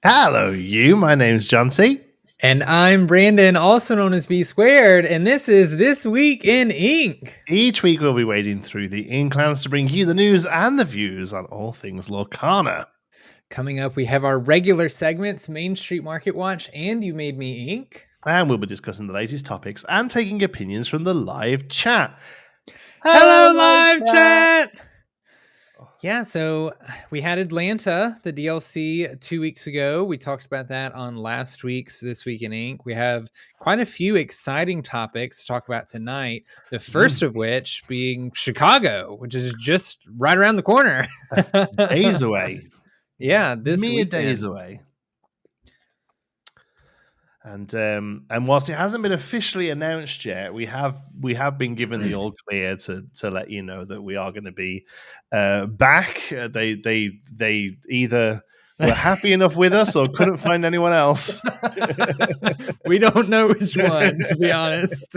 Hello, you. My name's Jonti. And I'm Brandon, also known as B Squared, and this is This Week in Ink. Each week we'll be wading through the Inklands to bring you the news and the views on all things Lorcana. Coming up, we have our regular segments, Main Street Market Watch, and You Made Me Ink. And we'll be discussing the latest topics and taking opinions from the live chat. Hello, live chat! Yeah, so we had Atlanta, the DLC, 2 weeks ago. We talked about that on last week's This Week in Ink. We have quite a few exciting topics to talk about tonight. The first of which being Chicago, which is just right around the corner. Days away. Yeah, this mere weekend. days away. And whilst it hasn't been officially announced yet, we have been given the all clear to let you know that we are going to be back. They either were happy enough with us or couldn't find anyone else. We don't know which one, to be honest.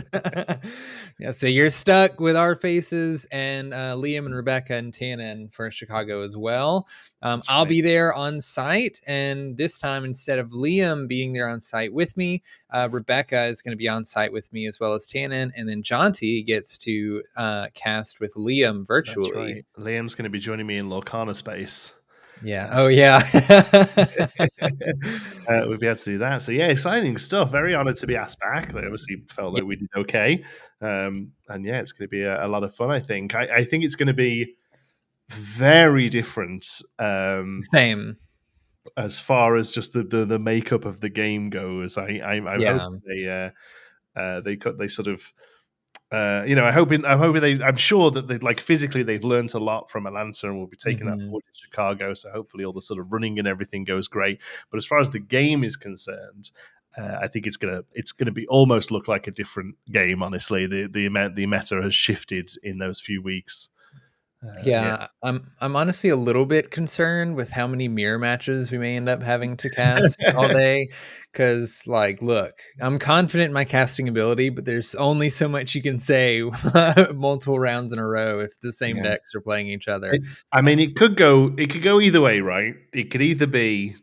Yeah, so you're stuck with our faces and Liam and Rebecca and Tannen for Chicago as well. I'll be there on site, and this time instead of Liam being there on site with me, Rebecca is going to be on site with me as well as Tannen, and then Jonti gets to cast with Liam virtually. Right. Liam's going to be joining me in Lorcana space. Yeah. Oh, yeah. We'll be able to do that. So, yeah, exciting stuff. Very honored to be asked back. They obviously felt like we did okay. And, yeah, it's going to be a lot of fun, I think. I think it's going to be very different. Same. As far as just the makeup of the game goes. I'm hoping they sort of... I'm sure that they like physically they've learned a lot from Atlanta and will be taking that forward to Chicago. So hopefully all the sort of running and everything goes great. But as far as the game is concerned, I think it's gonna be almost look like a different game. Honestly, the meta has shifted in those few weeks. I'm honestly a little bit concerned with how many mirror matches we may end up having to cast all day. Because, look, I'm confident in my casting ability, but there's only so much you can say multiple rounds in a row if the same decks are playing each other. It could go either way, right? It could either be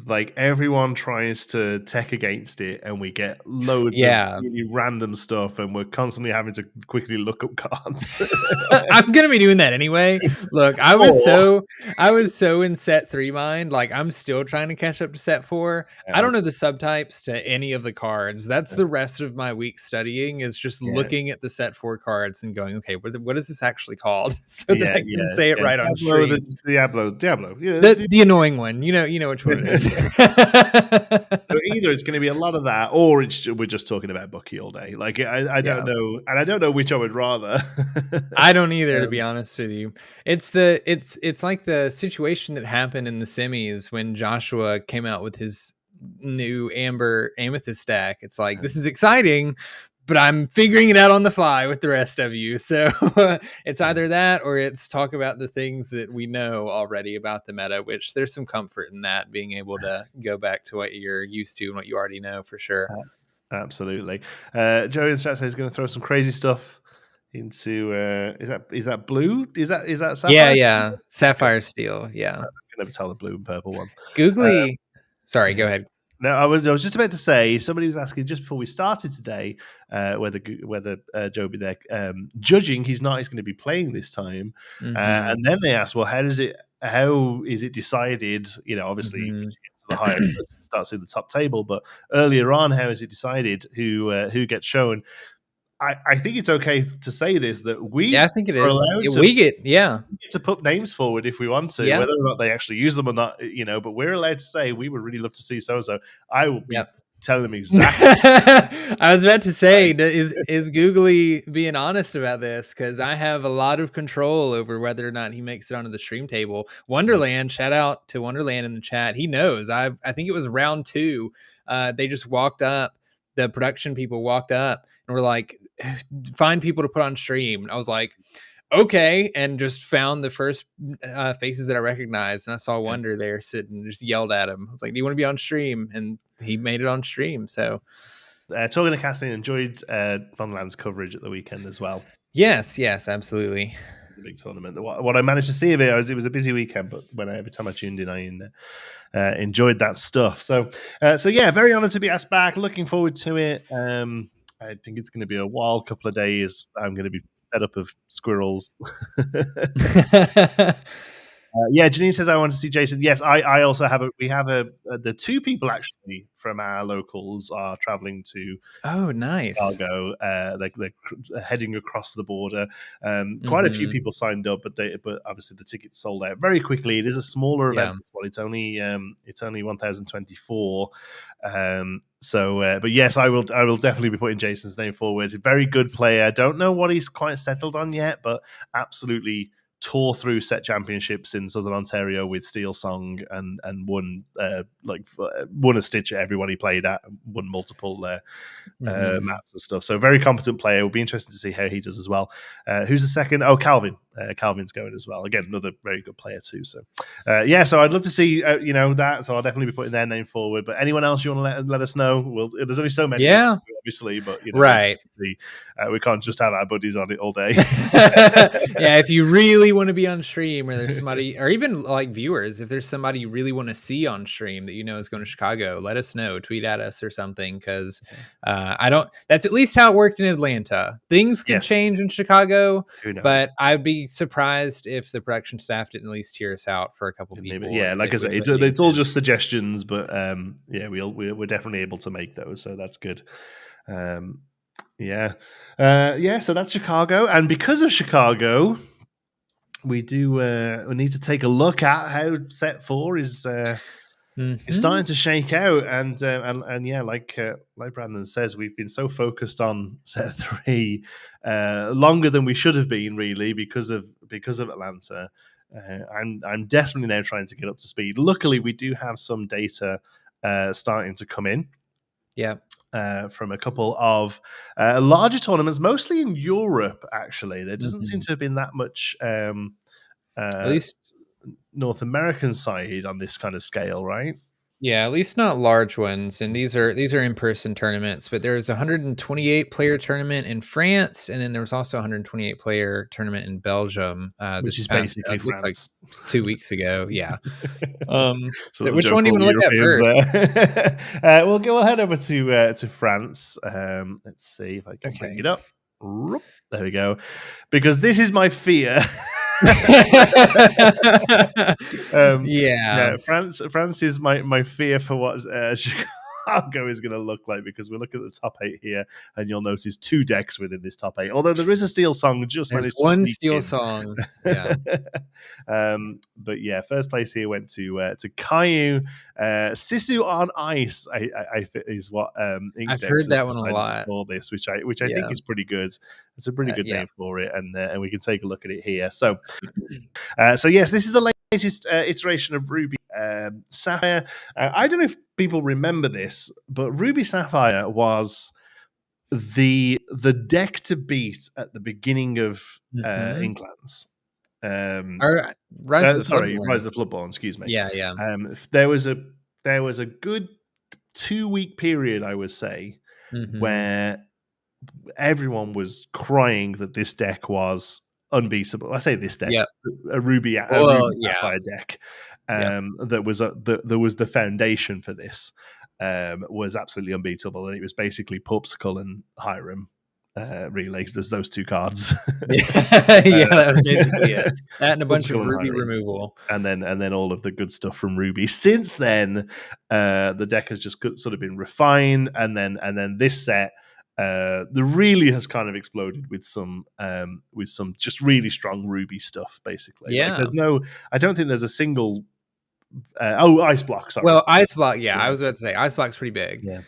like everyone tries to tech against it and we get loads of really random stuff and we're constantly having to quickly look up cards. I'm gonna be doing that anyway. Look, I was so in set 3 mind. Like, I'm still trying to catch up to set 4. I don't know the subtypes to any of the cards. That's the rest of my week studying, is just looking at the set 4 cards and going, okay, what is this actually called? So that I can say it right on stream. Diablo. The annoying one. You know which one it is. So either it's going to be a lot of that, or we're just talking about Bucky all day. Like I don't know, and I don't know which I would rather. I don't either, to be honest with you. It's like the situation that happened in the semis when Joshua came out with his new Amber Amethyst stack. It's like, this is exciting, but I'm figuring it out on the fly with the rest of you. So it's either that or it's talk about the things that we know already about the meta, which there's some comfort in that, being able to go back to what you're used to and what you already know for sure. Absolutely. Joey in chat says he's going to throw some crazy stuff into is that blue? Is that sapphire? Yeah. Sapphire steel. Yeah. I can never tell the blue and purple ones. Googly. Sorry, go ahead. No, I was just about to say, somebody was asking just before we started today whether Joe will be there judging. He's not. He's going to be playing this time, and then they asked, "Well, how is it decided?" Obviously, you get to the higher starts in the top table, but earlier on, how is it decided who gets shown? I think it's okay to say this, that we I think it is. We get to put names forward if we want to, whether or not they actually use them or not, but we're allowed to say we would really love to see so. I will be telling them exactly. I was about to say, is Googly being honest about this? Because I have a lot of control over whether or not he makes it onto the stream table. Wonderland, shout out to Wonderland in the chat. He knows. I think it was round 2. They just walked up. The production people walked up and were like, find people to put on stream. And I was like, okay, and just found the first faces that I recognized, and I saw Wonder there sitting, just yelled at him. I was like, do you want to be on stream? And he made it on stream. So talking to casting, enjoyed Von Land's coverage at the weekend as well. Yes, absolutely. the big tournament. What I managed to see of it was a busy weekend, but every time I tuned in, I enjoyed that stuff. So yeah, very honored to be asked back. Looking forward to it. I think it's going to be a wild couple of days. I'm going to be fed up of squirrels. Yeah, Janine says I want to see Jason. Yes, I also have the two people actually from our locals are traveling to nice. Chicago. They're heading across the border. Quite a few people signed up, but obviously the tickets sold out very quickly. It is a smaller event. Well, it's only 1,024. But yes, I will definitely be putting Jason's name forward. A very good player. Don't know what he's quite settled on yet, but absolutely tore through set championships in Southern Ontario with Steel Song and won a stitch at everyone he played at, won multiple mats and stuff. So very competent player. Will be interesting to see how he does as well. Who's the second? Oh, Calvin. Calvin's going as well. Again, another very good player too. So so I'd love to see that. So I'll definitely be putting their name forward. But anyone else you want to let us know? There's only so many, obviously, but right. We can't just have our buddies on it all day. Yeah, if you really want to be on stream, or there's somebody, or even like viewers, if there's somebody you really want to see on stream that is going to Chicago, let us know. Tweet at us or something, because that's at least how it worked in Atlanta. Things could change in Chicago, but I'd be surprised if the production staff didn't at least hear us out for a couple people. Yeah, like I said, it's all just suggestions, but we're definitely able to make those, so that's good. So that's Chicago, and because of Chicago, we need to take a look at how set 4 is starting to shake out, and like Brandon says, we've been so focused on set 3 longer than we should have been, really, because of Atlanta. I'm definitely now trying to get up to speed. Luckily, we do have some data starting to come in. Yeah. From a couple of larger tournaments, mostly in Europe, actually. There doesn't seem to have been that much at least North American side on this kind of scale, right? Yeah, at least not large ones. And these are in-person tournaments, but there's a 128 player tournament in France, and then there was also a 128 player tournament in Belgium. Which is basically France. Looks like 2 weeks ago. Yeah. So which one do you want to look at first? We'll head over to France. Let's see if I can bring it up. There we go. Because this is my fear. France is my fear for what Chicago is going to look like, because we look at the top 8 here, and you'll notice 2 decks within this top 8. Although there is a Steel Song, just there's managed to one sneak Steel in. Song. Yeah. But yeah, first place here went to Caillou. Sisu on Ice, I is what I've heard that one a lot. For this, which I think is pretty good. It's a pretty good name for it, and we can take a look at it here. So yes, this is the latest iteration of Ruby Sapphire. I don't know if people remember this, but Ruby Sapphire was the deck to beat at the beginning of Inklands. Rise of the Floodborn. Excuse me. Yeah. There was a good 2-week period, I would say, where everyone was crying that this deck was unbeatable. I say this deck, a Ruby Sapphire deck. That was the foundation for this. Was absolutely unbeatable, and it was basically Popsicle and Hiram. Really, there's those 2 cards. That was basically it. That and a bunch of Ruby removal, and then all of the good stuff from Ruby. Since then, the deck has just sort of been refined, and then this set really has kind of exploded with some just really strong Ruby stuff. Basically, I don't think there's a single. Ice Block. Sorry. Well, Ice Block. Yeah, I was about to say Ice Block's pretty big. Yeah.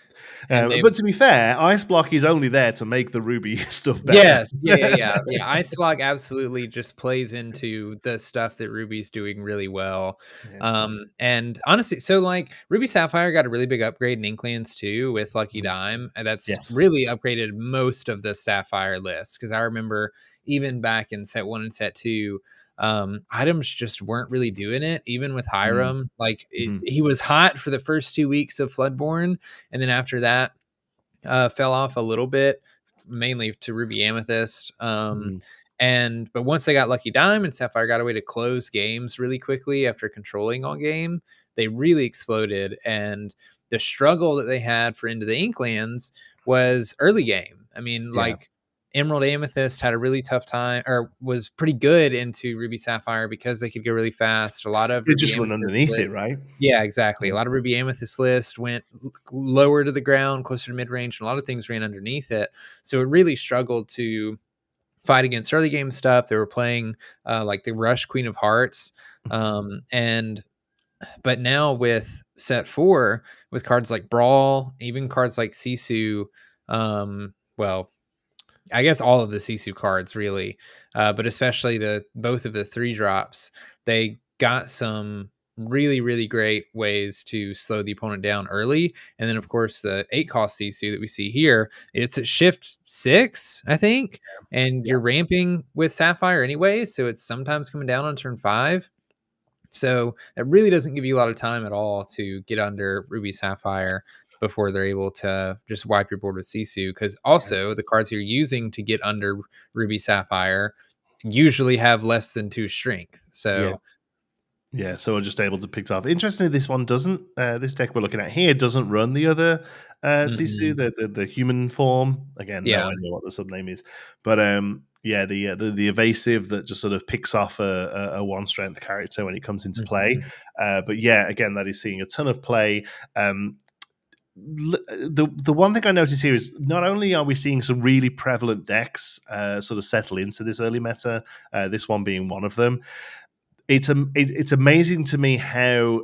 But to be fair, Ice Block is only there to make the Ruby stuff better. Yes, yeah. Ice Block absolutely just plays into the stuff that Ruby's doing really well. And honestly, so like Ruby Sapphire got a really big upgrade in Inklands too with Lucky Dime, and that's really upgraded most of the Sapphire list. Because I remember even back in set 1 and set 2. Items just weren't really doing it, even with Hiram. He was hot for the first 2 weeks of Floodborn, and then after that fell off a little bit, mainly to Ruby Amethyst. But once they got Lucky Diamond, Sapphire got a way to close games really quickly after controlling all game. They really exploded, and the struggle that they had for Into the Inklands was early game. I mean, Yeah. like Emerald Amethyst had a really tough time, or was pretty good into Ruby Sapphire because they could go really fast. A lot of They Ruby just run Amethyst underneath it, lists, right? yeah, exactly. A lot of Ruby Amethyst list went lower to the ground, closer to mid range, and a lot of things ran underneath it. So it really struggled to fight against early game stuff. They were playing like the Rush Queen of Hearts, and but now with set 4, with cards like Brawl, even cards like Sisu, well, I guess all of the Sisu cards really, but especially both of the 3 drops, they got some really, really great ways to slow the opponent down early. And then of course the 8 cost Sisu that we see here, it's at shift 6, I think, and Yeah. you're ramping with Sapphire anyway, so it's sometimes coming down on turn 5. So that really doesn't give you a lot of time at all to get under Ruby Sapphire before they're able to just wipe your board with Sisu. Because also the cards you're using to get under Ruby Sapphire usually have less than 2 strength. Yeah. So Yeah, so we're just able to pick it off. Interestingly, this one doesn't. This deck we're looking at here doesn't run the other Sisu, the human form. Again, no yeah. idea what the subname is, but yeah, the evasive that just sort of picks off a 1 strength character when it comes into play. But yeah, again, that is seeing a ton of play. The one thing I notice here is not only are we seeing some really prevalent decks sort of settle into this early meta, this one being one of them. It's amazing to me how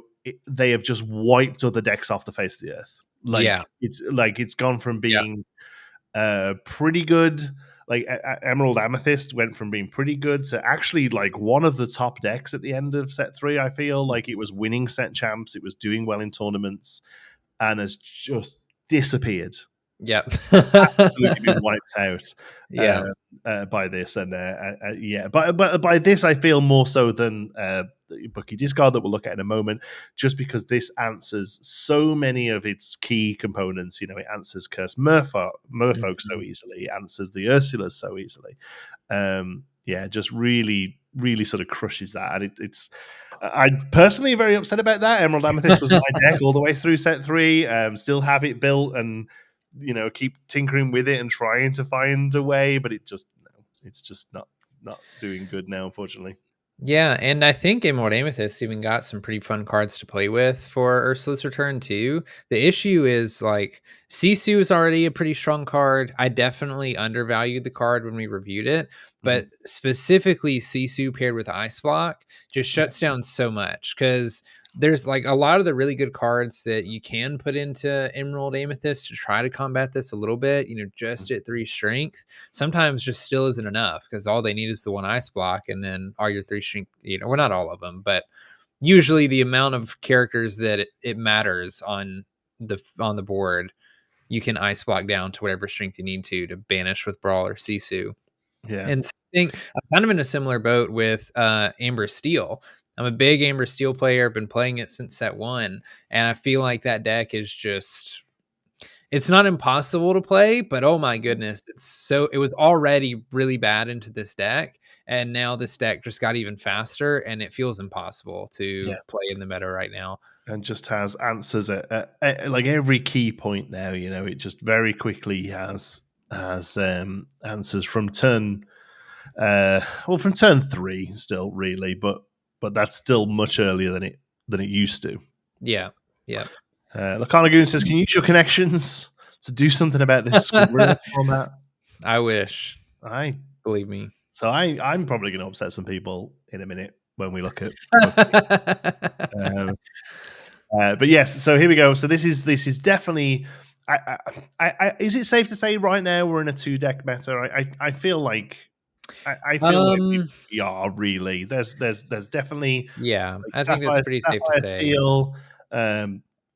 they have just wiped other decks off the face of the earth. It's gone from being pretty good. Like Emerald Amethyst went from being pretty good to actually like one of the top decks at the end of set 3. I feel like it was winning set champs, it was doing well in tournaments, and has just disappeared. Yep. Absolutely been wiped out. Yeah. By this, and yeah, but by this, I feel more so than Bucky Discard that we'll look at in a moment, just because this answers so many of its key components. You know, it answers Curse Merfolk so easily, it answers the Ursulas so easily. Yeah, just really, really sort of crushes that. And it's I'm personally very upset about that. Emerald Amethyst was my deck all the way through set 3. Still have it built and keep tinkering with it and trying to find a way, but it's just not doing good now, unfortunately. Yeah, and I think Emerald Amethyst even got some pretty fun cards to play with for Ursula's Return too. The issue is like Sisu is already a pretty strong card. I definitely undervalued the card when we reviewed it, but specifically Sisu paired with Ice Block just shuts down so much because there's like a lot of the really good cards that you can put into Emerald Amethyst to try to combat this a little bit, just at 3 strength. Sometimes just still isn't enough because all they need is the 1 Ice Block, and then all your 3 strength, well, not all of them, but usually the amount of characters that it matters on the board, you can Ice Block down to whatever strength you need to banish with Brawl or Sisu. Yeah. And I'm kind of in a similar boat with Amber Steel. I'm a big Amber Steel player, been playing it since set 1, and I feel like that deck is just, it's not impossible to play, but oh my goodness, it was already really bad into this deck, and now this deck just got even faster, and it feels impossible to play in the meta right now. And just has answers at like every key point now. It just very quickly has answers from turn from turn 3 still, really, but that's still much earlier than it used to. Yeah. Lorcana Goon says, can you use your connections to do something about this scoreless format? I wish. Believe me. So I'm probably going to upset some people in a minute when we look at but yes, so here we go. So this is definitely is it safe to say right now we're in a 2 deck meta? I feel like I feel like we are really. There's definitely I think that's pretty safe to say. Steel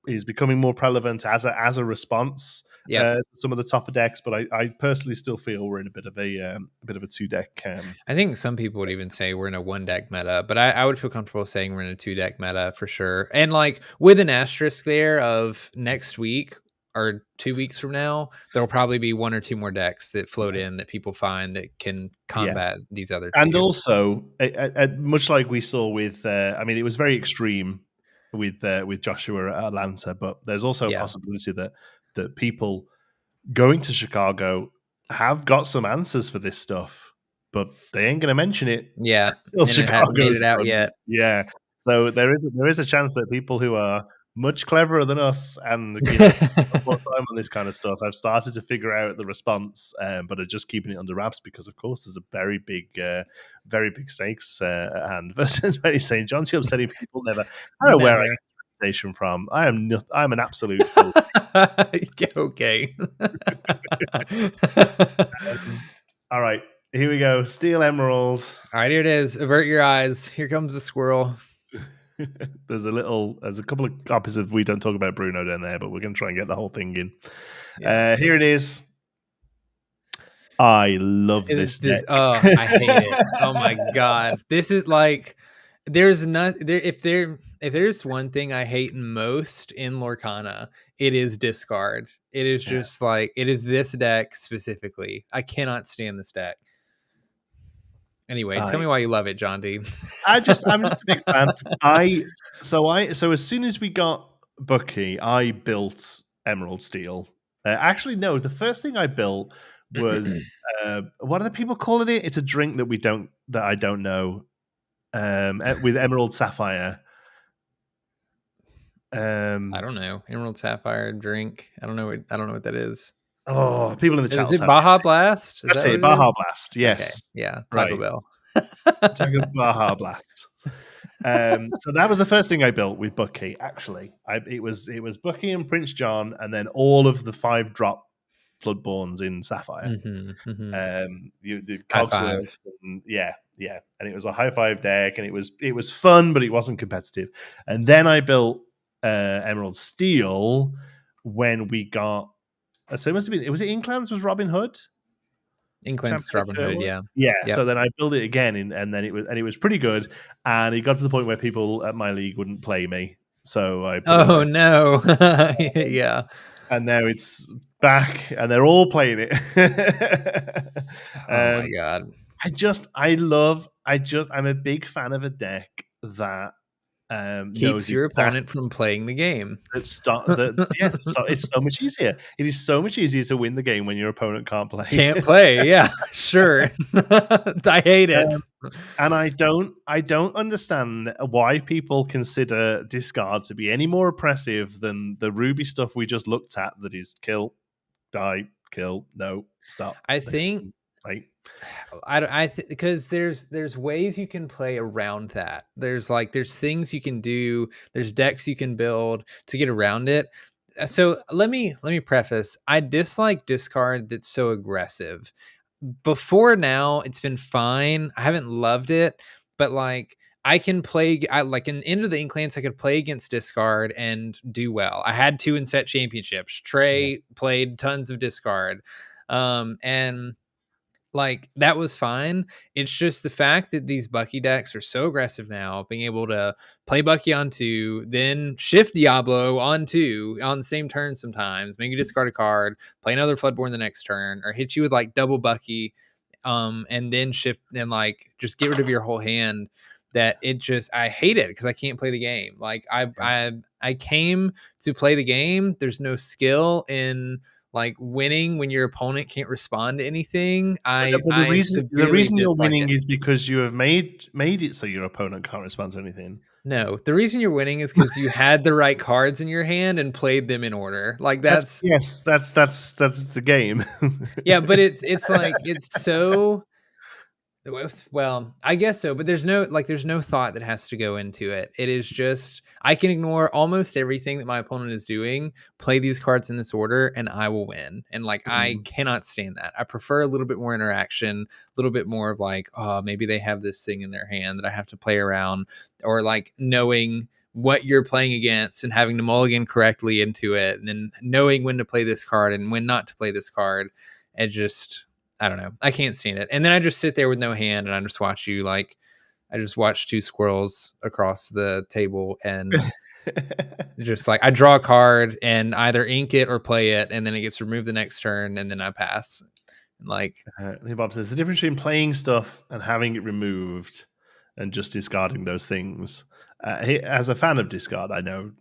is becoming more prevalent as a response to some of the topper decks, but I personally still feel we're in a bit of a 2 deck. I think some people would even say we're in a 1 deck meta, but I would feel comfortable saying we're in a 2 deck meta for sure. And like with an asterisk there of next week, or 2 weeks from now, there'll probably be 1 or 2 more decks that float in that people find that can Yeah. combat these other And 2. also, much like we saw with, I mean, it was very extreme with Joshua at Atlanta, but there's also a Yeah. possibility that people going to Chicago have got some answers for this stuff, but they ain't going to mention it Yeah, until and it hadn't made Chicago's it out done. yet. Yeah. So there is a chance that people who are much cleverer than us and spend more time on this kind of stuff have started to figure out the response, but are just keeping it under wraps because, of course, there's a very big stakes at hand. Versus very saying Jonti upsetting people never. I don't know where I Never. get the reputation from. I'm an absolute fool. Okay. All right, here we go. Steel Emerald. All right, here it is. Avert your eyes. Here comes the squirrel. There's a couple of copies of We Don't Talk About Bruno down there, but we're going to try and get the whole thing in. Yeah. Here it is. I love this deck. Oh, I hate it. Oh my god. This is like there's not there if there's one thing I hate most in Lorcana, it is discard. It is just like it is this deck specifically. I cannot stand this deck. Anyway, tell me why you love it, Jonti. I'm just a big fan. So as soon as we got Bucky, I built Emerald Steel. Actually, no, the first thing I built was what are the people calling it? It's a drink that I don't know. With Emerald Sapphire. I don't know. Emerald Sapphire drink. I don't know what that is. Oh, people in the chat. Is it Baja Blast? That's it. Baja Blast. Yes. Okay. Yeah. Taco Bell. Taco Baja Blast. So that was the first thing I built with Bucky. Actually, it was Bucky and Prince John, and then all of the 5-drop Floodborns in Sapphire. The Cogsworth, and yeah, and it was a high 5 deck, and it was fun, but it wasn't competitive. And then I built Emerald Steel when we got. So it must have been. Was it Inklands? Was Robin Hood? Inklands Robin Hood, yeah. Yeah. Yep. So then I built it again, and then it was pretty good. And it got to the point where people at my league wouldn't play me. So I. Oh no! Yeah. And now it's back, and they're all playing it. Oh my god! I'm a big fan of a deck that keeps your opponent from playing the game. It's so much easier. It is so much easier to win the game when your opponent can't play. Can't play, yeah, sure. I hate it, and I don't understand why people consider discard to be any more oppressive than the Ruby stuff we just looked at. That is kill, die, kill, no, stop. I think. Because there's ways you can play around that. There's things you can do. There's decks you can build to get around it. So let me preface. I dislike discard that's so aggressive. Before now, it's been fine. I haven't loved it, but I can play. In Into the Inklands, I could play against discard and do well. I had 2 in set championships. Trey played tons of discard, and. That was fine. It's just the fact that these Bucky decks are so aggressive now, being able to play Bucky on 2, then shift Diablo on 2 on the same turn sometimes, make you discard a card, play another Floodborn the next turn, or hit you with double Bucky, and then shift and just get rid of your whole hand. That I hate it because I can't play the game. I came to play the game. There's no skill in winning when your opponent can't respond to anything. The reason you're winning is because you have made it so your opponent can't respond to anything. No, the reason you're winning is because you had the right cards in your hand and played them in order. That's the game. Yeah, but it's so. Well, I guess so, but there's no thought that has to go into it. It is just I can ignore almost everything that my opponent is doing, play these cards in this order, and I will win. And I cannot stand that. I prefer a little bit more interaction, a little bit more of maybe they have this thing in their hand that I have to play around, or knowing what you're playing against and having to mulligan correctly into it, and then knowing when to play this card and when not to play this card. It just I don't know. I can't stand it. And then I just sit there with no hand and I just watch you I just watch 2 squirrels across the table and Just like I draw a card and either ink it or play it, and then it gets removed the next turn, and then I pass. Like Bob says the difference between playing stuff and having it removed and just discarding those things. As a fan of discard, I know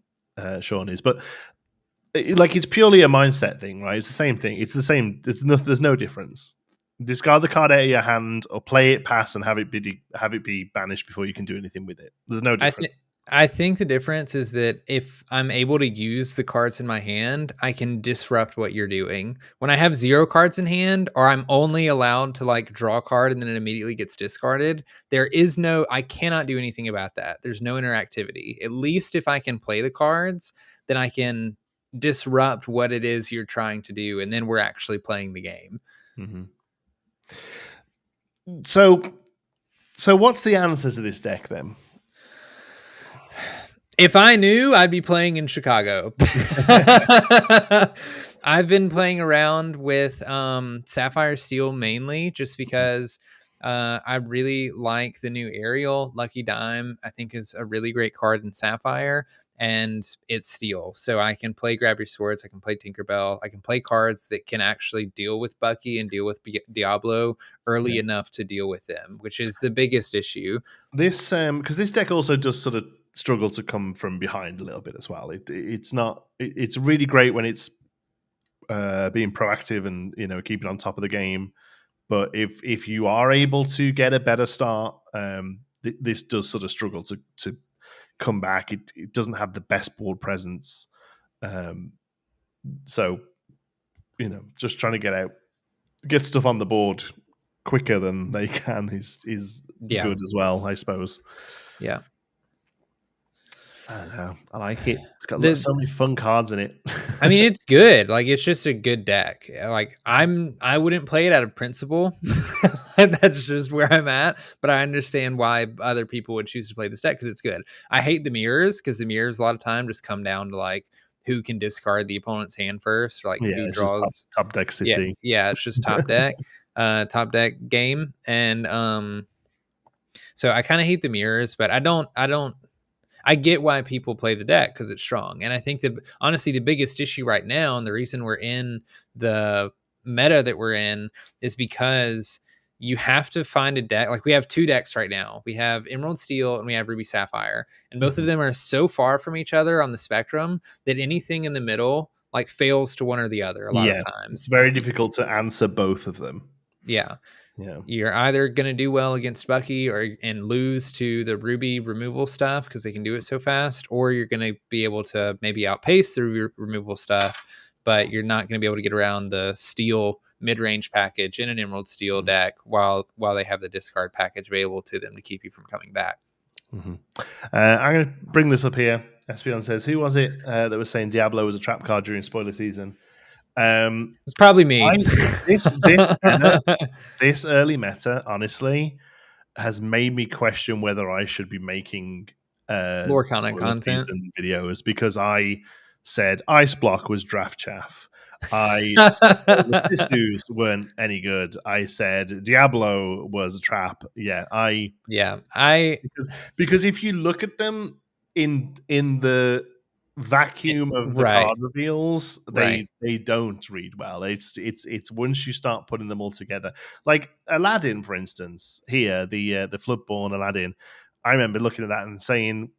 Sean is, but it's purely a mindset thing, right? It's the same thing. It's the same. There's no difference. Discard the card out of your hand, or play it, pass, and have it be banished before you can do anything with it. There's no difference. I think the difference is that if I'm able to use the cards in my hand, I can disrupt what you're doing. When I have 0 cards in hand, or I'm only allowed to like draw a card and then it immediately gets discarded, I cannot do anything about that. There's no interactivity. At least if I can play the cards, then I can disrupt what it is you're trying to do, and then we're actually playing the game. Mm-hmm. So what's the answer to this deck then? If I knew, I'd be playing in Chicago. I've been playing around with Sapphire Steel mainly just because I really like the new Ariel. Lucky Dime, I think, is a really great card in Sapphire, and it's Steel. So I can play Grab Your Swords, I can play Tinkerbell, I can play cards that can actually deal with Bucky and deal with Diablo early enough to deal with them, which is the biggest issue. This because this deck also does sort of struggle to come from behind a little bit as well. It's really great when it's being proactive and keeping on top of the game. But if you are able to get a better start, this does sort of struggle to come back. It doesn't have the best board presence. So just trying to get stuff on the board quicker than they can is good as well, I suppose. Yeah. I don't know. I like it. It's got so many fun cards in it. I mean, it's good. Like, it's just a good deck. Like, I wouldn't play it out of principle. That's just where I'm at. But I understand why other people would choose to play this deck because it's good. I hate the mirrors because the mirrors a lot of time just come down to like who can discard the opponent's hand first, or like who draws top deck city. Yeah, it's just top deck, top deck game, and so I kind of hate the mirrors, but I get why people play the deck because it's strong. And I think that honestly, the biggest issue right now, and the reason we're in the meta that we're in, is because you have to find a deck. Like, we have 2 decks right now. We have Emerald Steel and we have Ruby Sapphire. And both of them are so far from each other on the spectrum that anything in the middle like fails to one or the other a lot of times. It's very difficult to answer both of them. Yeah. You're either going to do well against Bucky and lose to the Ruby removal stuff because they can do it so fast, or you're going to be able to maybe outpace the Ruby removal stuff, but you're not going to be able to get around the Steel mid-range package in an Emerald Steel deck while they have the discard package available to them to keep you from coming back. Mm-hmm. I'm going to bring this up here. Espion says, who was it that was saying Diablo was a trap card during spoiler season? It's probably me. This early meta, honestly, has made me question whether I should be making Lorcana content videos, because I said Ice Block was draft chaff. I said the Tissues weren't any good. I said Diablo was a trap. Because if you look at them in the vacuum of the card reveals, they don't read well. It's once you start putting them all together, like Aladdin, for instance, here the Floodborn Aladdin. I remember looking at that and saying,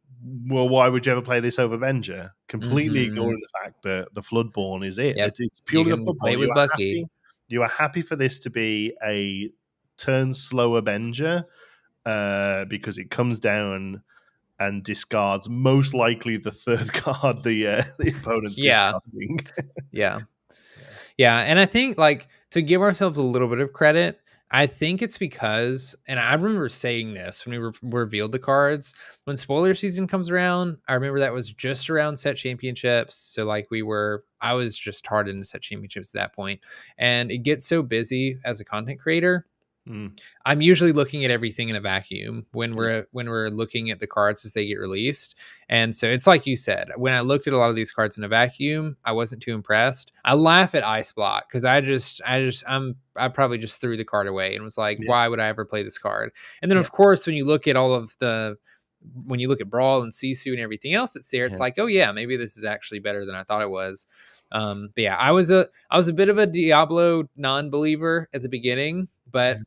well, why would you ever play this over Venger? Completely ignoring the fact that the Floodborn is it. Yep. It's purely the Floodborn. Play with Bucky. You are happy for this to be a turn slower Venger because it comes down and discards most likely the third card the opponent's discarding. Yeah. And I think, like, to give ourselves a little bit of credit, I think it's because, and I remember saying this when we revealed the cards, when spoiler season comes around, I remember that was just around set championships. So like I was just hard into set championships at that point, and it gets so busy as a content creator. I'm usually looking at everything in a vacuum when we're looking at the cards as they get released. And so it's like you said, when I looked at a lot of these cards in a vacuum, I wasn't too impressed. I laugh at Ice Block because I probably just threw the card away and was like, why would I ever play this card? And then of course, when you look at all of the when you look at Brawl and Sisu and everything else that's there, it's like, oh yeah, maybe this is actually better than I thought it was. But yeah, I was a bit of a Diablo non-believer at the beginning, but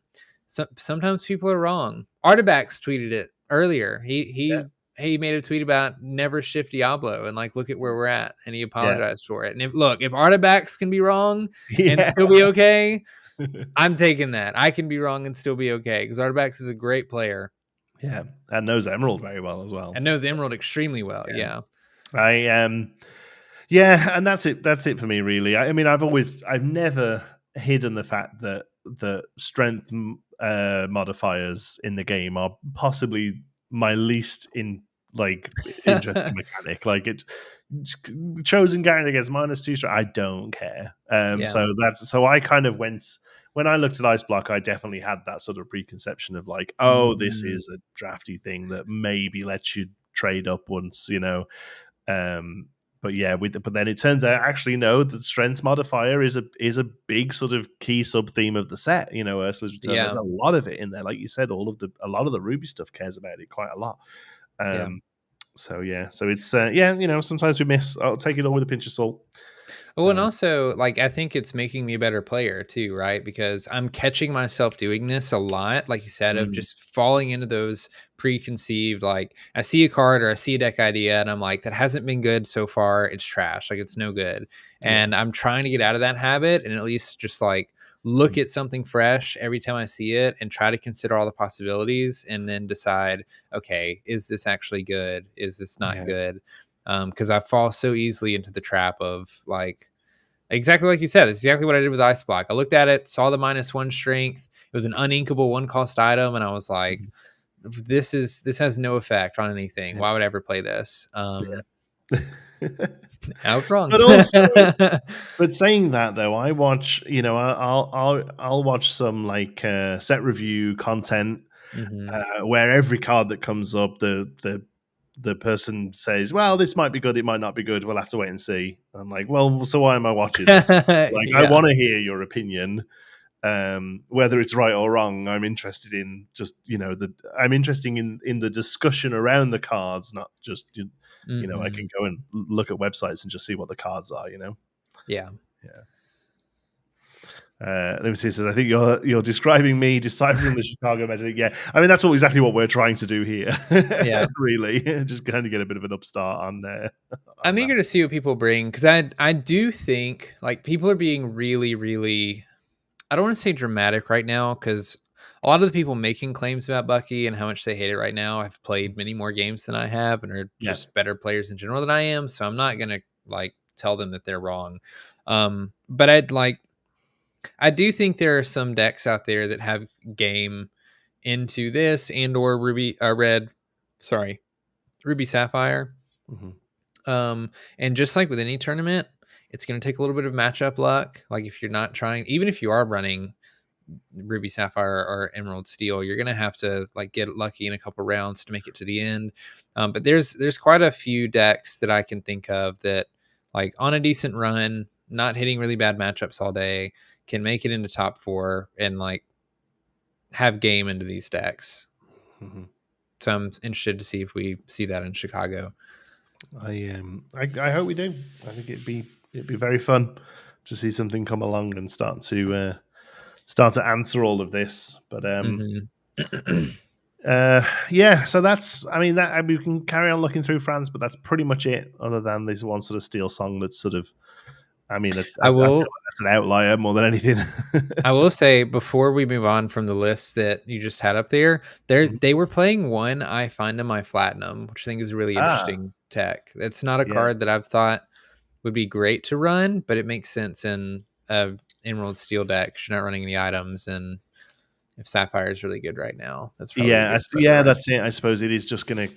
sometimes people are wrong. Artibax tweeted it earlier. He made a tweet about never shift Diablo and like look at where we're at, and he apologized for it. And if Artibax can be wrong and still be okay, I'm taking that. I can be wrong and still be okay because Artibax is a great player. Yeah, and knows Emerald very well as well. And knows Emerald extremely well. Yeah. Yeah, and that's it. That's it for me, really. I mean, I've never hidden the fact that the strength modifiers in the game are possibly my least interesting mechanic. Like it, chosen character gets -2 strength. I don't care. So I kind of went. When I looked at Ice Block, I definitely had that sort of preconception of like, oh, this is a drafty thing that maybe lets you trade up once, but yeah, but then it turns out actually no, the strength modifier is a big sort of key sub theme of the set. Ursula's Return. There's a lot of it in there, like you said. A lot of the Ruby stuff cares about it quite a lot. So it's sometimes we miss. I'll take it all with a pinch of salt. Oh, and also, like, I think it's making me a better player too, right? Because I'm catching myself doing this a lot, like you said, of just falling into those preconceived, like, I see a card or I see a deck idea and I'm like, that hasn't been good so far. It's trash. Like, it's no good. And I'm trying to get out of that habit and at least just like look at something fresh every time I see it and try to consider all the possibilities and then decide, okay, is this actually good? Is this not good? Because I fall so easily into the trap of like exactly like you said. It's exactly what I did with Ice Block. I looked at it, saw the -1 strength. It was an uninkable 1-cost item, and I was like, "This has no effect on anything. Why would I ever play this?" I was wrong. But also, but saying that though, I watch. I'll watch some like set review content where every card that comes up, the person says, well, this might be good, it might not be good, we'll have to wait and see. I'm like, well, so why am I watching this? I want to hear your opinion, whether it's right or wrong. I'm interested in just I'm interested in the discussion around the cards, not just I can go and look at websites and just see what the cards are. Let me see. So I think you're describing me deciphering the Chicago Magic. Yeah, I mean that's exactly what we're trying to do here. Really, just kind of get a bit of an upstart on there. I'm eager to see what people bring because I do think like people are being really, really. I don't want to say dramatic right now because a lot of the people making claims about Bucky and how much they hate it right now have played many more games than I have and are just better players in general than I am. So I'm not gonna like tell them that they're wrong. But I do think there are some decks out there that have game into this and or Ruby Sapphire. And just like with any tournament, it's going to take a little bit of matchup luck. Like if you're not trying, even if you are running Ruby Sapphire or Emerald Steel, you're going to have to like get lucky in a couple rounds to make it to the end. But there's quite a few decks that I can think of that like on a decent run, not hitting really bad matchups all day, can make it into top 4 and like have game into these decks. So I'm interested to see if we see that in Chicago. I hope we do. I think it'd be very fun to see something come along and start to answer all of this. But so that's. I mean, that we can carry on looking through France, but that's pretty much it. Other than this one sort of Steel song that's sort of. I mean, I feel like that's an outlier more than anything. I will say before we move on from the list that you just had up there, they were playing one I Find in My Platinum, which I think is a really interesting tech. It's not a card that I've thought would be great to run, but it makes sense in a Emerald Steel deck. You're not running any items, and if Sapphire is really good right now, that's probably that's it. I suppose it is just gonna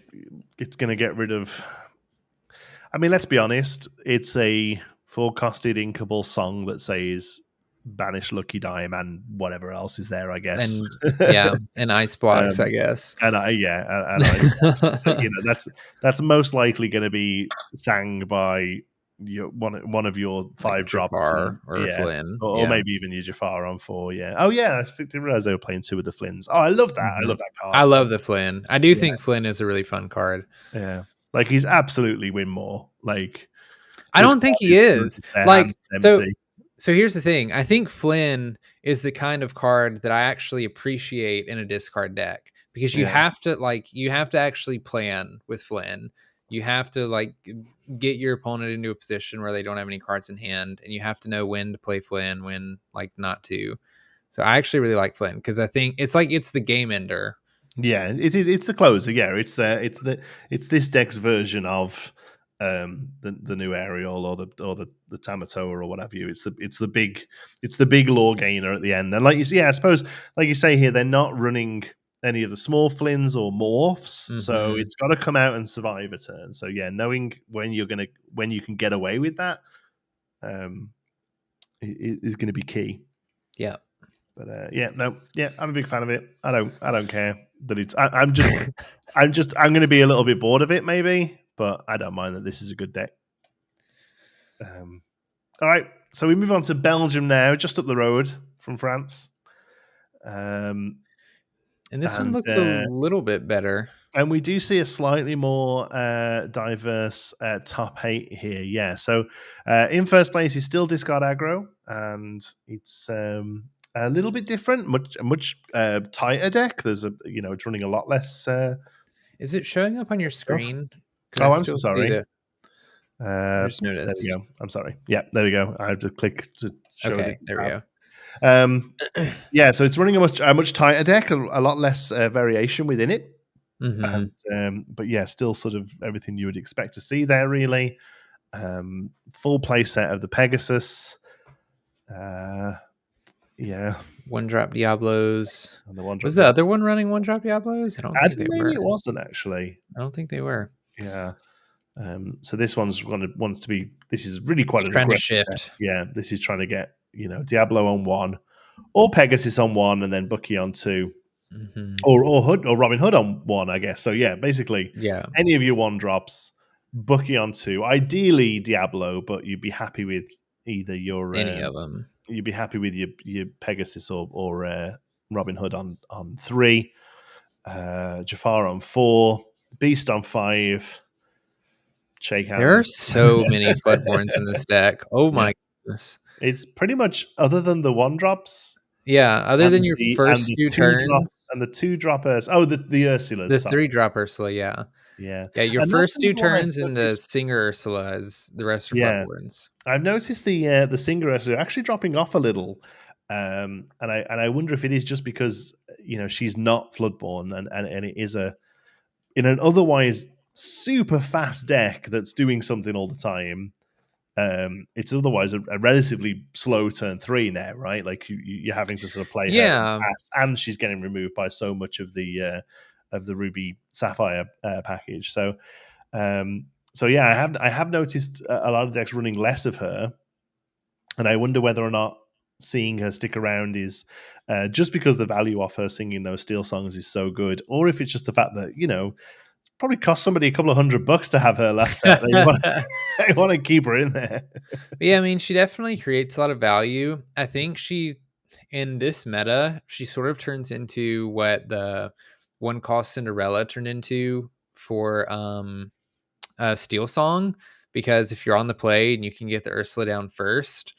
get rid of. I mean, let's be honest. It's a 4-costed inkable song that says banish Lucky Dime and whatever else is there, I guess. And ice blocks, I guess. And that's most likely going to be sang by one of your like 5 drops, and Jafar or Flynn. or Yeah. maybe even use Jafar on 4. Yeah. Oh yeah, I didn't realize they were playing 2 of the Flynns. Oh, I love that. I love that I card. love the Flynn. I do Yeah, think Flynn is a really fun card. yeah. Like he's absolutely win more. Like I this don't think card he is good. is. Their hands Like, empty. so here's the thing. I think Flynn is the kind of card that I actually appreciate in a discard deck because Yeah. you have to actually plan with Flynn. You have to get your opponent into a position where they don't have any cards in hand, and you have to know when to play Flynn, when not to. So I actually really like Flynn because I think it's the game ender. Yeah, it is. It's the closer. Yeah, it's this deck's version of the new Ariel or the Tamatoa or what have you. It's the big lore gainer at the end. And like you see, I suppose like you say here, they're not running any of the small Flynns or morphs, so it's got to come out and survive a turn. So yeah, knowing when you can get away with that, is going to be key. Yeah. But I'm a big fan of it. I don't care that it's. I'm going to be a little bit bored of it, maybe, but I don't mind that this is a good deck. All right, so we move on to Belgium now, just up the road from France. And this one looks a little bit better. And we do see a slightly more diverse top 8 here. Yeah, so in first place is still Discard Aggro, and it's a little bit different, much tighter deck. There's it's running a lot less. Is it showing up on your screen? Oh, I'm so sorry. I just noticed. There we go. I'm sorry. Yeah, there we go. I have to click to show. Okay, there we go. Yeah, so it's running a much tighter deck, a lot less variation within it. But yeah, still sort of everything you would expect to see there, really. Full play set of the Pegasus. Yeah. 1-drop Diablos. And the 1-drop was the other one running 1-drop Diablos? I don't think they were. Maybe it wasn't actually. I don't think they were. Yeah. So this one's wants to be. This is really quite trying to shift. Deck. Yeah, this is trying to get Diablo on 1, or Pegasus on 1, and then Bucky on 2. Or Hood or Robin Hood on 1, I guess. So yeah, basically, any of your 1-drops, Bucky on 2. Ideally Diablo, but you'd be happy with either your any of them. You'd be happy with your Pegasus or Robin Hood on 3, Jafar on 4, Beast on 5. Shake hands. There are so many Floodborns in this deck. Oh my goodness! It's pretty much other than the 1-drops. Yeah, other than your first few turns and the 2-droppers. Oh, the Ursulas. The 3-drop Ursula, yeah. Yeah. Your first 2 turns in the Singer Ursula is the rest are Floodborns. I've noticed the Singer Ursula actually dropping off a little. And I wonder if it is just because she's not Floodborn and it is in an otherwise super fast deck that's doing something all the time. It's otherwise a relatively slow turn 3 now, right? Like you're having to sort of play her fast, and she's getting removed by so much of the Ruby Sapphire package. So yeah, I have noticed a lot of decks running less of her, and I wonder whether or not seeing her stick around is just because the value of her singing those Steel songs is so good, or if it's just the fact that it's probably cost somebody a couple of $100 to have her last set. They want to keep her in there. Yeah, I mean, she definitely creates a lot of value. I think in this meta, she sort of turns into what the 1-cost Cinderella turned into for Steel Song, because if you're on the play and you can get the Ursula down first,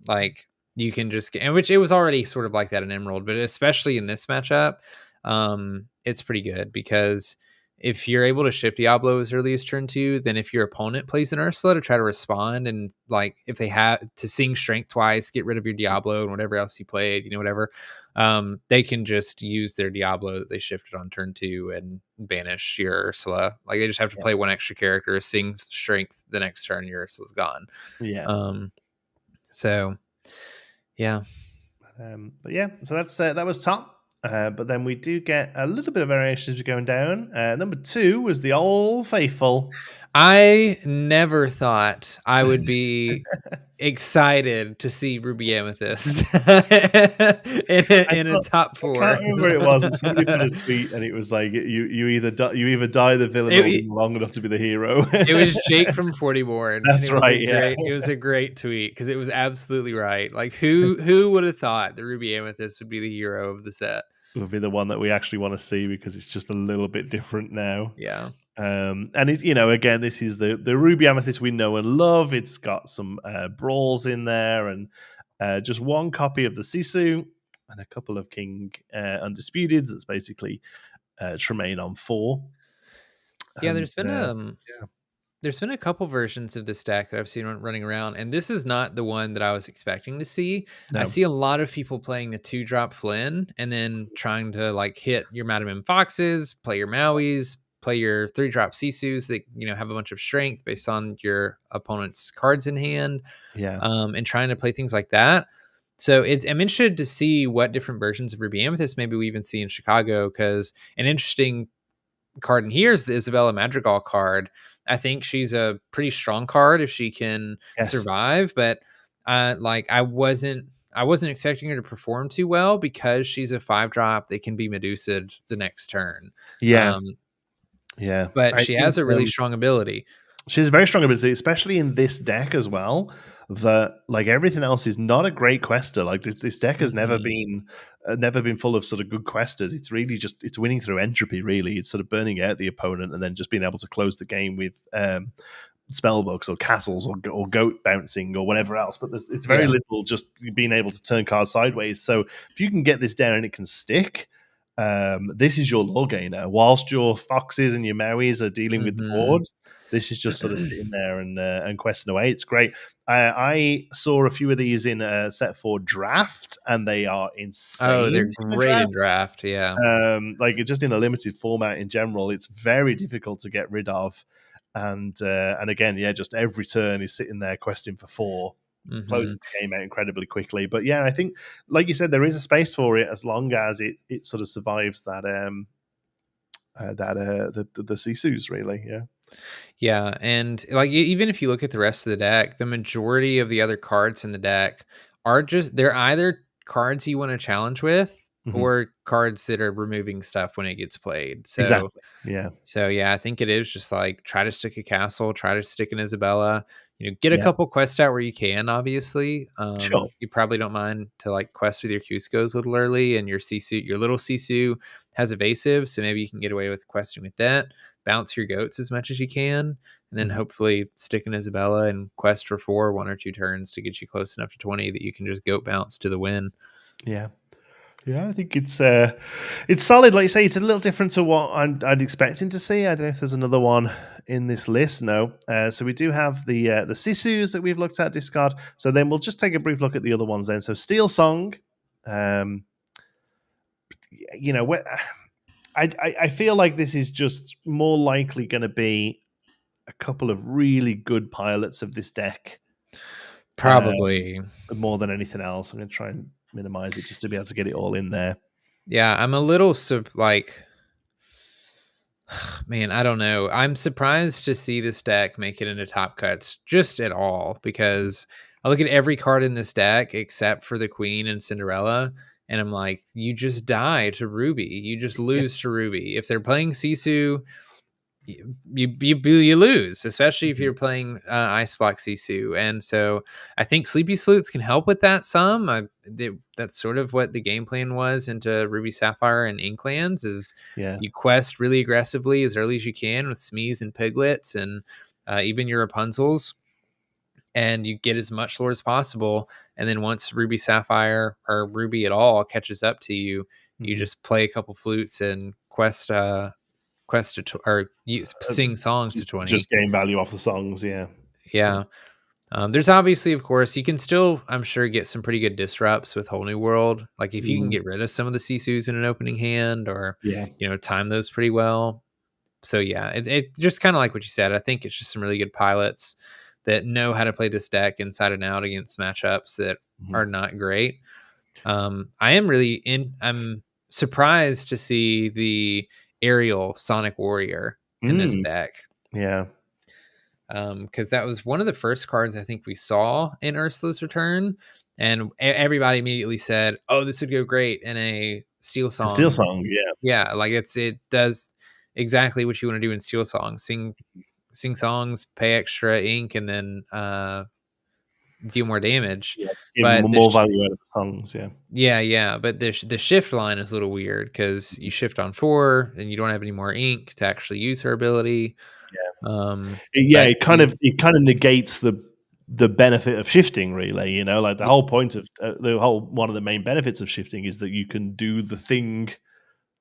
like you can just get, and which it was already sort of like that in Emerald, but especially in this matchup, it's pretty good because if you're able to shift Diablo as early as turn 2, then if your opponent plays an Ursula to try to respond, and like if they have to sing Strength twice, get rid of your Diablo and whatever else you played, whatever, they can just use their Diablo that they shifted on turn 2 and banish your Ursula. Like they just have to play one extra character, sing Strength the next turn, your Ursula's gone. Yeah. So yeah. But yeah, so that was top. But then we do get a little bit of variation as we're going down. Number 2 was the Old Faithful. I never thought I would be excited to see Ruby Amethyst in a top I can't 4. remember who it was, but somebody put a tweet, and it was like, you either die the villain or live It long enough to be the hero. it was Jake from 40born, and That's right, yeah. it was a great tweet because it was absolutely right. Like, who would have thought that Ruby Amethyst would be the hero of the set? Would be the one that we actually want to see because it's just a little bit different now. Yeah. And it, again, this is the Ruby Amethyst we know and love. It's got some brawls in there, and just one copy of the Sisu and a couple of King Undisputeds. That's basically Tremaine on 4. Yeah, And, yeah. there's been a couple versions of this deck that I've seen running around, and this is not the one that I was expecting to see. I No. see a lot of people playing the 2-drop Flynn and then trying to like hit your Madam M Foxes, play your Mauis, play your 3-drop Sisus that have a bunch of strength based on your opponent's cards in hand, Yeah. and trying to play things like that. So I'm interested to see what different versions of Ruby Amethyst maybe we even see in Chicago, because an interesting card in here is the Isabella Madrigal card. I think she's a pretty strong card if she can Yes. survive, but like I wasn't expecting her to perform too well because she's a 5-drop that can be Medusa'd the next turn. Yeah. Um, Yeah. but I she think has a really strong ability. she has very strong ability, especially in this deck as well. That, like, everything else is not a great quester. Like, this deck has never been full of sort of good questers. It's really just it's winning through entropy. Really, it's sort of burning out the opponent and then just being able to close the game with spell books or castles or goat bouncing or whatever else. But it's very Yeah. little just being able to turn cards sideways. So if you can get this down and it can stick, this is your lore gainer. Whilst your foxes and your Mauis are dealing with the board, this is just sort of sitting there and questing away. It's great. I saw a few of these in set 4 draft, and they are insane. Oh, they're in the great in draft. Yeah. like, just in a limited format in general, it's very difficult to get rid of. And again, yeah, just every turn is sitting there questing for 4. Closes the game out incredibly quickly. But yeah, I think, like you said, there is a space for it as long as it sort of survives that the Sisus, really. Yeah, and like even if you look at the rest of the deck, the majority of the other cards in the deck they're either cards you want to challenge with Mhm. or cards that are removing stuff when it gets played. Exactly. Yeah. So yeah, I think it is just like try to stick a castle, try to stick an Isabella, get a Yeah. couple quests out where you can, obviously. Sure. You probably don't mind to like quest with your Cuscos a little early, and your Sisu, your little Sisu has evasive, so maybe you can get away with questing with that. Bounce your goats as much as you can, and then Mhm. hopefully stick an Isabella and quest for 4, 1 or 2 turns to get you close enough to 20 that you can just goat bounce to the win. Yeah. Yeah, I think it's solid. Like you say, it's a little different to what I'd expecting to see. I don't know if there's another one in this list. No. So we do have the Sisus that we've looked at, discard. So then we'll just take a brief look at the other ones then. So Steel Song, I feel like this is just more likely going to be a couple of really good pilots of this deck. Probably. More than anything else. I'm going to try and minimize it just to be able to get it all in there. Yeah, I'm a little like, man, I don't know. I'm surprised to see this deck make it into top cuts just at all, because I look at every card in this deck except for the Queen and Cinderella, and I'm like, you just die to Ruby. You just lose to Ruby. If they're playing Sisu, you lose, especially if you're playing Ice Block Sisu. And so I think Sleepy Sleuths can help with that some. That's sort of what the game plan was into Ruby Sapphire and Inklands, is you quest really aggressively as early as you can with Smees and Piglets and even your Rapunzels, and you get as much lore as possible. And then once Ruby Sapphire or Ruby at all catches up to you, you just play a couple flutes and quest or sing songs to 20. Just gain value off the songs. Yeah. There's obviously, of course, you can still, I'm sure, get some pretty good disrupts with Whole New World. Like if you can get rid of some of the Sisus in an opening hand, or time those pretty well. So yeah, it just kind of like what you said. I think it's just some really good pilots that know how to play this deck inside and out against matchups that are not great. I'm surprised to see the Aerial Sonic Warrior in this deck. Yeah. because that was one of the first cards I think we saw in Ursula's Return, and everybody immediately said, "Oh, this would go great in a Steel And Steel Song." Song, yeah. Yeah, like it does exactly what you want to do in Steel Song. Sing songs, pay extra ink, and then deal more damage. Yeah, give But more value out of the songs, yeah. yeah, but the shift line is a little weird because you shift on 4 and you don't have any more ink to actually use her ability. Yeah, But it kind of negates the benefit of shifting, really. You know, like the whole point of one of the main benefits of shifting is that you can do the thing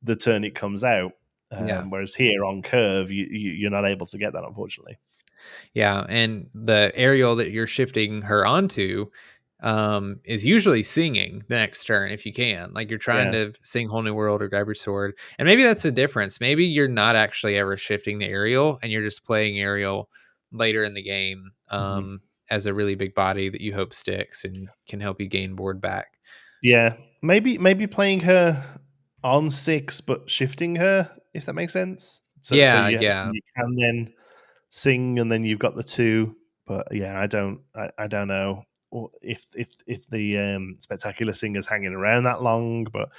the turn it comes out. Whereas here on curve, you're not able to get that, unfortunately. Yeah, and the aerial that you're shifting her onto is usually singing the next turn if you can. Like you're trying Yeah. to sing Whole New World or grab your sword. And maybe that's the difference. Maybe you're not actually ever shifting the aerial and you're just playing aerial later in the game as a really big body that you hope sticks and can help you gain board back. Yeah. Maybe playing her on 6 but shifting her, if that makes sense. So Yeah, you yeah. can then sing and then you've got the 2. But yeah, I don't know if the spectacular singer's hanging around that long. But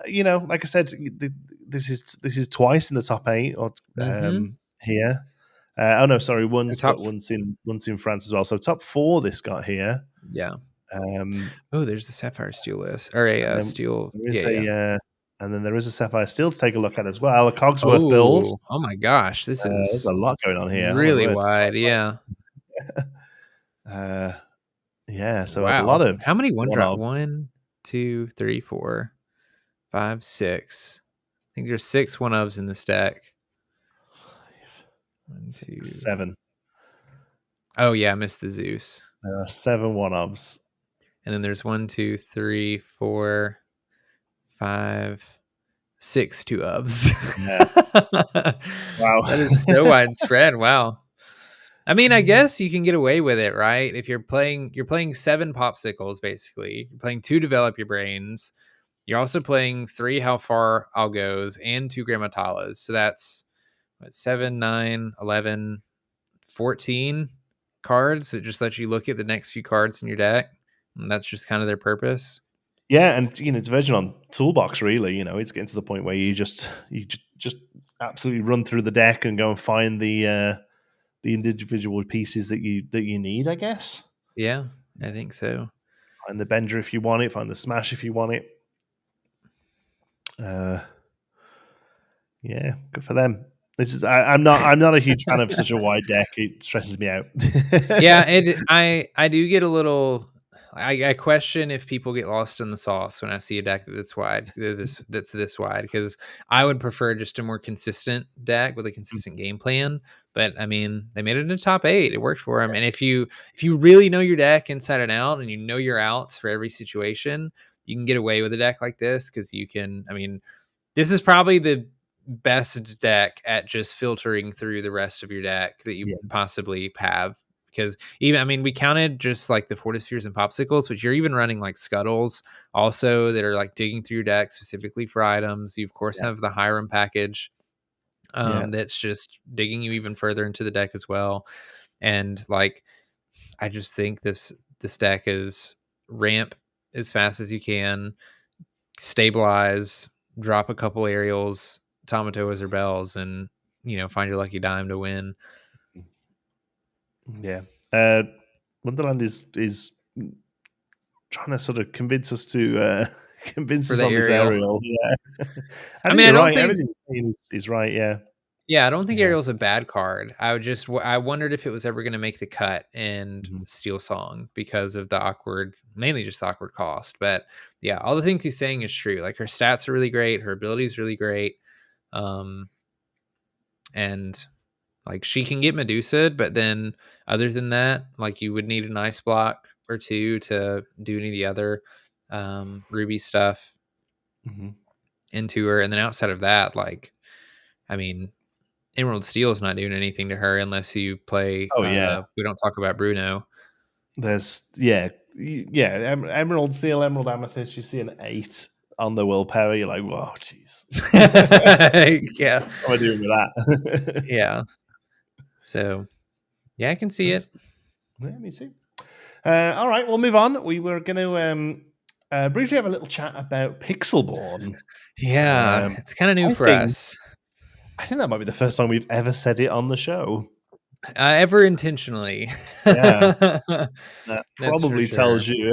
you know, like I said, this is twice in the top 8 or here. Oh no, sorry, once, but once in France as well. So top 4 this got here. Yeah. Um, Oh, there's the Sapphire Steel list or a steel. there is Yeah. and then there is a Sapphire Steel to take a look at as well. A Cogsworth build. Oh my gosh, this There's is a lot going on here. Oh my really word! wide. Yeah. Yeah. So a Wow. lot of How many one drop? one-offs. 1, 2, 3, 4, 5, 6. I think there's 6 one-ofs in this deck. 1, 2. 6, 7. Oh yeah, I missed the Zeus. There are 7 one-offs. And then there's 1, 2, 3, 4, 5, 6 2-ofs. Yeah. Wow. That is so widespread. Wow. I mean, I guess you can get away with it, right? If you're playing 7 popsicles, basically. You're playing 2 develop your brains. You're also playing 3 how far I'll goes and 2 Gramatalas. So that's 7, 9, 11, 14 cards that just let you look at the next few cards in your deck. And that's just kind of their purpose. Yeah, and you know, it's version on toolbox, really. You know, it's getting to the point where you just absolutely run through the deck and go and find the individual pieces that you need, I guess. Yeah, I think so. Find the bender if you want it, find the smash if you want it. Yeah, good for them. This is I'm not a huge fan of such a wide deck. It stresses me out. Yeah, and I do get a little. I question if people get lost in the sauce when I see a deck that's wide, that's this wide, because I would prefer just a more consistent deck with a consistent game plan. But I mean, they made it in the top 8. It worked for them. And if you really know your deck inside and out, and you know your outs for every situation, you can get away with a deck like this because you can. I mean, this is probably the best deck at just filtering through the rest of your deck that you possibly have. Because even, I mean, we counted just like the Fortispheres and Popsicles, but you're even running like Scuttles also that are like digging through your deck specifically for items. You, of course, have the Hiram package that's just digging you even further into the deck as well. And like, I just think this deck is ramp as fast as you can, stabilize, drop a couple aerials, Tomatoas or Bells, and, you know, find your lucky dime to win. Yeah. Wonderland is trying to sort of convince us to convince us on this aerial. Yeah. I mean, you're right. Everything is right. Yeah. Yeah, I don't think Aerial's a bad card. I wondered if it was ever going to make the cut in Steel Song because of the mainly just the awkward cost. But yeah, all the things he's saying is true. Like her stats are really great, her ability is really great, and like she can get Medusa'd, but then other than that, like you would need an ice block or 2 to do any of the other Ruby stuff into her, and then outside of that, like, I mean, Emerald Steel is not doing anything to her unless you play. Oh yeah, we don't talk about Bruno. There's Emerald Steel, Emerald Amethyst. You see an 8 on the willpower. You're like, whoa, jeez. Yeah, what am I doing with that? Yeah. So, Yeah, I can see Nice. it. Yeah, me too. All right, we'll move on. We were going to briefly have a little chat about Pixelborn. Yeah, Um, it's kind of new I for think us. I think that might be the first time we've ever said it on the show. Ever intentionally. Yeah, that That's for probably sure. tells you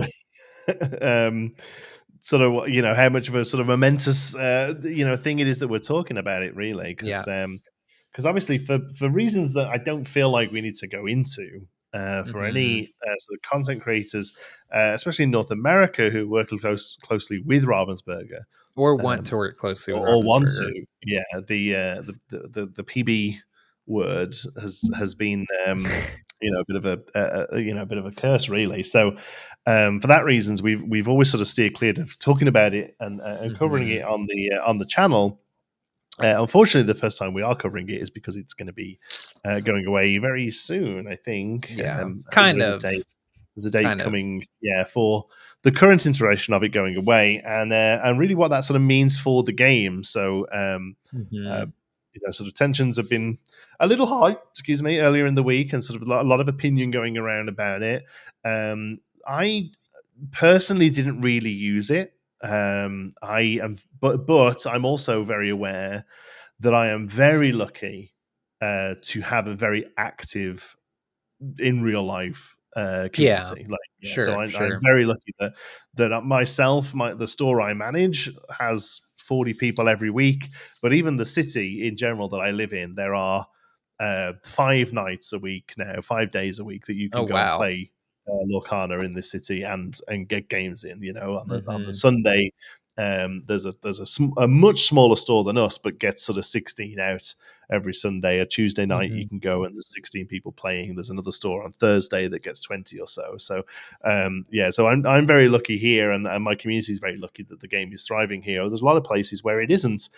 sort of how much of a sort of momentous thing it is that we're talking about it, really, Yeah. because obviously for reasons that I don't feel like we need to go into for Mhm. any sort of content creators, especially in North America, who work closely with Ravensburger, Or want um, to work closely with or want Ravensburger. to. Yeah, the PB word has been a bit of a bit of a curse, really. So for that reasons, we've always sort of steered clear of talking about it and covering it Mhm. on the channel. Unfortunately, the first time we are covering it is because it's going to be going away very soon. I think. Yeah. I think there is a Of. date. There's a date Kind of. coming, yeah, for the current iteration of it going away, and really what that sort of means for the game. So, uh, Mhm. sort of tensions have been a little high, excuse me, earlier in the week, and sort of a lot of opinion going around about it. I personally didn't really use it. I am, but I'm also very aware that I am very lucky to have a very active in real life Yeah. community. Like, yeah, so Sure, I'm sure. very lucky that myself, the store I manage has 40 people every week, but even the city in general that I live in, there are 5 nights a week now, 5 days a week that you Oh, can go and wow. play Lorcana in this city and get games in. On the Mhm. Sunday, there's a much smaller store than us, but gets sort of 16 out every Sunday. A Tuesday night, you Mhm. can go and there's 16 people playing. There's another store on Thursday that gets 20 or so. So, so I'm very lucky here, and my community is very lucky that the game is thriving here. There's a lot of places where it isn't.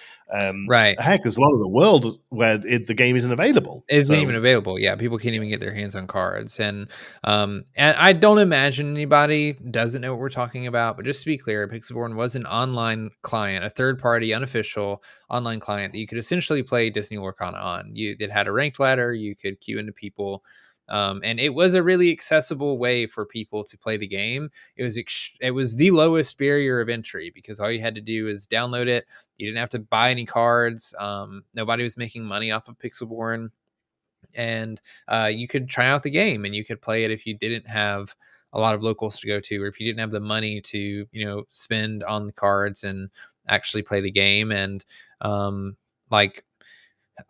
Right. Heck, there's a lot of the world where the game isn't available. Isn't even So, available. Yeah, people can't even get their hands on cards, and I don't imagine anybody doesn't know what we're talking about. But just to be clear, Pixelborn was an online client, a third-party, unofficial online client that you could essentially play Disney Lorcana on. It had a ranked ladder. You could queue into people, and it was a really accessible way for people to play the game. It was the lowest barrier of entry because all you had to do is download it. You didn't have to buy any cards. Nobody was making money off of Pixelborn, and you could try out the game and you could play it if you didn't have a lot of locals to go to, or if you didn't have the money to spend on the cards and actually play the game. And like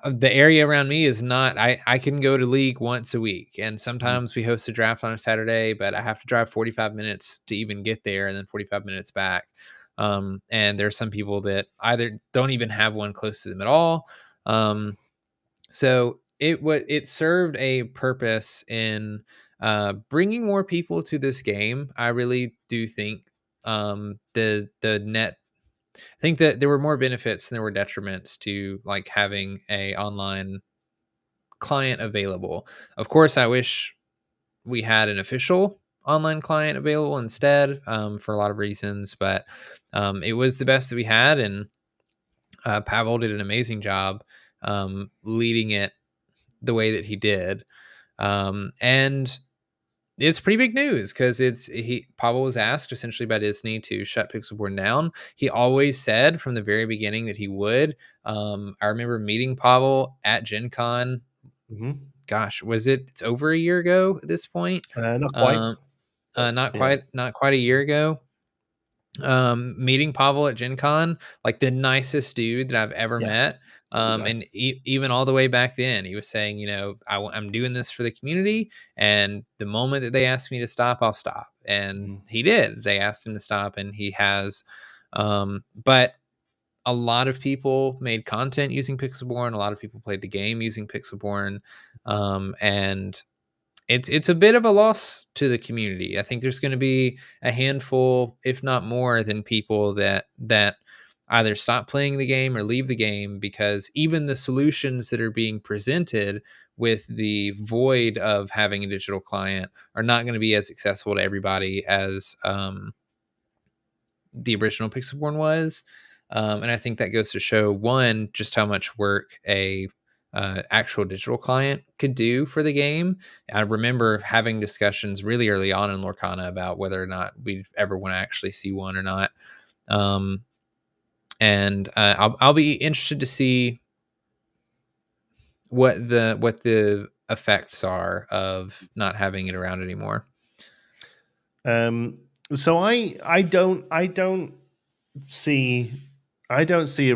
the area around me is not, I can go to league once a week, and mhm. sometimes we host a draft on a Saturday, but I have to drive 45 minutes to even get there and then 45 minutes back. And there's some people that either don't even have one close to them at all. So it served a purpose in bringing more people to this game. I really do think the net. I think that there were more benefits than there were detriments to like having a online client available. Of course, I wish we had an official online client available instead, for a lot of reasons, but it was the best that we had, and Pavel did an amazing job leading it the way that he did. And it's pretty big news because Pavel was asked essentially by Disney to shut Pixelborn down. He always said from the very beginning that he would. I remember meeting Pavel at Gen Con. Mhm. Gosh, was it? It's over a year ago at this point. Not quite, Um, but not yeah, quite a year ago. Meeting Pavel at Gen Con, like the nicest dude that I've ever yeah, met. lovely guy. And even all the way back then, he was saying, I'm doing this for the community. And the moment that they asked me to stop, I'll stop. And Mhm. he did. They asked him to stop, and he has. But a lot of people made content using Pixelborn. A lot of people played the game using Pixelborn. And it's a bit of a loss to the community. I think there's going to be a handful, if not more, than people that either stop playing the game or leave the game because even the solutions that are being presented with the void of having a digital client are not going to be as accessible to everybody as the original Pixelborn was. And I think that goes to show one just how much work a actual digital client could do for the game. I remember having discussions really early on in Lorcana about whether or not we'd ever want to actually see one or not. And I'll be interested to see what the effects are of not having it around anymore. So I don't see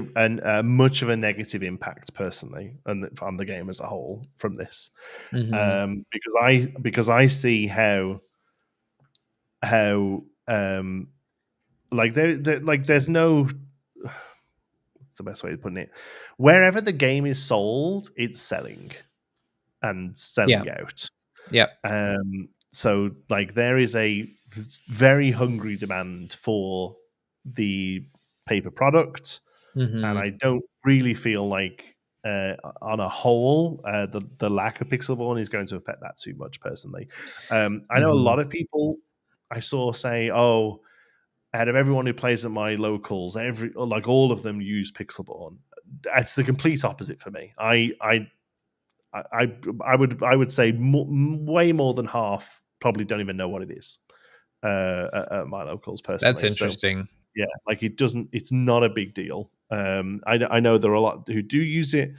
much of a negative impact personally on the game as a whole from this, because I see how like there's no, what's the best way of putting it, wherever the game is sold, it's selling and selling out. So like there is a very hungry demand for the paper product, and I don't really feel like on a whole the lack of Pixelborn is going to affect that too much personally. I know a lot of people I saw say, oh, out of everyone who plays at my locals, all of them use Pixelborn. That's the complete opposite for me. I would say way more than half probably don't even know what it is at my locals personally. That's interesting. So, yeah, like it's not a big deal. I know there are a lot who do use it,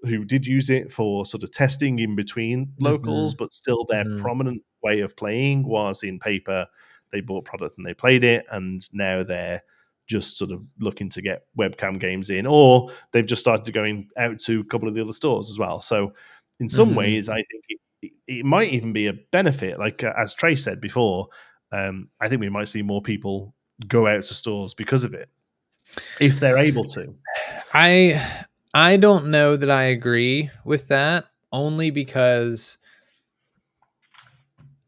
who did use it for sort of testing in between locals, but still their prominent way of playing was in paper. They bought product and they played it, and now they're just sort of looking to get webcam games in, or they've just started going out to a couple of the other stores as well. So in some ways, I think it might even be a benefit. Like as Trey said before, I think we might see more people go out to stores because of it, if they're able to. I don't know that I agree with that, only because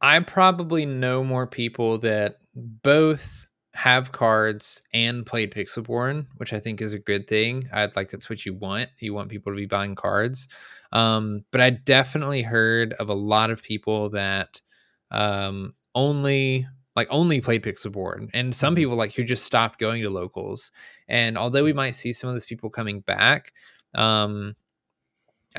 I probably know more people that both have cards and played Pixelborn, which I think is a good thing. That's what you want. You want people to be buying cards. But I definitely heard of a lot of people that only played Pixelborn, and some people who just stopped going to locals. And although we might see some of those people coming back, I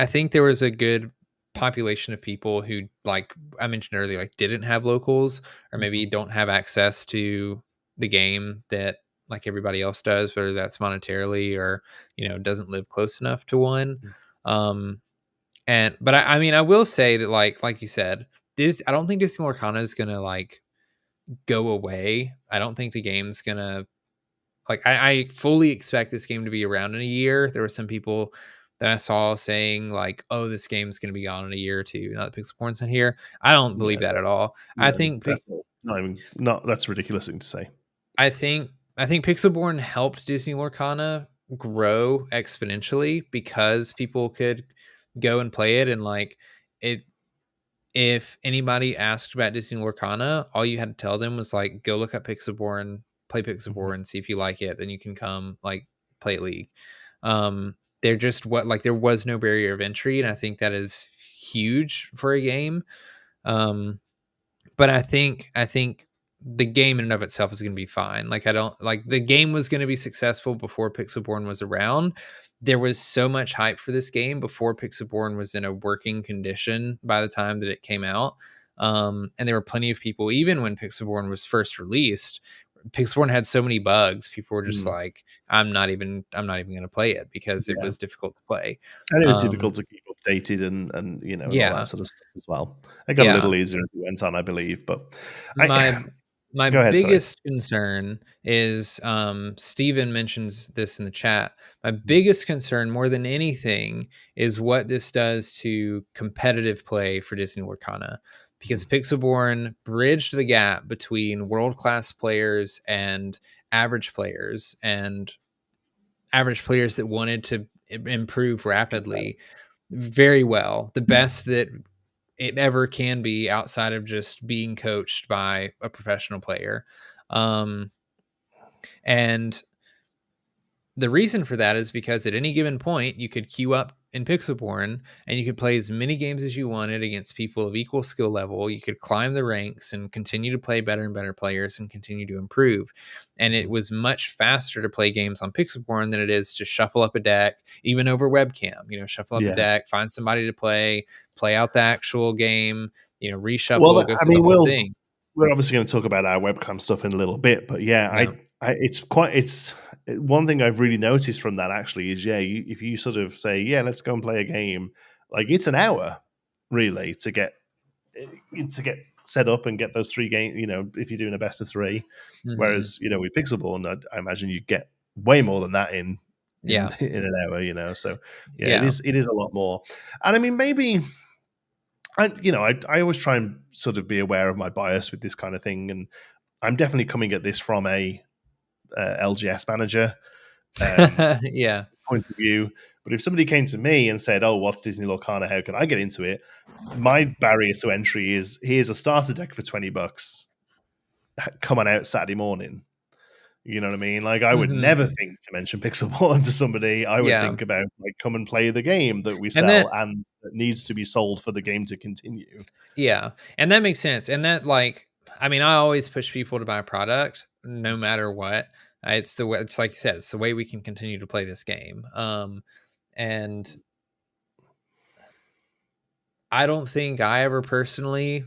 think there was a good population of people who, like I mentioned earlier, didn't have locals, or maybe don't have access to the game that like everybody else does, whether that's monetarily or doesn't live close enough to one. But I mean, I will say that like you said, I don't think Disney Lorcana is gonna go away. I don't think the game's gonna I fully expect this game to be around in a year. There were some people that I saw saying oh, this game's going to be gone in a year or two. Now that Pixelborn's not here, I don't believe that at all. I think that's that's a ridiculous thing to say. I think Pixelborn helped Disney Lorcana grow exponentially because people could go and play it, and it. If anybody asked about Disney Lorcana, all you had to tell them was go look up Pixelborn, play Pixelborn, see if you like it, then you can come play League. They're just there was no barrier of entry, and I think that is huge for a game. But I think the game in and of itself is going to be fine. The game was going to be successful before Pixelborn was around. There was so much hype for this game before Pixelborn was in a working condition by the time that it came out. And there were plenty of people, even when Pixelborn was first released, Pixelborn had so many bugs. People were just I'm not even going to play it because it was difficult to play. And it was difficult to keep updated and all that sort of stuff as well. It got a little easier as it went on, I believe. But my biggest concern is, Steven mentions this in the chat. My biggest concern, more than anything, is what this does to competitive play for Disney Lorcana, because Pixelborn bridged the gap between world-class players and average players that wanted to improve rapidly very well. The best that it ever can be outside of just being coached by a professional player. And the reason for that is because at any given point, you could queue up in Pixelborn, and you could play as many games as you wanted against people of equal skill level. You could climb the ranks and continue to play better and better players and continue to improve. And it was much faster to play games on Pixelborn than it is to shuffle up a deck, even over webcam. Shuffle up a Yeah. deck, find somebody to play out the actual game. Well, Reshuffle, go I through the mean, whole thing. we're obviously going to talk about our webcam stuff in a little bit, but yeah, Yeah. it's one thing I've really noticed from that actually is if you sort of say let's go and play a game, like it's an hour really to get set up and get those 3 games. If you're doing a best of 3, Mhm. whereas with Pixelborn, I imagine you get way more than that in Yeah. in an hour. So yeah, Yeah. it is a lot more, and I mean maybe. I always try and sort of be aware of my bias with this kind of thing, and I'm definitely coming at this from a LGS manager Yeah. point of view. But if somebody came to me and said, "Oh, what's Disney Lorcana? How can I get into it?" My barrier to entry is here's a starter deck for $20. Come on out Saturday morning. You know what I mean? Like I would Mhm. never think to mention Pixelborn to somebody. I would Yeah. think about like come and play the game that we And sell that and that needs to be sold for the game to continue. Yeah, and that makes sense, and that, like I mean, I always push people to buy a product no matter what. It's the way it's like you said, it's the way we can continue to play this game, and I don't think I ever personally,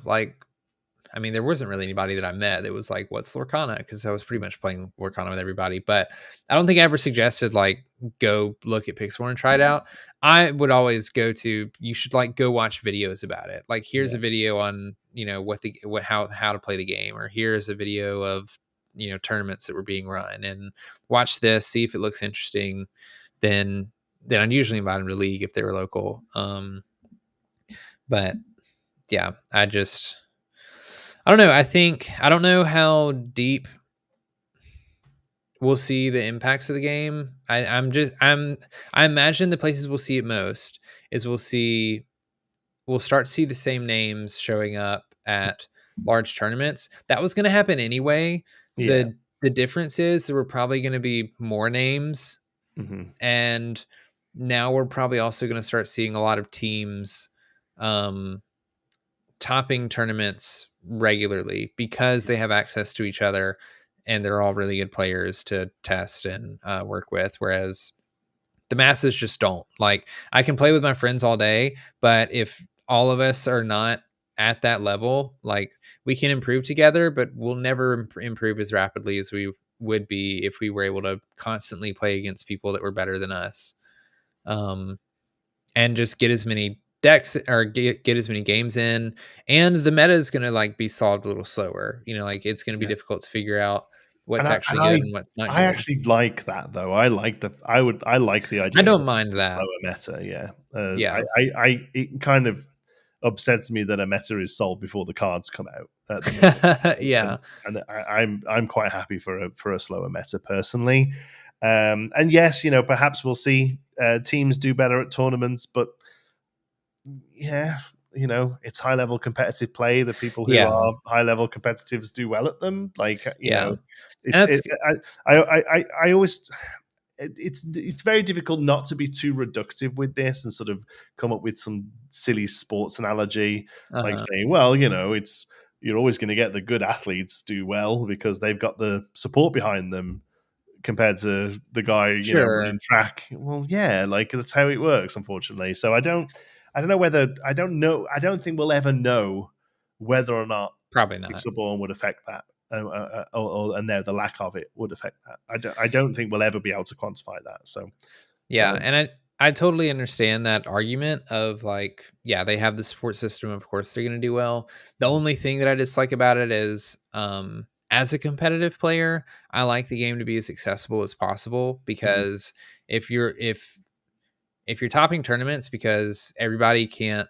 I mean, there wasn't really anybody that I met that was like, "What's Lorcana?" Because I was pretty much playing Lorcana with everybody. But I don't think I ever suggested like go look at Pixelborn and try it out. I would always go to you should like go watch videos about it. Like here's Yeah. a video on what how to play the game, or here's a video of tournaments that were being run, and watch this, see if it looks interesting. Then I'd usually invite them to league if they were local. But yeah, I don't know. I don't know how deep we'll see the impacts of the game. I imagine the places we'll see it most is we'll start to see the same names showing up at large tournaments. That was going to happen anyway. Yeah. The difference is there were probably going to be more names, Hmm. and now we're probably also going to start seeing a lot of teams um topping tournaments regularly because they have access to each other and they're all really good players to test and work with. Whereas the masses just don't. Like, I can play with my friends all day, but if all of us are not at that level, like we can improve together, but we'll never improve as rapidly as we would be if we were able to constantly play against people that were better than us. Um, and just get as many decks or get as many games in, and the meta is going to like be solved a little slower. Like it's going to be Yeah. difficult to figure out And what's I actually good and what's not I good. actually like that though. I like the I idea of don't a mind that. slower meta. Yeah. Yeah. It kind of upsets me that a meta is sold before the cards come out at the minute. Yeah. And I'm quite happy for a slower meta personally. And yes, perhaps we'll see teams do better at tournaments, but yeah, it's high level competitive play. The people who Yeah. are high level competitives do well at them. Like Yeah. And it's that's I always it's very difficult not to be too reductive with this and sort of come up with some silly sports analogy, like uh-huh. saying, well, it's you're always going to get the good athletes do well because they've got the support behind them compared to the guy, running Sure. track. Well, yeah, like that's how it works, unfortunately. So I don't know I don't think we'll ever know whether or not Probably not. Pixelborn would affect that, and the lack of it would affect that. I don't think we'll ever be able to quantify that. Yeah, So and I totally understand that argument of like, yeah, they have the support system, of course they're going to do well. The only thing that I dislike about it is as a competitive player, I like the game to be as accessible as possible, mhm. because if you're topping tournaments because everybody can't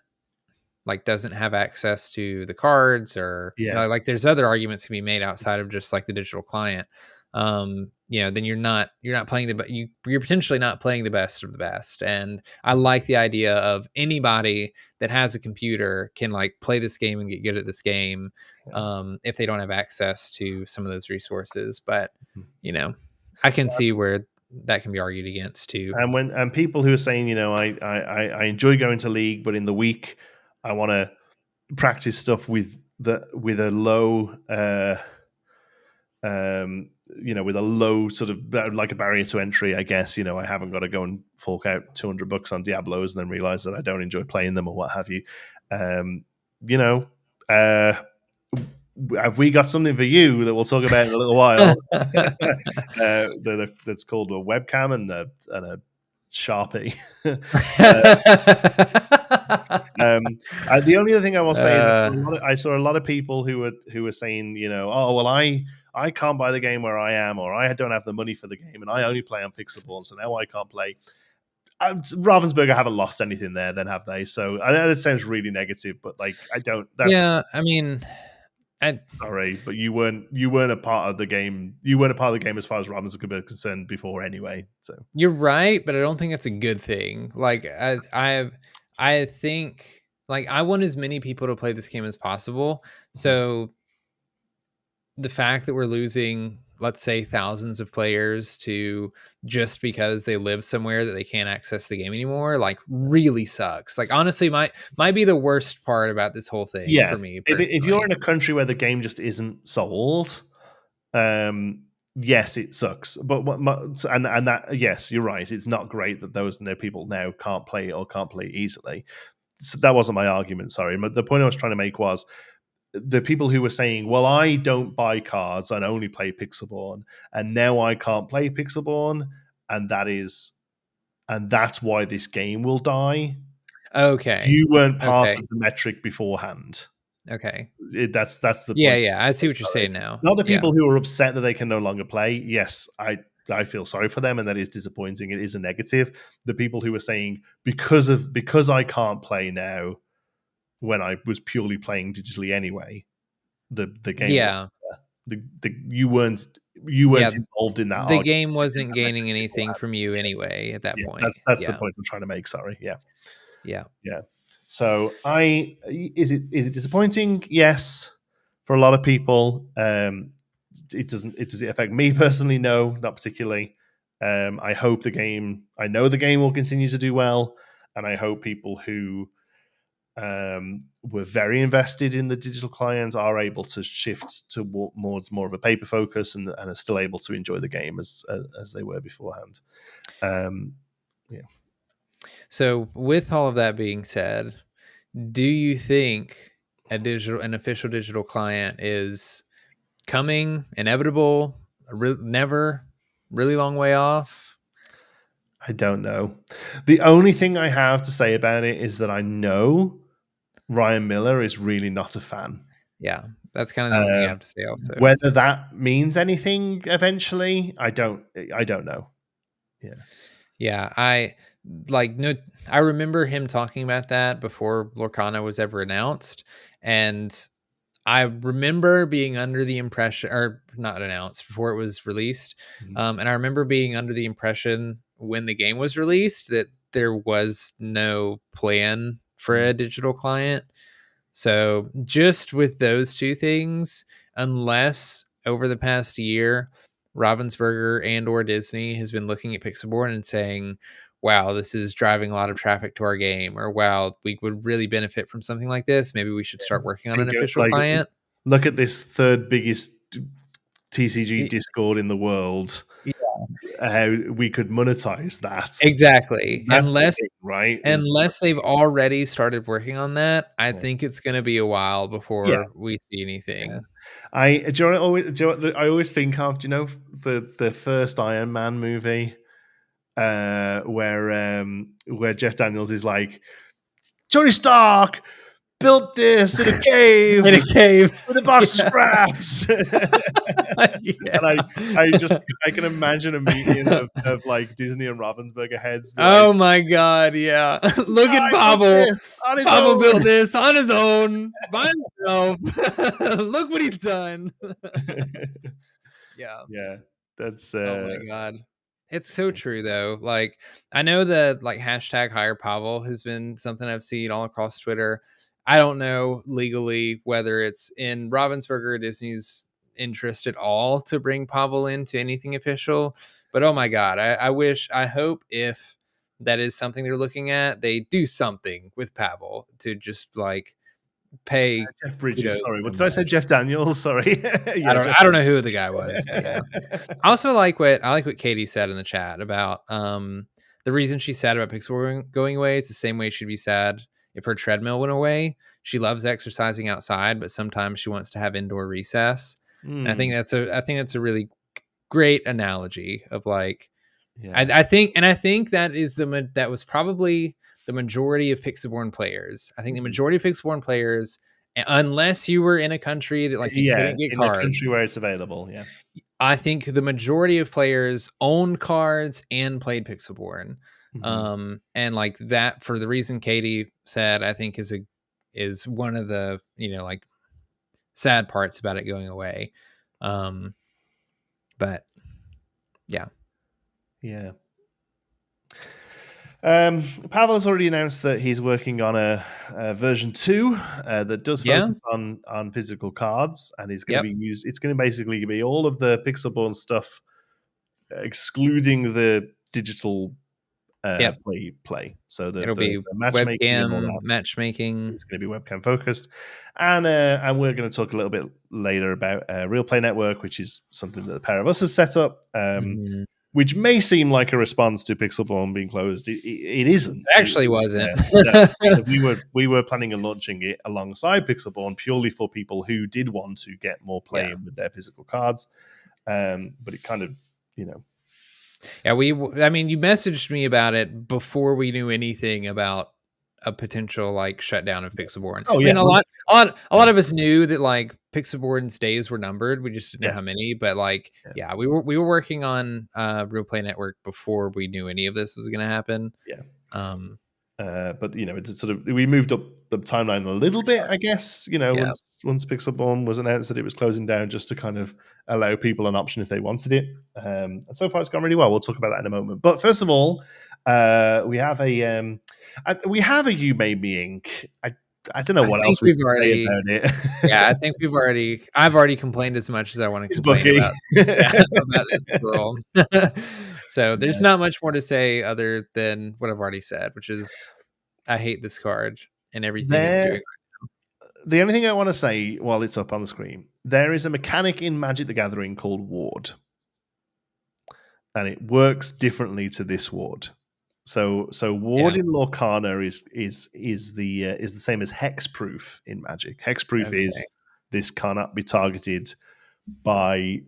like doesn't have access to the cards, or Yeah, like there's other arguments can be made outside of just like the digital client, then you're not playing you're potentially not playing the best of the best. And I like the idea of anybody that has a computer can like play this game and get good at this game, yeah. if they don't have access to some of those resources. But Mhm. you know I can see where that can be argued against too. And people who are saying, you know, I enjoy going to League, but in the week I want to practice stuff with a low you know, with a low sort of like a barrier to entry, I guess. You know, I haven't got to go and fork out $200 on Diablos and then realize that I don't enjoy playing them or what have you. You know, have we got something for you that we'll talk about in a little while? That's called a webcam and a Sharpie. The only other thing I will say is I saw a lot of people who were saying, you know, oh well, I can't buy the game where I am, or I don't have the money for the game, and I only play on Pixelborn, so now I can't play. Ravensburger haven't lost anything there, then have they? So I know that sounds really negative, but like I don't. Yeah, I mean, sorry, but you weren't a part of the game. You weren't a part of the game as far as Ravensburger is concerned before, anyway. So you're right, but I don't think that's a good thing. Like I think like I want as many people to play this game as possible. So the fact that we're losing, let's say, thousands of players to just because they live somewhere that they can't access the game anymore, like really sucks. Like honestly, might be the worst part about this whole thing for me. If you're in a country where the game just isn't sold, yes, it sucks. But and that yes, you're right. It's not great that those people now can't play or can't play easily. So that wasn't my argument. Sorry, the point I was trying to make was the people who were saying, well, I don't buy cards and only play Pixelborn, and now I can't play Pixelborn, and that's why this game will die. Okay. You weren't part of the metric beforehand. Okay. That's the point. Yeah. I see what you're saying now. Not the people who are upset that they can no longer play. Yes, I feel sorry for them, and that is disappointing. It is a negative. The people who are saying because I can't play now, when I was purely playing digitally anyway, the game, you weren't involved in that. The game wasn't gaining anything from you anyway at that point. That's the point I'm trying to make. Sorry, yeah. So is it disappointing? Yes, for a lot of people. Does it affect me personally? No, not particularly. I know the game will continue to do well, and I hope people who were very invested in the digital client are able to shift towards more of a paper focus and are still able to enjoy the game as they were beforehand. So with all of that being said, do you think an official digital client is coming, inevitable, never, really long way off? I don't know. The only thing I have to say about it is that I know Ryan Miller is really not a fan. Yeah, that's kind of the only thing I have to say also. Whether that means anything eventually, I don't know. Yeah, I remember him talking about that before Lorcana was ever announced, and I remember being under the impression, or not announced, before it was released. And I remember being under the impression when the game was released that there was no plan for a digital client. So just with those two things, unless over the past year, Ravensburger and or Disney has been looking at Pixelborn and saying, wow, this is driving a lot of traffic to our game, or wow, we would really benefit from something like this. Maybe we should start working on an official client. Look at this third biggest TCG Discord in the world. How we could monetize that. Exactly. Unless unless they've already started working on that, I think it's going to be a while before we see anything. I always think of, the first Iron Man movie, where Jeff Daniels is like, Tony Stark built this in a cave, with a box of scraps. And I can imagine a meeting of like Disney and Ravensburger heads. Oh my god, yeah. Look at Pavel. Pavel built this on his own by himself. Look what he's done. Yeah, that's oh my god. It's so true though. Like I know that like hashtag hire Pavel has been something I've seen all across Twitter. I don't know legally whether it's in Ravensburger or Disney's interest at all to bring Pavel into anything official, But oh my god, I hope if that is something they're looking at, they do something with Pavel to just like pay Jeff Bridges. kudos Sorry, so what did I say? much. Jeff Daniels. Sorry. Yeah, Jeff. I don't know who the guy was, but yeah. I also like what Katie said in the chat about the reason she's sad about Pixelborn going away is the same way she'd be sad if her treadmill went away. She loves exercising outside, but sometimes she wants to have indoor recess. And I think that's a really great analogy of like Yeah. I think that is that was probably the majority of Pixelborn players. I think the majority of Pixelborn players, unless you were in a country that like you couldn't get in a cards, country where it's available. Yeah. I think the majority of players owned cards and played Pixelborn. And like that, for the reason Katie said, I think is one of the, like sad parts about it going away. But yeah. Yeah. Pavel has already announced that he's working on a version 2 that does focus on physical cards, and it's going to be used. It's going to basically be all of the Pixelborn stuff, excluding the digital play. So it'll be matchmaking and all that. Matchmaking. It's going to be webcam focused, and we're going to talk a little bit later about Real Play Network, which is something that the pair of us have set up. Which may seem like a response to Pixelborn being closed. It isn't. It actually wasn't. We were planning on launching it alongside Pixelborn purely for people who did want to get more play in with their physical cards. But it kind of, Yeah, I mean, you messaged me about it before we knew anything about a potential like shutdown of Pixelborn. Oh, I mean, a lot of us knew that like Pixelborn's days were numbered. We just didn't know how many. But like, we were working on Real Play Network before we knew any of this was going to happen. Yeah. But it's sort of, we moved up the timeline a little bit, I guess. Once Pixelborn was announced that it was closing down, just to kind of allow people an option if they wanted it. And so far, it's gone really well. We'll talk about that in a moment. But first of all, we have a You Made Me Ink. I don't know what else we've already about it. Yeah, I think I've already complained as much as I want to complain about this girl. So there's not much more to say other than what I've already said, which is I hate this card and everything it's doing right now. The only thing I want to say while it's up on the screen, there is a mechanic in Magic the Gathering called Ward. And it works differently to this Ward. So Ward in Lorcana is the same as hexproof in Magic. Hexproof is this cannot be targeted by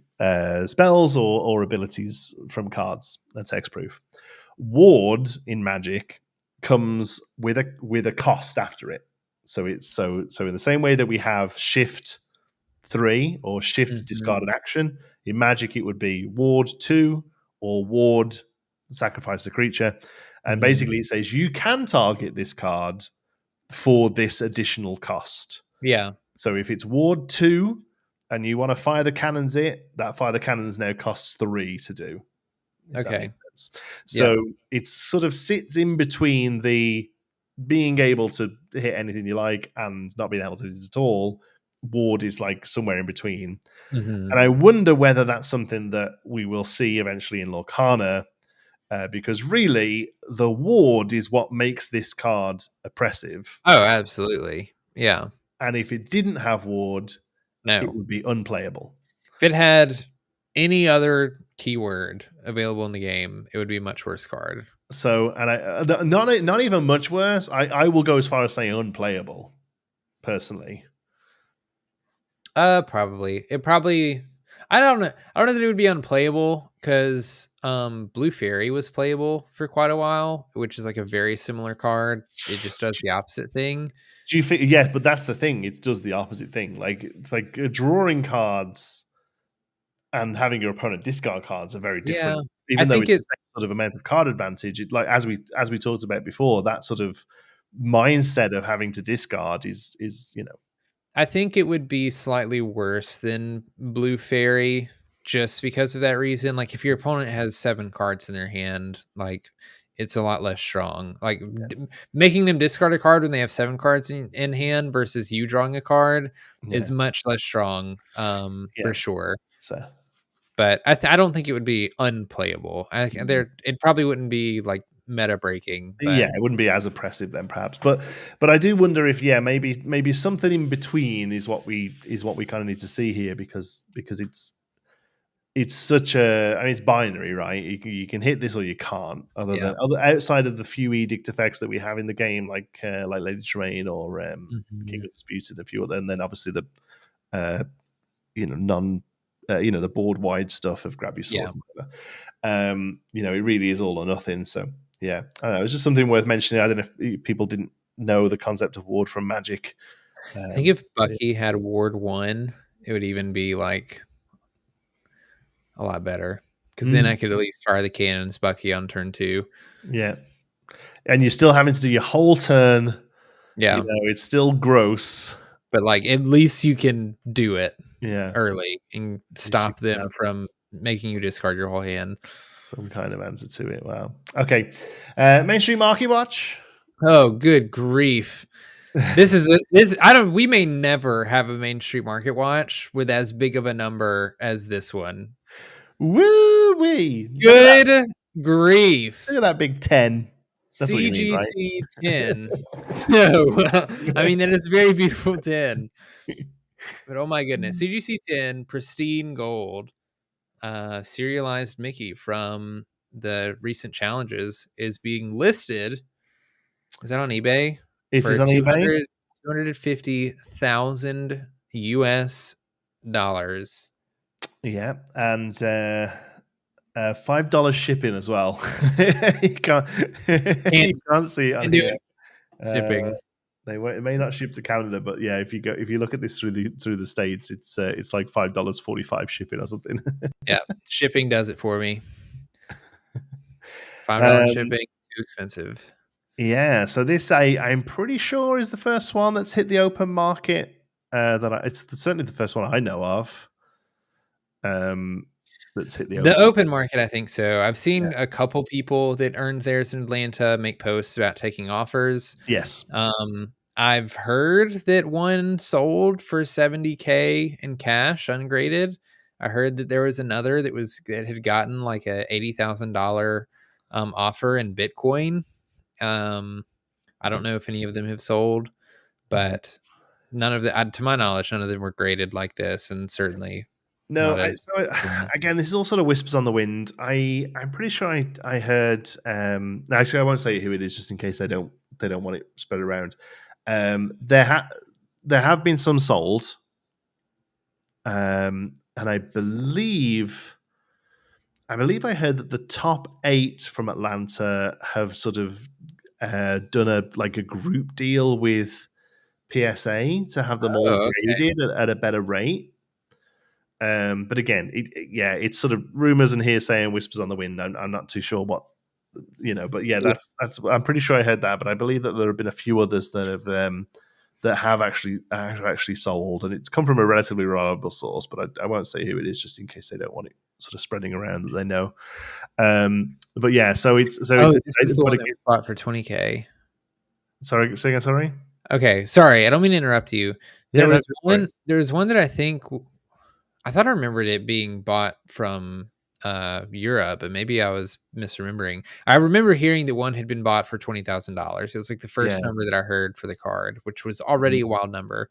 spells or abilities from cards. That's hexproof. Ward in Magic comes with a cost after it. So it's so in the same way that we have Shift 3 or Shift discard an action, in Magic it would be Ward 2 or Ward sacrifice a creature. And basically it says you can target this card for this additional cost. Yeah. So if it's Ward 2 and you want to fire the cannons that fire the cannons now costs 3 to do. Okay. So it sort of sits in between the being able to hit anything you like and not being able to hit it at all. Ward is like somewhere in between. And I wonder whether that's something that we will see eventually in Lorcana, because really the Ward is what makes this card oppressive. Oh, absolutely. Yeah. And if it didn't have Ward, it would be unplayable. If it had any other keyword available in the game, it would be a much worse card. So, and I not even much worse. I will go as far as saying unplayable, personally. Probably. I don't know. I don't know that it would be unplayable because Blue Fairy was playable for quite a while, which is like a very similar card. It just does the opposite thing. Do you think? Yes, but that's the thing. It does the opposite thing. Like it's like drawing cards and having your opponent discard cards are very different. Yeah, Even though it's the same sort of amount of card advantage, it, like as we talked about before, that sort of mindset of having to discard is I think it would be slightly worse than Blue Fairy just because of that reason. Like if your opponent has 7 cards in their hand, like it's a lot less strong. Like making them discard a card when they have 7 cards in hand versus you drawing a card is much less strong, for sure. So but I don't think it would be unplayable. It probably wouldn't be like meta breaking, Yeah, but it wouldn't be as oppressive then, perhaps. But I do wonder if maybe something in between is what we kind of need to see here because it's such a, I mean, it's binary, right? You can hit this or you can't. yeah. Outside of the few edict effects that we have in the game, like Lady Terrain or King Mhm. of Disputes and a few other, and then obviously the uh, non the board wide stuff of grab your sword Yeah. and whatever. It really is all or nothing. So yeah, I don't know, it's just something worth mentioning. I don't know if people didn't know the concept of ward from Magic. I think if Yeah. Bucky had Ward 1, it would even be, like, a lot better because then I Mm, could at least fire the cannons Bucky on turn 2. yeah, and you're still having to do your whole turn. Yeah, It's still gross. but, like, at least you can do it Yeah, early and at least you stop can them have from making you discard your whole hand. some kind of answer to it. Wow. Okay. Mainstream Market Watch. Oh, good grief. This I don't we may never have a Main Street Market Watch with as big of a number as this one. Woo wee! Good Look grief. at that big 10. That's what you mean, right? CGC 10. No, I mean, that is a very beautiful 10, but oh my goodness, CGC 10, pristine gold, serialized Mickey from the recent challenges is being listed. Is that on eBay? It is For on eBay. 250,000 US dollars. Yeah, and $5 shipping as well. you can't Can't you can't see it on can't do here. it. Uh, Shipping. it may not ship to Canada, but yeah, if you look at this through the states, it's like $5.45 shipping or something. Yeah, shipping does it for me. $5 um, shipping, too expensive. yeah, so this I'm pretty sure is the first one that's hit the open market. Certainly the first one I know of. That's hit the The open. open market, I think so. I've Yeah. seen a couple people that earned theirs in Atlanta make posts about taking offers. Yes. I've heard that one sold for 70K in cash ungraded. I heard that there was another that had gotten like a $80,000 offer in Bitcoin. I don't know if any of them have sold, Yeah. but none of the to my knowledge, none of them were graded like this, and certainly No, not as again, this is all sort of whispers on the wind. I'm pretty sure I heard. Actually, I won't say who it is, just in case they don't want it spread around. There have been some sold, and I believe I heard that the top 8 from Atlanta have sort of done a group deal with PSA to have them all Oh, okay. graded at a better rate. But again, it's sort of rumors and hearsay and whispers on the wind. I'm not too sure what but yeah, Yeah. that's. I'm pretty sure I heard that, but I believe that there have been a few others that have actually sold, and it's come from a relatively reliable source. But I won't say who it is, just in case they don't want it sort of spreading around that they know. But yeah, Oh, this is the one that was bought for 20K. Sorry, say again. Sorry. Okay, sorry, I don't mean to interrupt you. Yeah, no, go for it. There was one that I thought I remembered it being bought from, Europe, but maybe I was misremembering. I remember hearing that one had been bought for $20,000. It was, like, the Yeah. first number that I heard for the card, which was Mhm. already a wild number.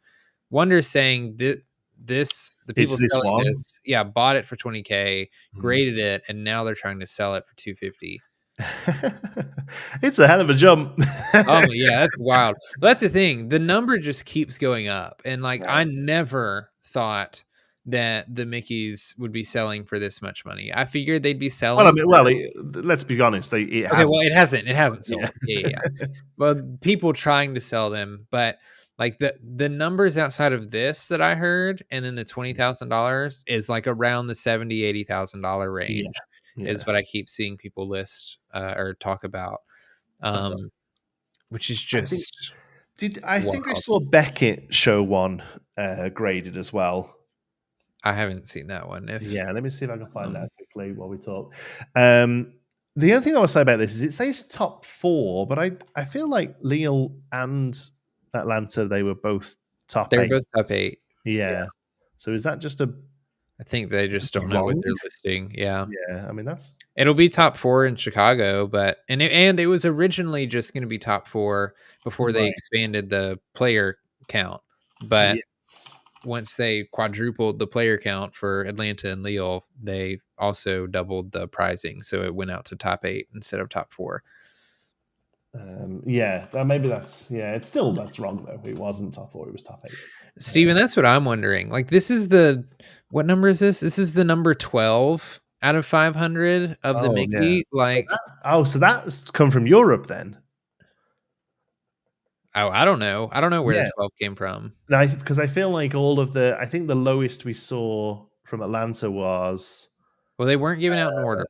Wonder saying the It's people this selling one. this yeah, bought it for 20K, Mhm. graded it, and now they're trying to sell it for 250. It's a hell of a jump. Oh, yeah, that's wild. That's the thing, the number just keeps going up, and, like, Yeah. I never thought that the Mickeys would be selling for this much money. I figured they'd be Well, I selling mean, for let's be honest. It okay, hasn't. well, it hasn't Yeah. sold. Yeah, yeah, yeah. Well, people trying to sell them, but, like, the numbers outside of this that I heard, and then the $20,000 is, like, around the $70,000-$80,000 Yeah. range is Yeah. what I keep seeing people list, or talk about, Uh-huh. which is I think just I think I wild. saw Beckett show one graded as well. I haven't seen that one. Yeah, let me see if I can find Um, that quickly while we talk. Um, the other thing I will say about this is it says top 4, but I feel like Lille and Atlanta, they were both top they're 8. both top 8. Yeah. Yeah. So is that just a I think they just don't know what wrong. they're listing. Yeah. Yeah, I mean that's It'll be top 4 in Chicago, but it was originally just gonna be top 4 before they right. expanded the player count. But Yes. once they quadrupled the player count for Atlanta and Lille, they also doubled the pricing, so it went out to top 8 instead of top 4. Yeah, maybe that's It's still that's wrong though. It wasn't top 4; it was top 8. Steven, that's what I'm wondering. Like, this is what number is this? This is the number 12 out of 500 of the Oh yeah. Mickey. Like, So that's come from Europe then. oh, I don't know. I don't know where the Yeah, 12 came from. because I feel like I think the lowest we saw from Atlanta was Well, they weren't given out in order.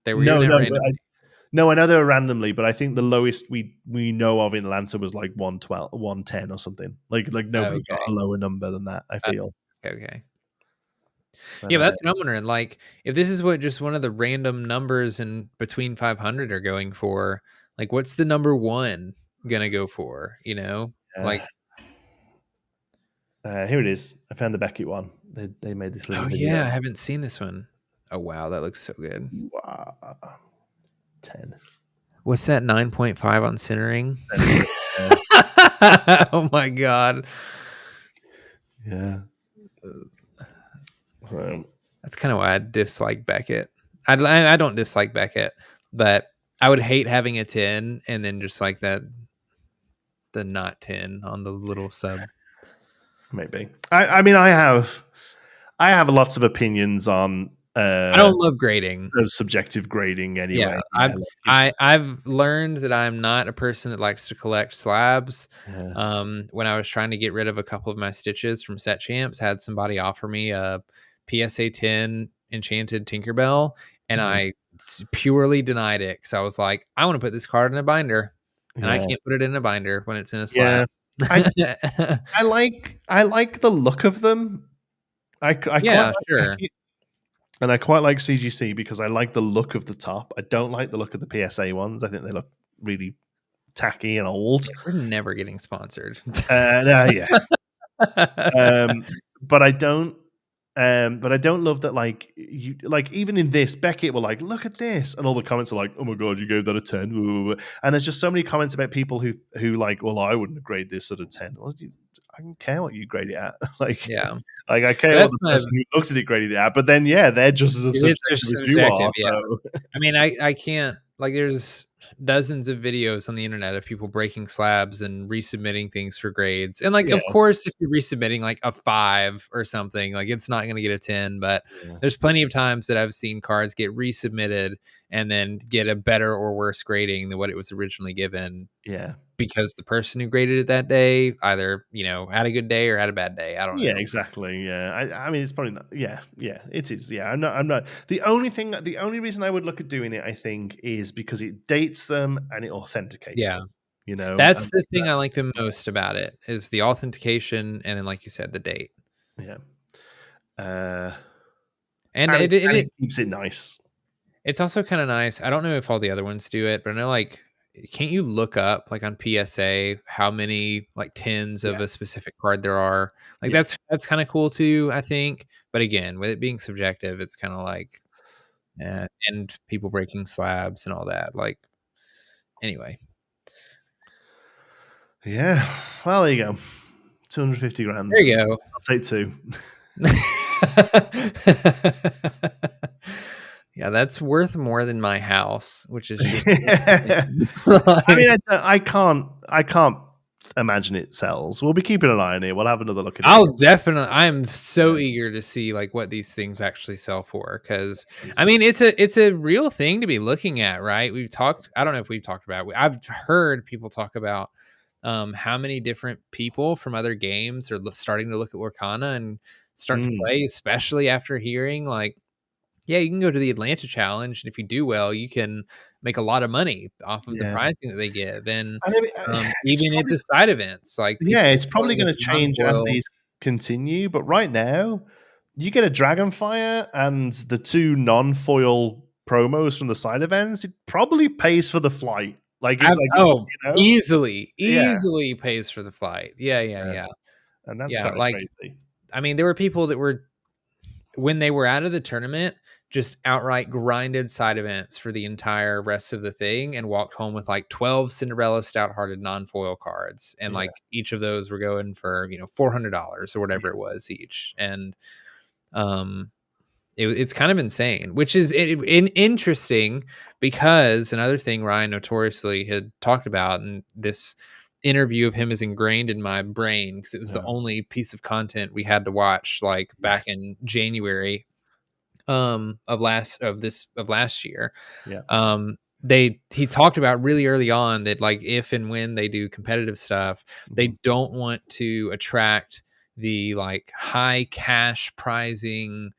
They were no, given out no, but randomly. no, I know they were randomly, but I think the lowest we know of in Atlanta was like 112, 110 or something. Like nobody got Okay. a lower number than that, I feel. Okay. But, Yeah, but that's what I'm wondering. Like, if this is what just one of the random numbers in between 500 are going for, like, what's the number 1 gonna go for? You know, like, here it is. I found the Beckett one. They made this little oh video. yeah, I haven't seen this one. Oh wow, that looks so good. Wow. 10. What's that 9.5 on centering? Yeah. Oh my god. Yeah. So, That's kind of why I dislike Beckett. I don't dislike Beckett, but I would hate having a 10 and then just like that the not 10 on the little sub. maybe. I mean, I have lots of opinions on I don't love grading. subjective grading anyway. Yeah, I've learned that I'm not a person that likes to collect slabs. Yeah. When I was trying to get rid of a couple of my stitches from Set Champs, had somebody offer me a PSA 10 Enchanted Tinkerbell, and I purely denied it because I was like, I want to put this card in a binder, and I Yeah. can't put it in a binder when it's in a Yeah. slab. I like the look of them. I quite Yeah, like sure. and I quite like CGC because I like the look of the top. I don't like the look of the PSA ones. I think they look really tacky and old. Yeah, we're never getting sponsored. Yeah. But I don't. But I don't love that. Like you, like even in this, Beckett were like, "Look at this," and all the comments are like, "Oh my god, you gave that a 10." And there's just so many comments about people who like, "Well, I wouldn't grade this at a 10." Well, I don't care what you grade it at. Like, Yeah, like I care what the person who looks at it graded it at. But then, yeah, they're just as subjective as you are. Yeah. So. I mean, I can't, like, there's dozens of videos on the internet of people breaking slabs and resubmitting things for grades. And like, Yeah. of course, if you're resubmitting like a 5 or something, like it's not going to get a 10, but there's plenty of times that I've seen cards get resubmitted and then get a better or worse grading than what it was originally given. Yeah. Because the person who graded it that day either, had a good day or had a bad day. I don't know. Yeah, exactly. Yeah, I mean, it's probably not. Yeah, it is. Yeah, I'm not. The only reason I would look at doing it, I think, is because it dates them and it authenticates them. That's the thing I like the most about it is the authentication, and then, like you said, the date. Yeah. And it keeps it nice. It's also kind of nice. I don't know if all the other ones do it, but I know, like, can't you look up, like, on PSA how many, like, tens of a specific card there are? Like, that's kind of cool too, I think. But again, with it being subjective, it's kind of like, and people breaking slabs and all that. Like, anyway. Yeah. Well, there you go. 250 grand. There you go. I'll take 2. Yeah, that's worth more than my house, which is just. I mean, I can't imagine it sells. We'll be keeping an eye on it. We'll have another look at it. I'm so eager to see like what these things actually sell for, because I mean it's a real thing to be looking at, right? I don't know if we've talked about it. I've heard people talk about how many different people from other games are starting to look at Lorcana and start to play, especially after hearing like, yeah, you can go to the Atlanta Challenge, and if you do well, you can make a lot of money off of the pricing that they give. And even at the side events, like, it's probably going to change as these continue. But right now, you get a Dragonfire and the 2 non-foil promos from the side events. It probably pays for the flight. Easily pays for the flight. Yeah. And that's yeah, kind of like, crazy. I mean, there were people that were when they were out of the tournament, just outright grinded side events for the entire rest of the thing and walked home with like 12 Cinderella Stout-Hearted non-foil cards. And Yeah. like each of those were going for, $400 or whatever it was each. And um it's kind of insane, which is interesting because another thing Ryan notoriously had talked about, and this interview of him is ingrained in my brain because it was the Yeah. only piece of content we had to watch like back in January of last year. Yeah. He talked about really early on that like if and when they do competitive stuff, they don't want to attract the like high cash prizing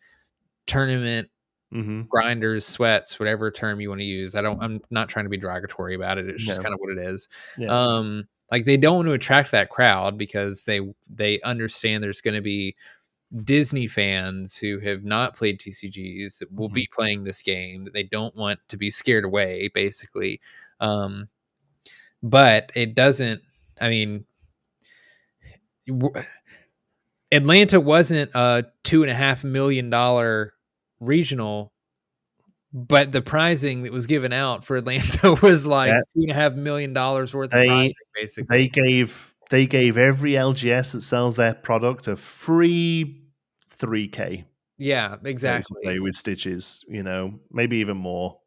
tournament Mm-hmm. grinders, sweats, whatever term you want to use. I'm not trying to be derogatory about it. It's just No. kind of what it is. Yeah. Like they don't want to attract that crowd because they understand there's going to be Disney fans who have not played TCGs that will be playing this game that they don't want to be scared away, basically. But it doesn't. I mean, Atlanta wasn't a $2.5 million regional, but the pricing that was given out for Atlanta was like Yeah. $2.5 million worth of They pricing, basically. they gave every LGS that sells their product a free 3K Yeah, exactly. basically with stitches, maybe even more.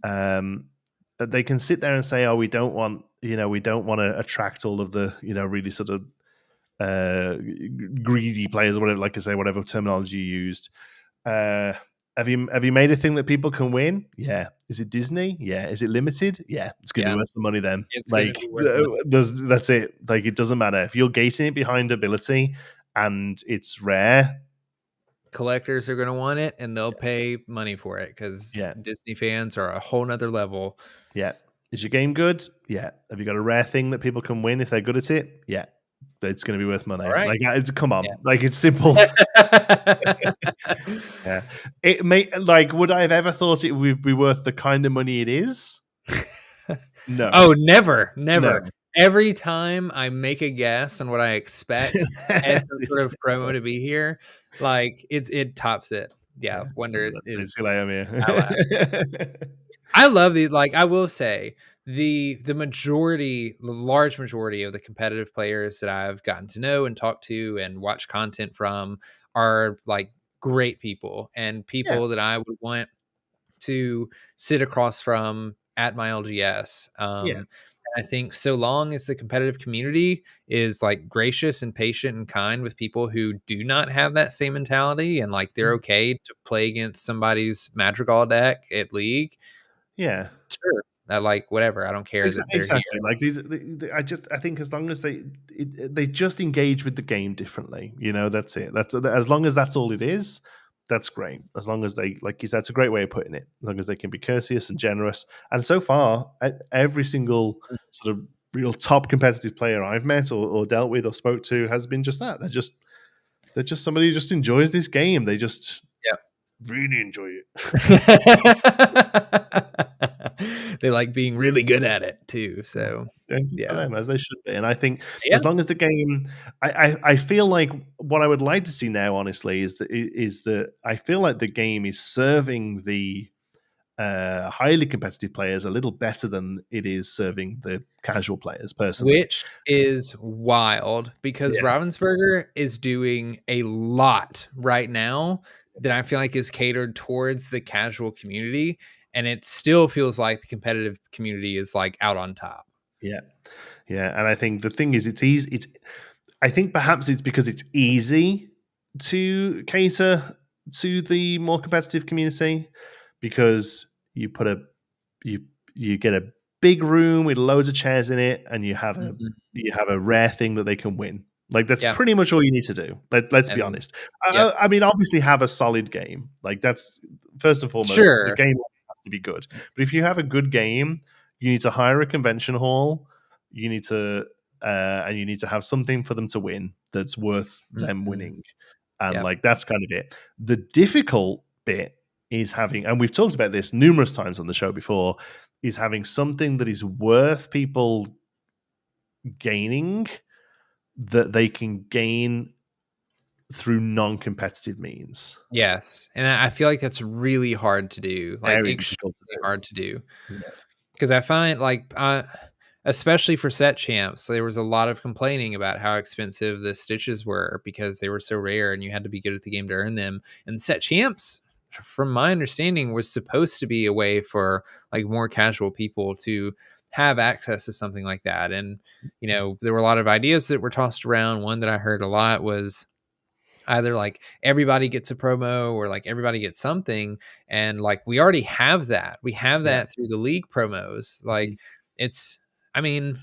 They can sit there and say, "Oh, we don't want to attract all of the really sort of greedy players or whatever." Like I say, whatever terminology you used. Have you made a thing that people can win? Yeah. Is it Disney? Yeah. Is it limited? Yeah. It's going to be worth some money then. It's gonna Like be worth money. that's it. Like it doesn't matter if you're gating it behind ability and it's rare. Collectors are gonna want it, and they'll pay money for it because Yeah. Disney fans are a whole nother level. Yeah. Is your game good? Yeah. Have you got a rare thing that people can win if they're good at it? Yeah. It's going to be worth money. All right. Like, come on. Yeah. Like, it's simple. Yeah. It may would I have ever thought it would be worth the kind of money it is? No. Oh, never. No. Every time I make a guess on what I expect as some sort of promo So, to be here, like it tops it. Yeah, Wonder that's is basically I am I laugh. here. I love I will say the large majority of the competitive players that I've gotten to know and talk to and watch content from are like great people and Yeah. people that I would want to sit across from at my LGS. Yeah. I think so long as the competitive community is like gracious and patient and kind with people who do not have that same mentality and like they're okay to play against somebody's Madrigal deck at League, Yeah. sure. I like whatever. I don't care that they're here. Exactly. Like I think as long as they just engage with the game differently, that's it. That's as long as that's all it is. That's great. As long as they, like you said, that's a great way of putting it. As long as they can be courteous and generous. And so far, every single sort of real top competitive player I've met or dealt with or spoke to has been just that. They're just somebody who just enjoys this game. They just really enjoy it. They like being really good at it too. So For them, as they should be. And I think yeah, as long as the game, I feel like what I would like to see now, honestly, is that I feel like the game is serving the highly competitive players a little better than it is serving the casual players. Personally, which is wild because yeah, Ravensburger is doing a lot right now that I feel like is catered towards the casual community, and it still feels like the competitive community is like out on top. yeah, yeah. And I think the thing is, it's easy. I think perhaps it's because it's easy to cater to the more competitive community because you you get a big room with loads of chairs in it, and you have a rare thing that they can win. Like that's Yeah, pretty much all you need to do. Let's be and honest. yep, I mean, obviously, have a solid game. Like that's first and foremost. The sure, game has to be good. But if you have a good game, you need to hire a convention hall. You need to and you need to have something for them to win that's worth them winning. And yep. like that's kind of it. The difficult bit is having, and we've talked about this numerous times on the show before, is having something that is worth people gaining that they can gain through non-competitive means. Yes, and I feel like that's really hard to do, like, Very difficult to extremely do. hard to do. Yeah. Because I find, like, especially for set champs, there was a lot of complaining about how expensive the stitches were because they were so rare and you had to be good at the game to earn them. And set champs, from my understanding, was supposed to be a way for like more casual people to have access to something like that. And there were a lot of ideas that were tossed around. One that I heard a lot was either like everybody gets a promo or like everybody gets something, and like we already have that. We have Yeah. that through the league promos. Mhm. Like it's I mean,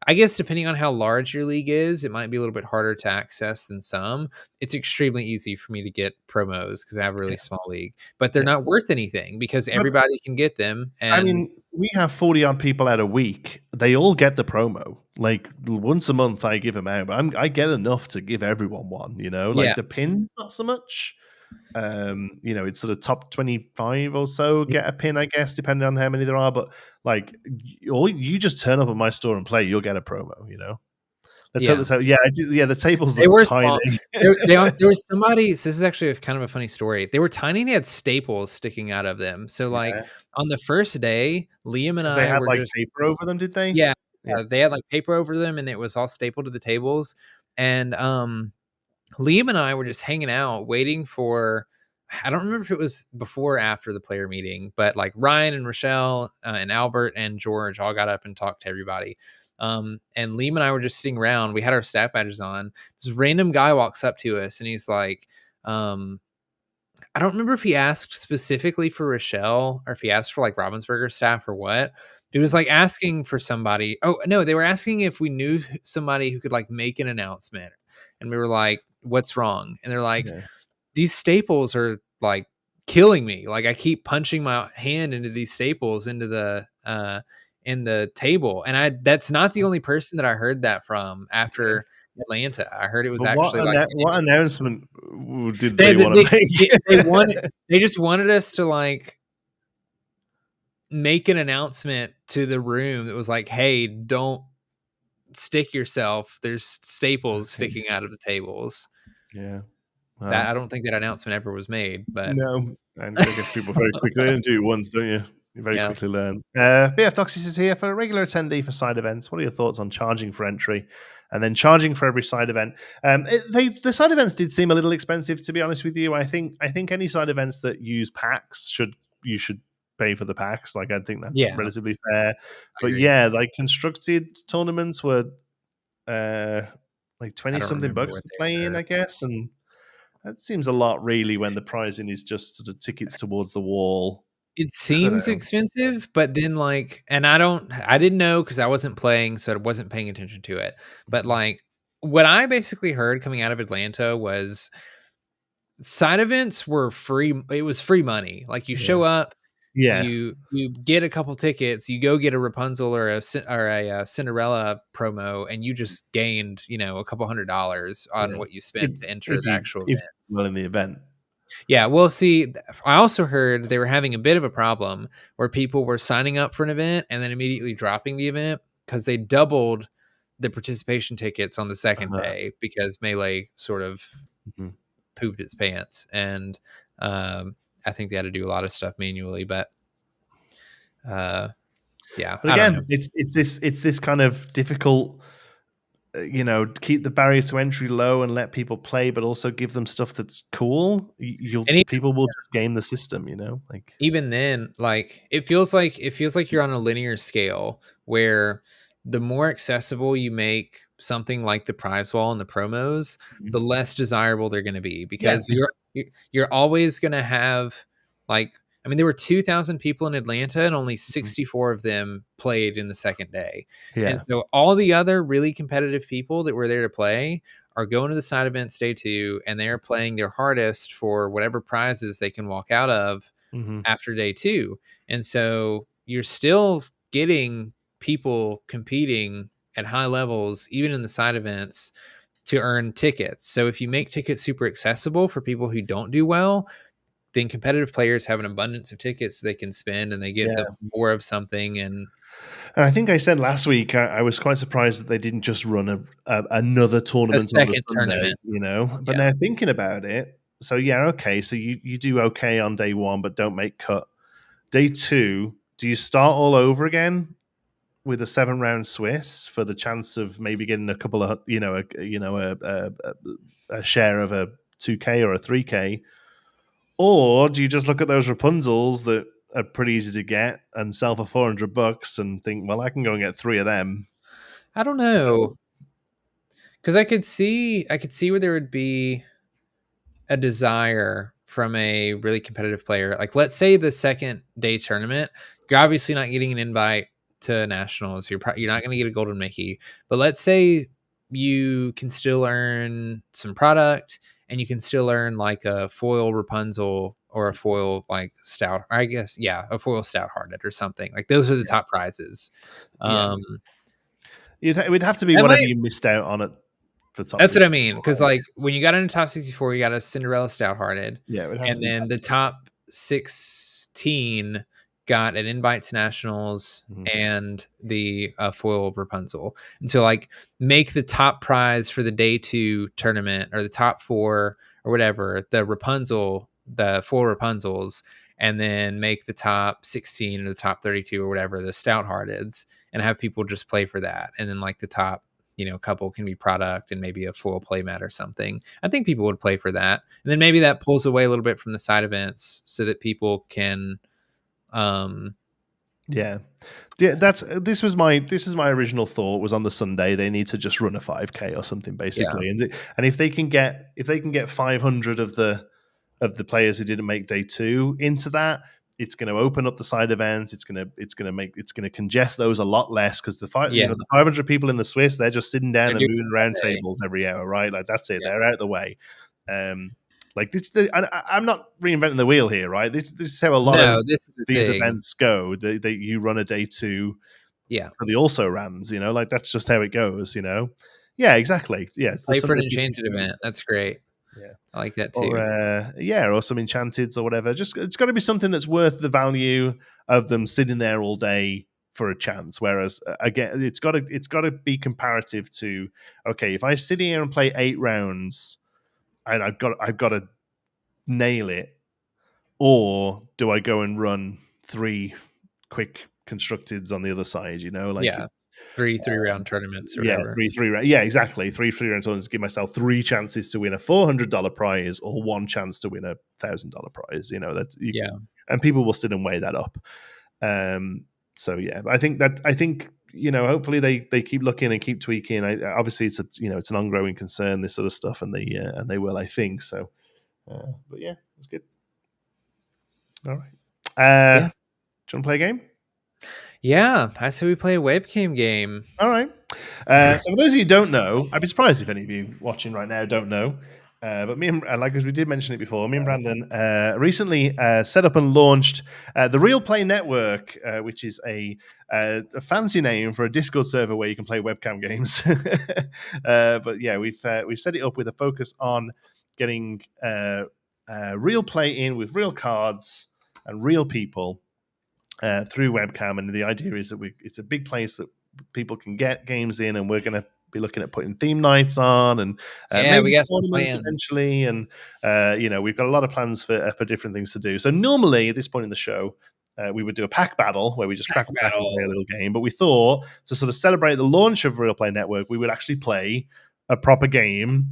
I guess depending on how large your league is, it might be a little bit harder to access than some. It's extremely easy for me to get promos because I have a really Yeah. small league, but they're Yeah. not worth anything because But everybody can get them. I And mean, we have 40 odd people out a week. They all get the promo. Like once a month, I give them out, but I get enough to give everyone one. yeah, Like the pins, not so much. It's sort of top 25 or so get a pin, I guess, depending on how many there are. But like, you just turn up at my store and play, you'll get a promo. Let's hope yeah. that's how. Yeah, yeah. The tables They look were tiny. small. There was somebody, so this is actually kind of a funny story. They were tiny, they had staples sticking out of them. So, like, Yeah, on the first day, Liam and because they I had were like just paper over them, did they? yeah, Yeah. they had, like, paper over them, and it was all stapled to the tables, and, Liam and I were just hanging out waiting for I don't remember if it was before or after the player meeting, but, like, Ryan and Rochelle, and Albert and George all got up and talked to everybody. And Liam and I were just sitting around. We had our staff badges on. This random guy walks up to us and he's like, um, I don't remember if he asked specifically for Rochelle or if he asked for like Ravensburger staff or what. He was like asking for somebody. Oh no, they were asking if we knew somebody who could like make an announcement. And we were like, what's wrong? And they're like, Yeah. these staples are like killing me. Like I keep punching my hand into these staples into the in the table. And that's not the only person that I heard that from Okay. after Atlanta. I heard it was But actually like what announcement did they they want they to make? they wanted they just wanted us to like make an announcement to the room that was like, "Hey, don't stick yourself. There's staples Okay. sticking out of the tables." Yeah. That Well, I don't think that announcement ever was made, but no, and I guess people very quickly learn do it once, don't you? You very yeah. quickly learn. BF Doxys is here for a regular attendee for side events. What are your thoughts on charging for entry and then charging for every side event? The side events did seem a little expensive, to be honest with you. I think any side events that use packs you should pay for the packs. Like I think that's Yeah, relatively fair. I But agree. yeah, like constructed tournaments were like I 20 don't something remember bucks what to they play in, were. I guess, and that seems a lot, really, when the pricing is just sort of tickets towards the wall. It I don't seems know. expensive, but then, like and I didn't know because I wasn't playing, so I wasn't paying attention to it, but, Mhm. like, what I basically heard coming out of Atlanta was side events were free it was free money, like, you Yeah. show up, Yeah. you get a couple tickets, you go get a Rapunzel or a Cinderella promo, and you just gained, a couple $100 on Yeah. what you spent to enter If the you actual if events. well in the event. Yeah, well, see, I also heard they were having a bit of a problem where people were signing up for an event and then immediately dropping the event because they doubled the participation tickets on the second Uh-huh. day because Melee sort of Mhm. pooped its pants. And I think they had to do a lot of stuff manually, but uh, yeah, But I don't know. again, it's this kind of difficult, keep the barrier to entry low and let people play, but also give them stuff that's cool. You'll And people will just game the system, like even then, like it feels like you're on a linear scale where the more accessible you make something like the prize wall and the promos, Mhm. the less desirable they're going to be Yeah, because you're always going to have like I mean there were 2,000 people in Atlanta and only mhm. 64 of them played in the second day. And Yeah. so all the other really competitive people that were there to play are going to the side events day 2 and they're playing their hardest for whatever prizes they can walk out of Mhm. after day 2. And so you're still getting people competing at high levels, even in the side events, to earn tickets. So if you make tickets super accessible for people who don't do well, then competitive players have an abundance of tickets they can spend, and they get the more of something. And I think I said last week I was quite surprised that they didn't just run another tournament on the second Sunday, tournament. But now thinking about it, so okay, so you do okay on day one, but don't make cut. Day two, do you start all over again with a 7-round Swiss for the chance of maybe getting a couple of a share of a 2K or a 3K, or do you just look at those Rapunzels that are pretty easy to get and sell for $400 and think, well, I can go and get 3 of them? I don't know, because I could see where there would be a desire from a really competitive player. Like, let's say the second day tournament, you're obviously not getting an invite to nationals. You're not going to get a golden Mickey, but let's say you can still earn some product, and you can still earn like a foil Rapunzel or a foil like stout, or I guess, a foil stout hearted or something. Like, those are the top prizes. It would have to be whatever you missed out on it for top. That's what I mean, because like when you got into top 64, you got a Cinderella stout hearted, and then the top 16 got an invite to nationals and the foil Rapunzel. And so, like, make the top prize for the day 2 tournament, or the top 4 or whatever, the Rapunzel, the 4 Rapunzels, and then make the top 16 or the top 32 or whatever the stout hearteds, and have people just play for that. And then like the top, couple can be product and maybe a full playmat or something. I think people would play for that. And then maybe that pulls away a little bit from the side events so that people can this is my original thought, was on the Sunday they need to just run a 5K or something, basically. And if they can get 500 of the players who didn't make day 2 into that, it's going to open up the side events. It's going to congest those a lot less, because the 500 people in the Swiss, they're just sitting down and moving around tables every hour, right? Like, that's it. They're out of the way. Like, I'm not reinventing the wheel here, right? This is how a lot of these events go. You run a day 2 for the also rans, like, that's just how it goes, Yeah, exactly. Yeah, it's play for an enchanted event. That's great. Yeah, I like that too. Or some enchanteds or whatever. Just, it's got to be something that's worth the value of them sitting there all day for a chance. Whereas, again, it's got to be comparative to, okay, if I sit here and play 8 rounds and I've got to nail it, or do I go and run 3 quick constructeds on the other side? Like, 3 round tournaments or whatever. 3 round. Yeah, exactly. 3 round tournaments. Give myself 3 chances to win a $400 prize, or 1 chance to win a $1,000 prize. And people will sit and weigh that up. So yeah, I think hopefully they keep looking and keep tweaking. Obviously, it's an ongoing concern, this sort of stuff, and they will, I think so. But yeah, it's good. All right. Do you want to play a game? Yeah, I say we play a webcam game. All right. So for those of you who don't know, I'd be surprised if any of you watching right now don't know. But me and, like, as we did mention it before, me and Brandon recently set up and launched the Real Play Network, which is a fancy name for a Discord server where you can play webcam games. But yeah, we've set it up with a focus on getting real play in with real cards and real people through webcam. And the idea is that it's a big place that people can get games in, and we're going to be looking at putting theme nights on, and we got tournaments eventually, and we've got a lot of plans for different things to do. So normally at this point in the show, we would do a pack battle where we just crack a pack and play a little game. But we thought, to sort of celebrate the launch of Real Play Network, we would actually play a proper game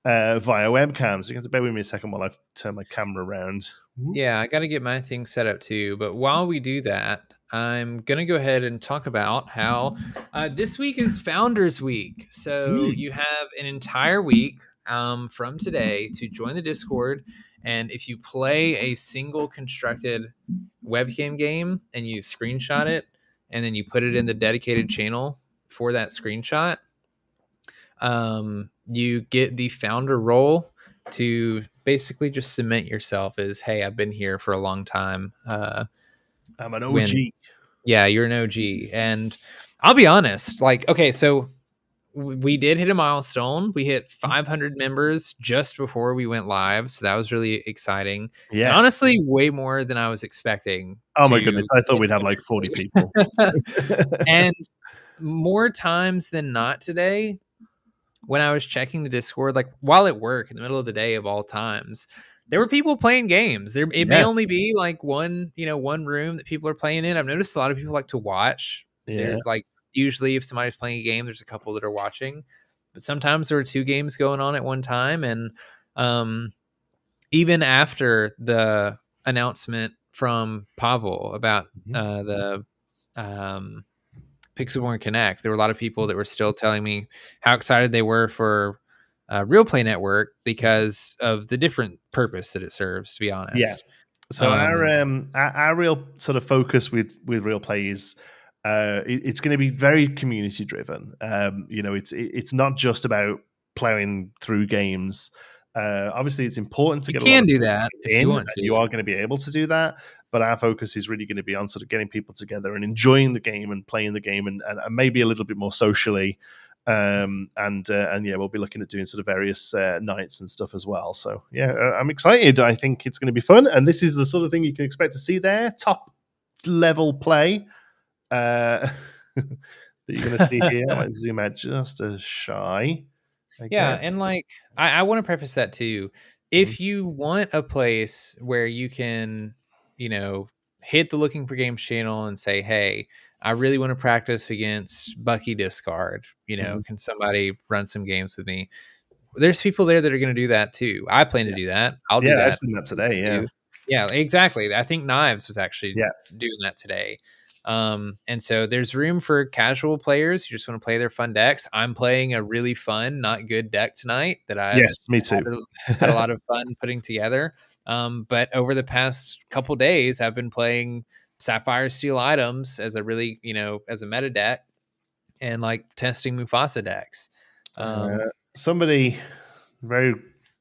via webcam. So you have to bear with me a second while I turn my camera around. Yeah, I got to get my thing set up too. But while we do that, I'm going to go ahead and talk about how this week is Founders Week. So you have an entire week from today to join the Discord. And if you play a single constructed webcam game and you screenshot it, and then you put it in the dedicated channel for that screenshot, you get the founder role to basically just cement yourself as, hey, I've been here for a long time. I'm an OG. Yeah, you're an OG. And I'll be honest, like, okay, so we did hit a milestone. We hit 500 members just before we went live, so that was really exciting. And Yes. honestly, way more than I was expecting. Oh my goodness! I thought we'd have like 40 people. And more times than not today, when I was checking the Discord, like while at work in the middle of the day of all times, there were people playing games. It may only be like one room that people are playing in. I've noticed a lot of people like to watch. Yeah. There's like usually if somebody's playing a game, there's a couple that are watching, but sometimes there are 2 games going on at one time. And even after the announcement from Pavel about the Pixelborn Connect, there were a lot of people that were still telling me how excited they were for Real Play Network because of the different purpose that it serves, to be honest. Yeah. So our real sort of focus with Real Play is it's going to be very community driven. It's not just about plowing through games. Obviously, it's important to get. You can do that if you want to. You are going to be able to do that, but our focus is really going to be on sort of getting people together and enjoying the game and playing the game, and maybe a little bit more socially. And we'll be looking at doing sort of various nights and stuff as well. So I'm excited. I think it's going to be fun, and this is the sort of thing you can expect to see there. Top level play that you're going to see here. I might zoom out just a shy. Yeah, and like I want to preface that too. If you want a place where you can, hit the Looking for Games channel and say, hey, I really want to practice against Bucky Discard. Can somebody run some games with me? There's people there that are going to do that too. I plan to do that. I'll do that. I've seen that today. Yeah, exactly. I think Knives was actually doing that today. And so there's room for casual players who just want to play their fun decks. I'm playing a really fun, not good deck tonight that me too. had a lot of fun putting together. But over the past couple days, I've been playing Sapphire Steel items as a really, as a meta deck, and like testing Mufasa decks. Somebody very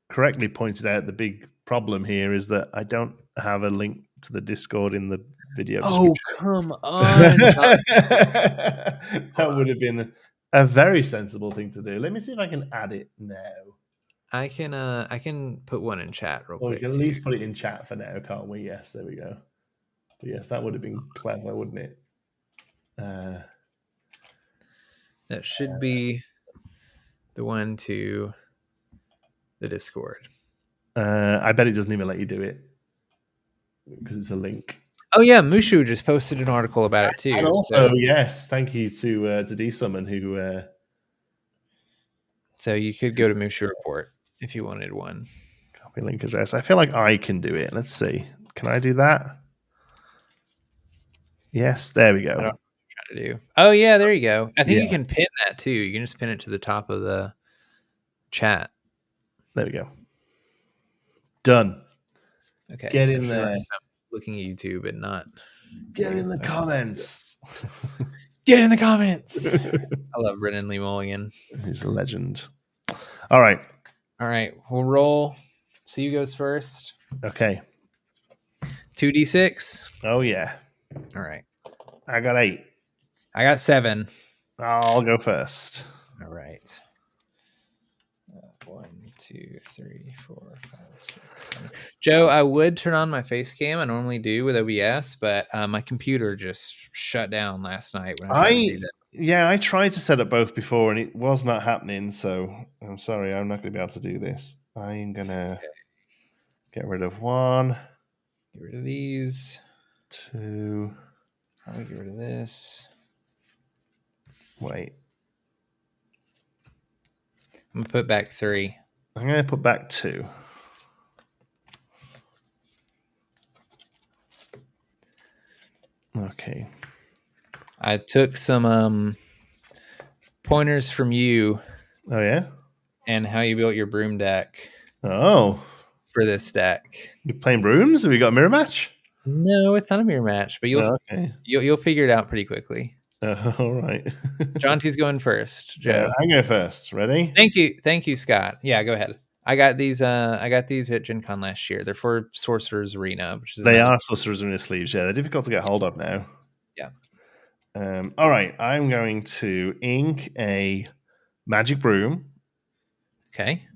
correctly pointed out the big problem here is that I don't have a link to the Discord in the video. Oh, come on. That would have been a very sensible thing to do. Let me see if I can add it now. I can put one in chat real quick. We can at least put it in chat for now, can't we? Yes, there we go. But yes, that would have been clever, wouldn't it? That should be the one to the Discord. I bet it doesn't even let you do it because it's a link. Oh yeah, Mushu just posted an article about it too. And also, yes, thank you to D-Summon who. So you could go to Mushu Report if you wanted one. Copy link address. I feel like I can do it. Let's see. Can I do that? Yes, there we go. I don't know what I'm trying to do. Oh yeah, there you go. I think you can pin that too. You can just pin it to the top of the chat. There we go. Done. Okay. Get in there. Looking at YouTube and not. Get in the comments. Get in the comments. I love Brennan Lee Mulligan. He's a legend. All right. We'll roll. See who goes first. Okay. 2d6. Oh yeah. All right. I got 8. I got 7. I'll go first. All right. 1, 2, 3, 4, 5, 6, 7. Joe, I would turn on my face cam. I normally do with OBS, but my computer just shut down last night when I tried to do that. I tried to set up both before and it was not happening. So I'm sorry, I'm not going to be able to do this. I'm going to get rid of 1. Get rid of these. 2. Probably get rid of this. Wait. I'm going to put back 3. I'm going to put back 2. Okay. I took some pointers from you. Oh, yeah? And how you built your broom deck. Oh. For this deck. You're playing brooms? Have you got a mirror match? No, it's not a mirror match, but you'll figure it out pretty quickly. All right. Jonti's going first. Joe, I go first. Ready? Thank you, Scott. Yeah, go ahead. I got these at Gen Con last year. They're for Sorcerer's Arena, which is are Sorcerer's Arena sleeves. Yeah, they're difficult to get hold of now. Yeah. All right, I'm going to ink a Magic Broom. Okay.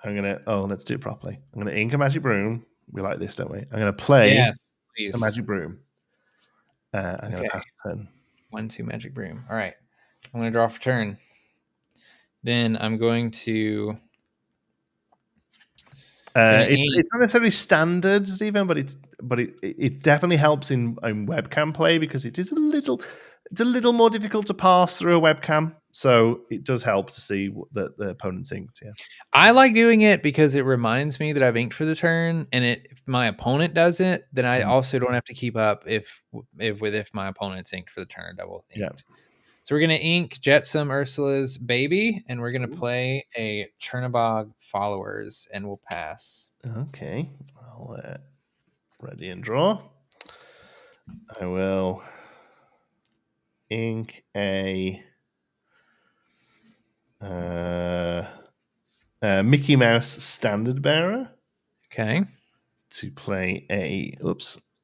Let's do it properly. I'm gonna ink a Magic Broom. We like this, don't we? I'm gonna play Yes, please. a Magic Broom. I'm gonna pass the turn. 1-2 Magic Broom. All right. I'm gonna draw for turn. Then I'm going to. It's not necessarily standard, Stephen, but it definitely helps in webcam play because it's a little more difficult to pass through a webcam. So it does help to see what the opponent's inked. Yeah, I like doing it because it reminds me that I've inked for the turn, and if my opponent does it, then I also don't have to keep up if my opponent's inked for the turn, double inked. Yeah. So we're gonna ink Jetsam Ursula's Baby, and we're gonna play a Chernobog Followers, and we'll pass. Okay, I'll ready and draw. I will ink a Mickey Mouse Standard Bearer. Okay. To play a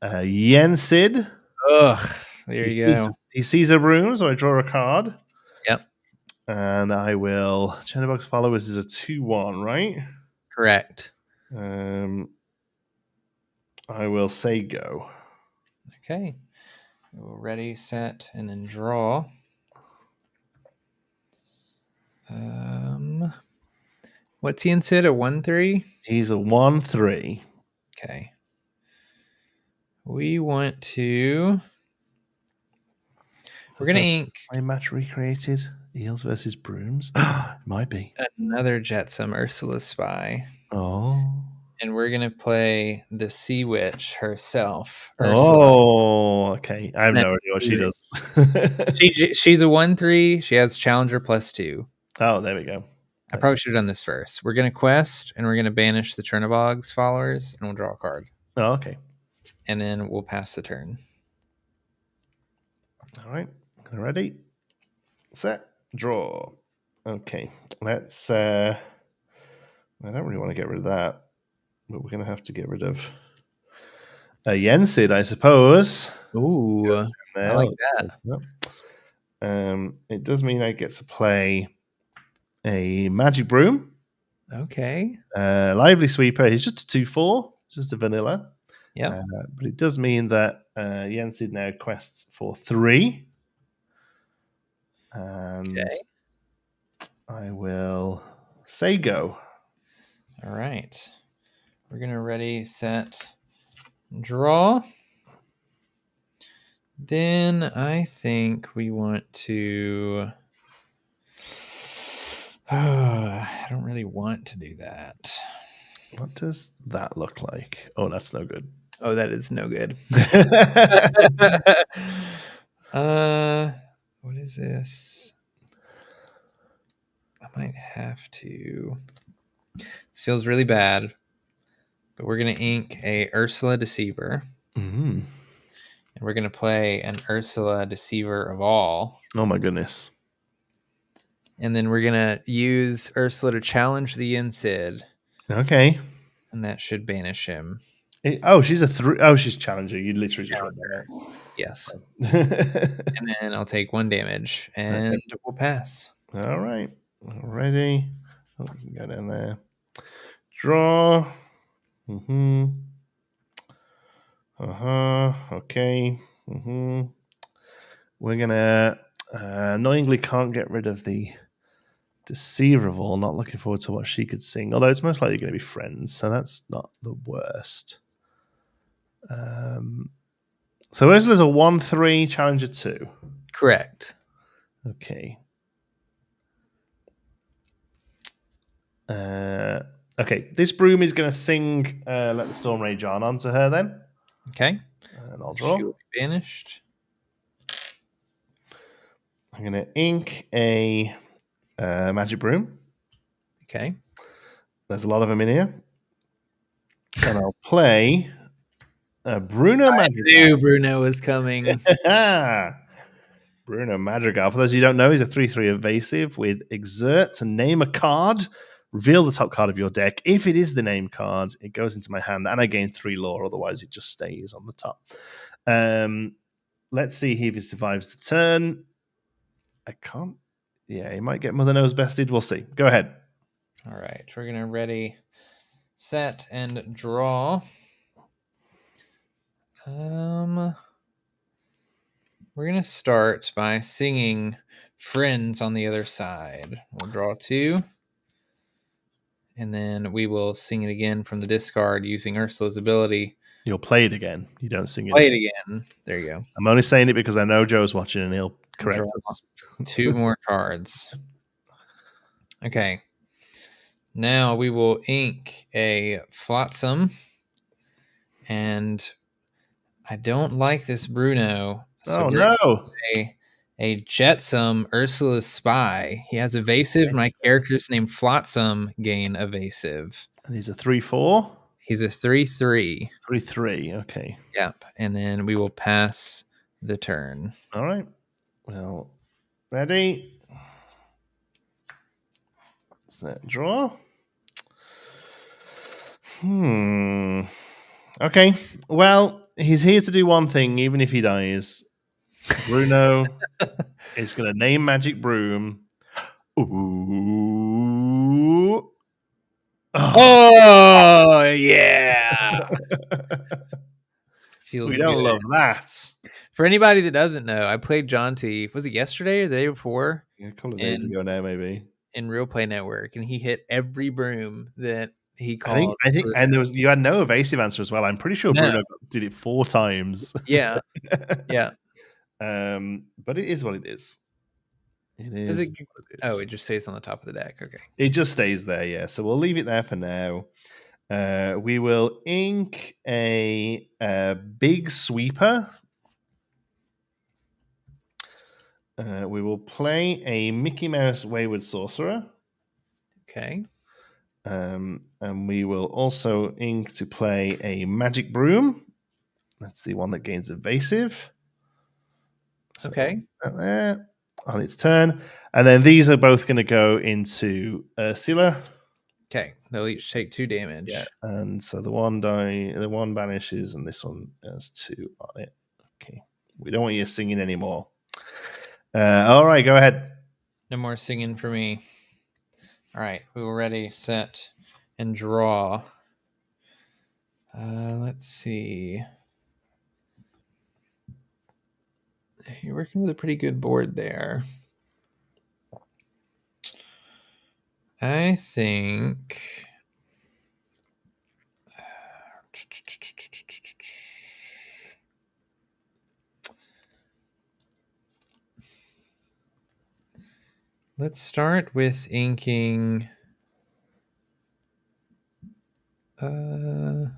Yensid. Ugh, there you go. He sees a room, so I draw a card. Yep. And I will. Chernobog's Followers is a 2/1, right? Correct. I will say go. Okay. Ready, set, and then draw. What's he in Sid? A 1/3? He's a 1/3. Okay. We want to. We're gonna ink play match recreated. Eels versus Brooms. It might be another Jetsam Ursula Spy. Oh. And we're gonna play the Sea Witch herself. Ursula. Oh, okay. I have no idea what she does. She's a 1/3. She has Challenger +2. Oh, there we go. I probably should have done this first. We're gonna quest, and we're gonna banish the Chernobog's Followers, and we'll draw a card. Oh, okay. And then we'll pass the turn. All right. Ready, set, draw. Okay. Let's. I don't really want to get rid of that, but we're going to have to get rid of a Yensid, I suppose. Ooh, I like that. It does mean I get to play a Magic Broom. Okay. Lively Sweeper. He's just a 2/4, just a vanilla. Yeah. But it does mean that Yensid now quests for 3. And I will say go. All right. We're going to ready, set, draw. Then I think we want to. I don't really want to do that. What does that look like? Oh, that's no good. Oh, that is no good. What is this? I might have to. This feels really bad, but we're gonna ink a Ursula Deceiver, and we're gonna play an Ursula Deceiver of All. Oh my goodness! And then we're gonna use Ursula to challenge the Yensid. Okay. And that should banish him. She's a 3. Oh, she's challenging. You literally just read that. Yes. And then I'll take 1 damage, and we'll pass. All right. Ready. Oh, we can go down there. Draw. Okay. We're gonna annoyingly can't get rid of the Deceiver of All. Not looking forward to what she could sing, although it's most likely going to be Friends, so that's not the worst. So Ursula's a 1/3, Challenger 2. Correct. Okay. Okay, this broom is going to sing Let the Storm Rage On onto her then. Okay. And I'll draw. She will be banished. I'm going to ink a Magic Broom. Okay. There's a lot of them in here. And I'll play a Bruno Madrigal. I knew Bruno was coming. Bruno Madrigal. For those of you who don't know, he's a 3/3 evasive with Exert to name a card. Reveal the top card of your deck. If it is the name card, it goes into my hand and I gain 3 lore. Otherwise, it just stays on the top. Let's see if he survives the turn. I can't. Yeah, he might get Mother Nose bested. We'll see. Go ahead. All right, we're gonna ready, set, and draw. We're gonna start by singing "Friends" on the other side. We'll draw 2, and then we will sing it again from the discard using Ursula's ability. You'll play it again. You don't sing it Play again. it again. There you go. I'm only saying it because I know Joe's watching and he'll correct Draw us. 2 more cards. Okay. Now we will ink a Flotsam, and I don't like this Bruno. So we're no! a Jetsam Ursula's Spy. He has evasive. My character's named Flotsam gain evasive. And he's a 3/4. He's a 3/3. 3/3. Okay. Yep. And then we will pass the turn. All right. Well, ready? Set, draw. Okay. Well, he's here to do one thing, even if he dies. Bruno is going to name Magic Broom. Ooh. Oh yeah. Feels we don't good. love that. For anybody that doesn't know, I played Jonti. Was it yesterday or the day before? A couple of days ago now, maybe. In Real Play Network, and he hit every broom that he called. I think, and you had no evasive answer as well. I'm pretty sure Bruno did it 4 times. Yeah, yeah. But it is what it is. It is. It just stays on the top of the deck. Okay. It just stays there, yeah. So we'll leave it there for now. We will ink a big sweeper. We will play a Mickey Mouse Wayward Sorcerer. Okay. And we will also ink to play a Magic Broom. That's the one that gains evasive. So okay. There on its turn. And then these are both going to go into Ursula. Okay. They'll each take 2 damage. Yeah. And so the one banishes, and this one has 2 on it. Okay. We don't want you singing anymore. All right, go ahead. No more singing for me. All right, we will ready, set, and draw. Let's see. You're working with a pretty good board there. I think let's start with inking we're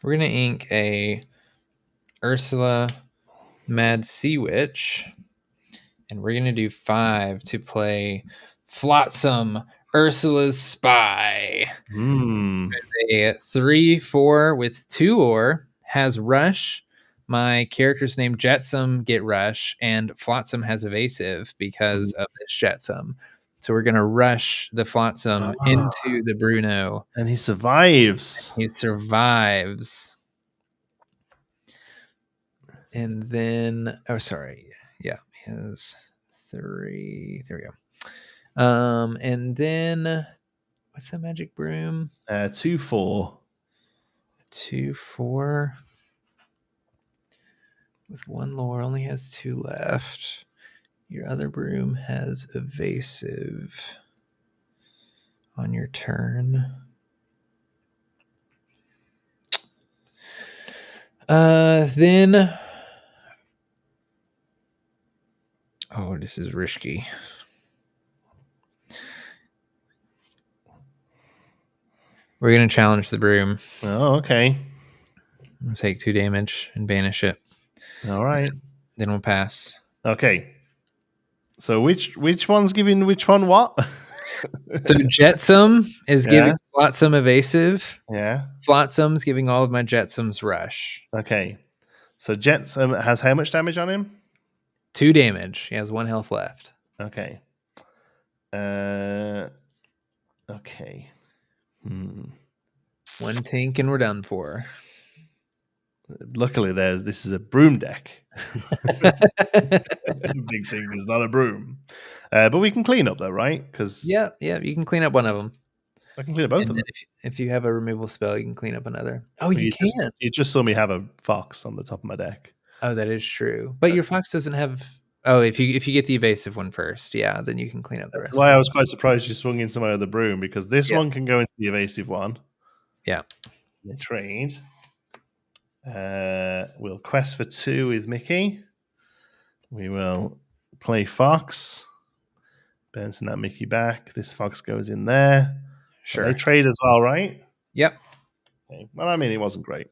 gonna ink a Ursula Mad Sea Witch, and we're gonna do 5 to play Flotsam Ursula's Spy. A 3/4 with 2 ore, has rush. My character's name Jetsam get rush, and Flotsam has evasive because of this Jetsam. So we're gonna rush the Flotsam into the Bruno, and he survives. And then, yeah, he has 3. There we go. And then, what's that Magic Broom? 2/4. 2/4. With 1 lore, only has 2 left. Your other broom has evasive on your turn. Then, oh, this is risky. We're gonna challenge the broom. Oh, okay. I'm gonna take 2 damage and banish it. All right. Then we'll pass. Okay. So which one's giving which one what? So Jetsam is giving Flotsam evasive. Yeah. Flotsam's giving all of my Jetsams rush. Okay. So Jetsam has how much damage on him? 2 damage. He has 1 health left. Okay. Okay. 1 tink and we're done for. luckily, this is a broom deck. Big thing is not a broom, but we can clean up though, right? Because yeah, you can clean up one of them. I can clean up both And of then them. if you have a removal spell, you can clean up another. Oh, Well, you can. You just saw me have a fox on the top of my deck. Oh, that is true. But your fox doesn't have. Oh, if you get the evasive one first, yeah, then you can clean up the That's rest. why I was quite surprised you swung into my other broom, because this Yeah. one can go into the evasive one. Yeah. Trade. We'll quest for 2 with Mickey. We will play fox. Bouncing that Mickey back. This fox goes in there. Sure. They trade as well, right? Yep. Okay. Well, I mean, it wasn't great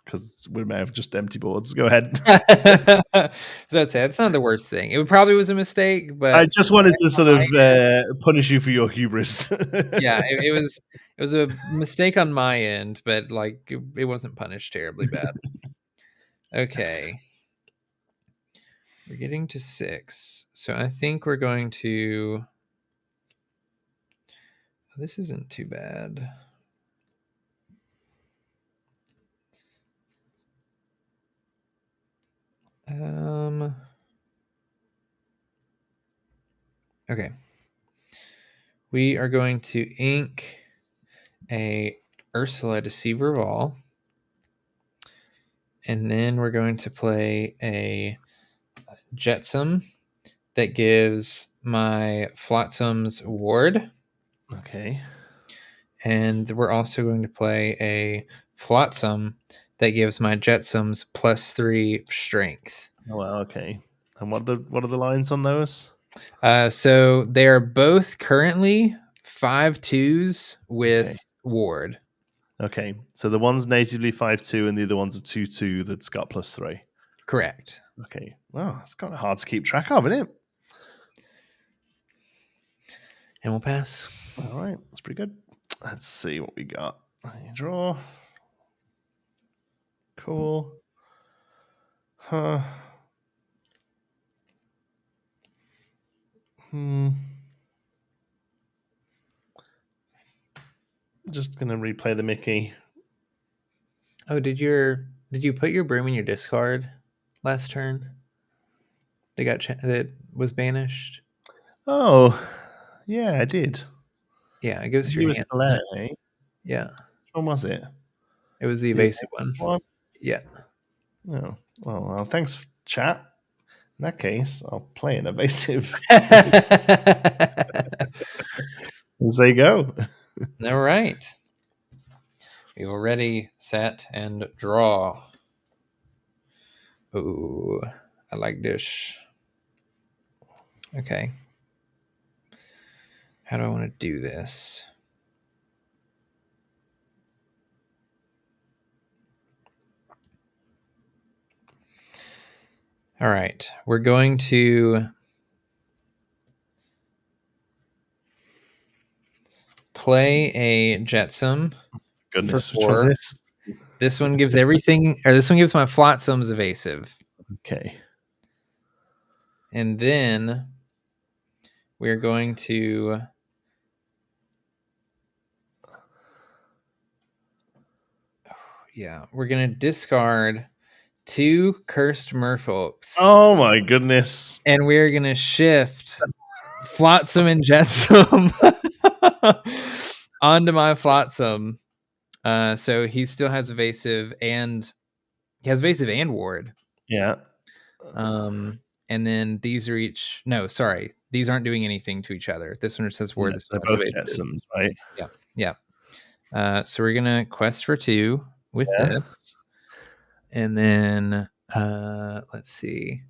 because we may have just empty boards. Go ahead. So I'd say it's not the worst thing. It probably was a mistake, but I just wanted to sort of punish you for your hubris. Yeah, it was a mistake on my end, but like it wasn't punished terribly bad. Okay. We're getting to 6. So I think we're going to. This isn't too bad. Okay. We are going to ink a Ursula Deceiver of All. And then we're going to play a Jetsam that gives my Flotsams ward. Okay. And we're also going to play a Flotsam that gives my Jetsams +3 strength. Oh, well, okay. And what are the lines on those? So they are both currently 5/2s with ward. Okay, so the one's natively 5/2 and the other one's a 2/2 that's got +3. Correct. Okay. Well, it's kind of hard to keep track of, isn't it? And we'll pass. All right, that's pretty good. Let's see what we got. Draw. Cool. Huh. Just gonna replay the Mickey. Oh, did you put your broom in your discard last turn? That was banished. Oh, yeah, I did. Yeah, it goes to your hand. Eh? Yeah. Which one was it? It was the evasive one. Yeah. Oh, well, thanks, chat. In that case, I'll play an evasive. There you go. All right. We will ready, set, and draw. Ooh, I like this. Okay. How do I want to do this? All right. We're going to play a Jetsam. Goodness, which was this? This one gives everything, or this one gives my Flotsams evasive. Okay. And then we're going to we're going to discard 2 cursed merfolks. Oh my goodness. And we're going to shift Flotsam and Jetsam onto my Flotsam. So he still has evasive and ward. Yeah. And then these are each. No, sorry, these aren't doing anything to each other. This one says ward. This one both has Jetsams, right? Yeah. So we're gonna quest for 2 with this, and then let's see.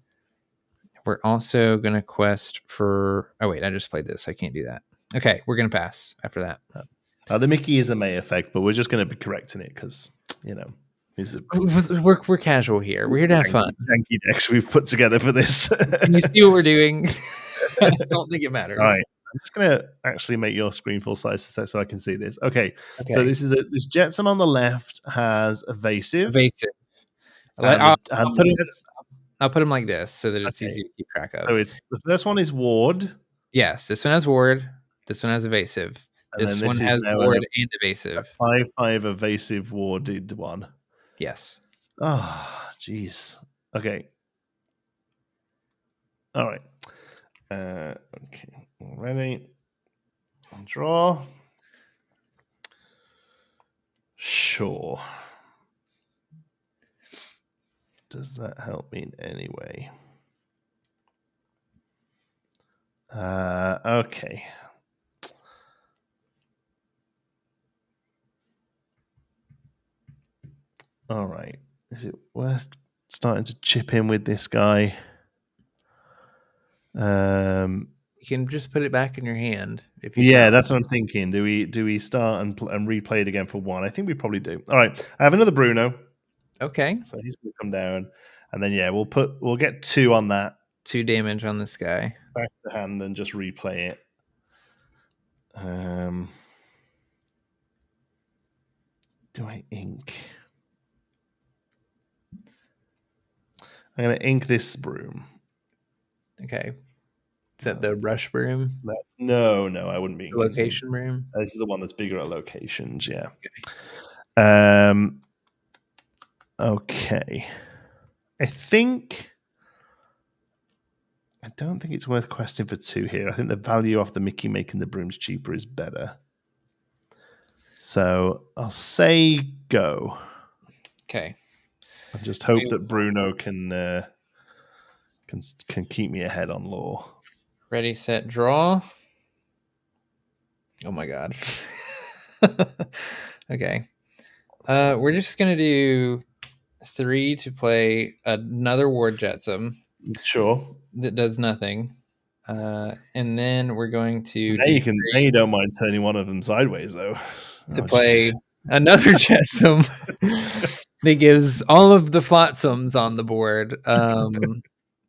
We're also gonna quest for. Oh wait, I just played this. I can't do that. Okay, we're gonna pass after that. The Mickey is a May effect, but we're just going to be correcting it because, we're casual here. We're here to have fun. Janky decks we've put together for this. Can you see what we're doing? I don't think it matters. All right. I'm just going to actually make your screen full size so I can see this. Okay. So this Jetsam on the left has evasive. I'll put him like this so that it's easy to keep track of. So the first one is ward. Yes, this one has ward. This one has evasive. This one has ward and evasive. 5/5 evasive warded one. Yes. Oh, jeez. Okay. All right. Okay. Ready. Draw. Sure. Does that help me in any way? Okay. All right. Is it worth starting to chip in with this guy? You can just put it back in your hand if you. Yeah, that's what I'm thinking. Do we start and replay it again for one? I think we probably do. All right. I have another Bruno. Okay. So he's going to come down, and then we'll get 2 on that. 2 damage on this guy. Back to hand and just replay it. Do I ink? I'm going to ink this broom. Okay. Is that the rush broom? No, I wouldn't be. The location broom? This is the one that's bigger at locations, yeah. Okay. I don't think it's worth questing for 2 here. I think the value of the Mickey making the brooms cheaper is better. So I'll say go. Okay. I just hope that Bruno can keep me ahead on lore. Ready, set, draw. Oh my god. Okay. We're just gonna do 3 to play another Ward Jetsam. Sure. That does nothing. And then we're going to now you don't mind turning one of them sideways though. To play another Jetsam that gives all of the Flotsams on the board.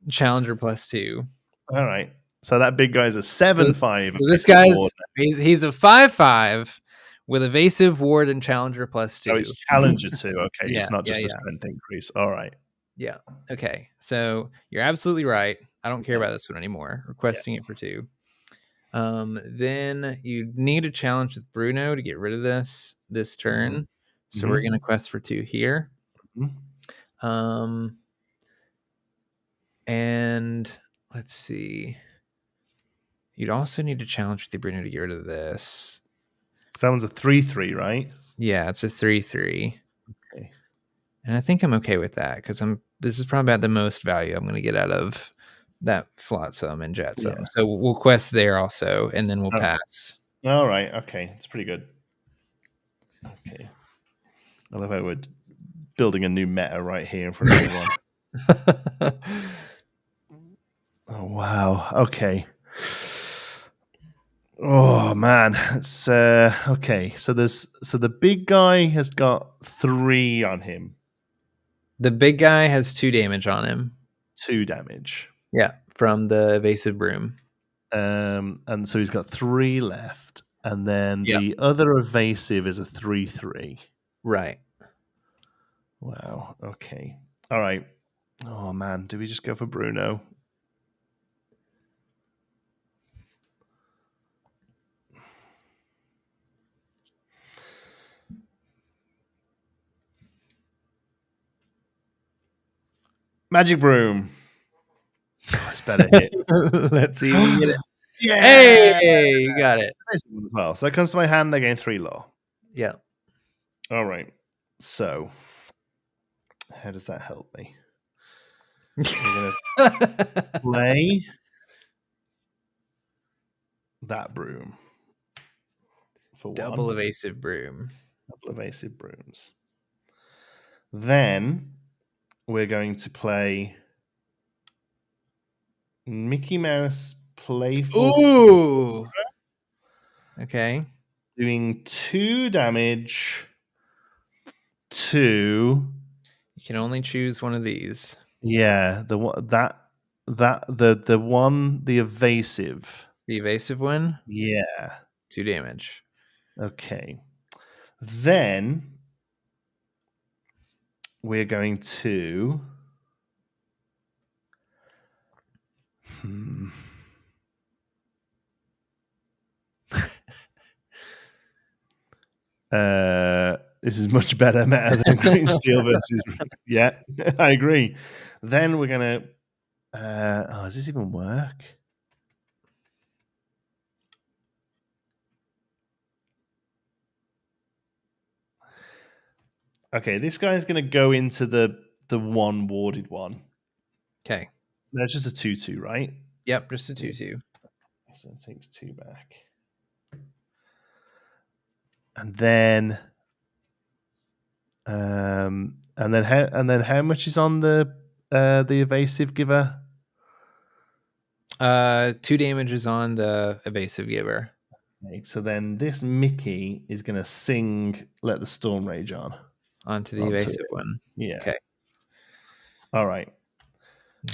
Challenger +2. All right. So that big guy's a 7/5. So this guy's he's a 5/5 with evasive, ward, and challenger +2. Oh, it's challenger 2. Okay, Yeah, it's not just yeah, a strength increase. All right. Yeah. Okay. So you're absolutely right. I don't care about this one anymore. Requesting it for 2. Then you need a challenge with Bruno to get rid of this turn. So we're gonna quest for 2 here. And let's see. You'd also need to challenge with the Bruno to get rid of this. That one's a 3/3, right? Yeah, it's a 3/3. Okay. And I think I'm okay with that because this is probably about the most value I'm going to get out of that Flotsam and Jetsam. Yeah. So we'll quest there also, and then we'll pass. All right. Okay. It's pretty good. Okay. I love how we're building a new meta right here in front of everyone. Oh, wow. Okay. Oh man, it's okay. So the big guy has got 3 on him. The big guy has 2 damage on him. 2 damage. Yeah, from the evasive broom. And so he's got 3 left, and then the other evasive is a 3/3. Right. Wow. Okay. All right. Oh man, do we just go for Bruno? Magic Broom. Oh, it's better hit. Let's see if we get it. Yeah. Hey, you got it. As well. So that comes to my hand. I gain 3 law. Yeah. All right. So how does that help me? We're gonna play that broom for double one. Evasive broom. Double evasive brooms. Then we're going to play Mickey Mouse Playful. Ooh. Okay. Doing 2 damage to. You can only choose one of these. Yeah, the evasive. The evasive one? Yeah. 2 damage. Okay. Then we're going to This is much better meta than green steel versus. Yeah, I agree. Then we're gonna. Does this even work? Okay, this guy's gonna go into the one warded one. Okay. That's just a 2/2, right? Yep, just a 2/2. So it takes 2 back. And then how much is on the evasive giver? 2 damage is on the evasive giver. Okay, so then this Mickey is gonna sing Let the Storm Rage on. Onto the evasive one. Yeah. Okay. All right.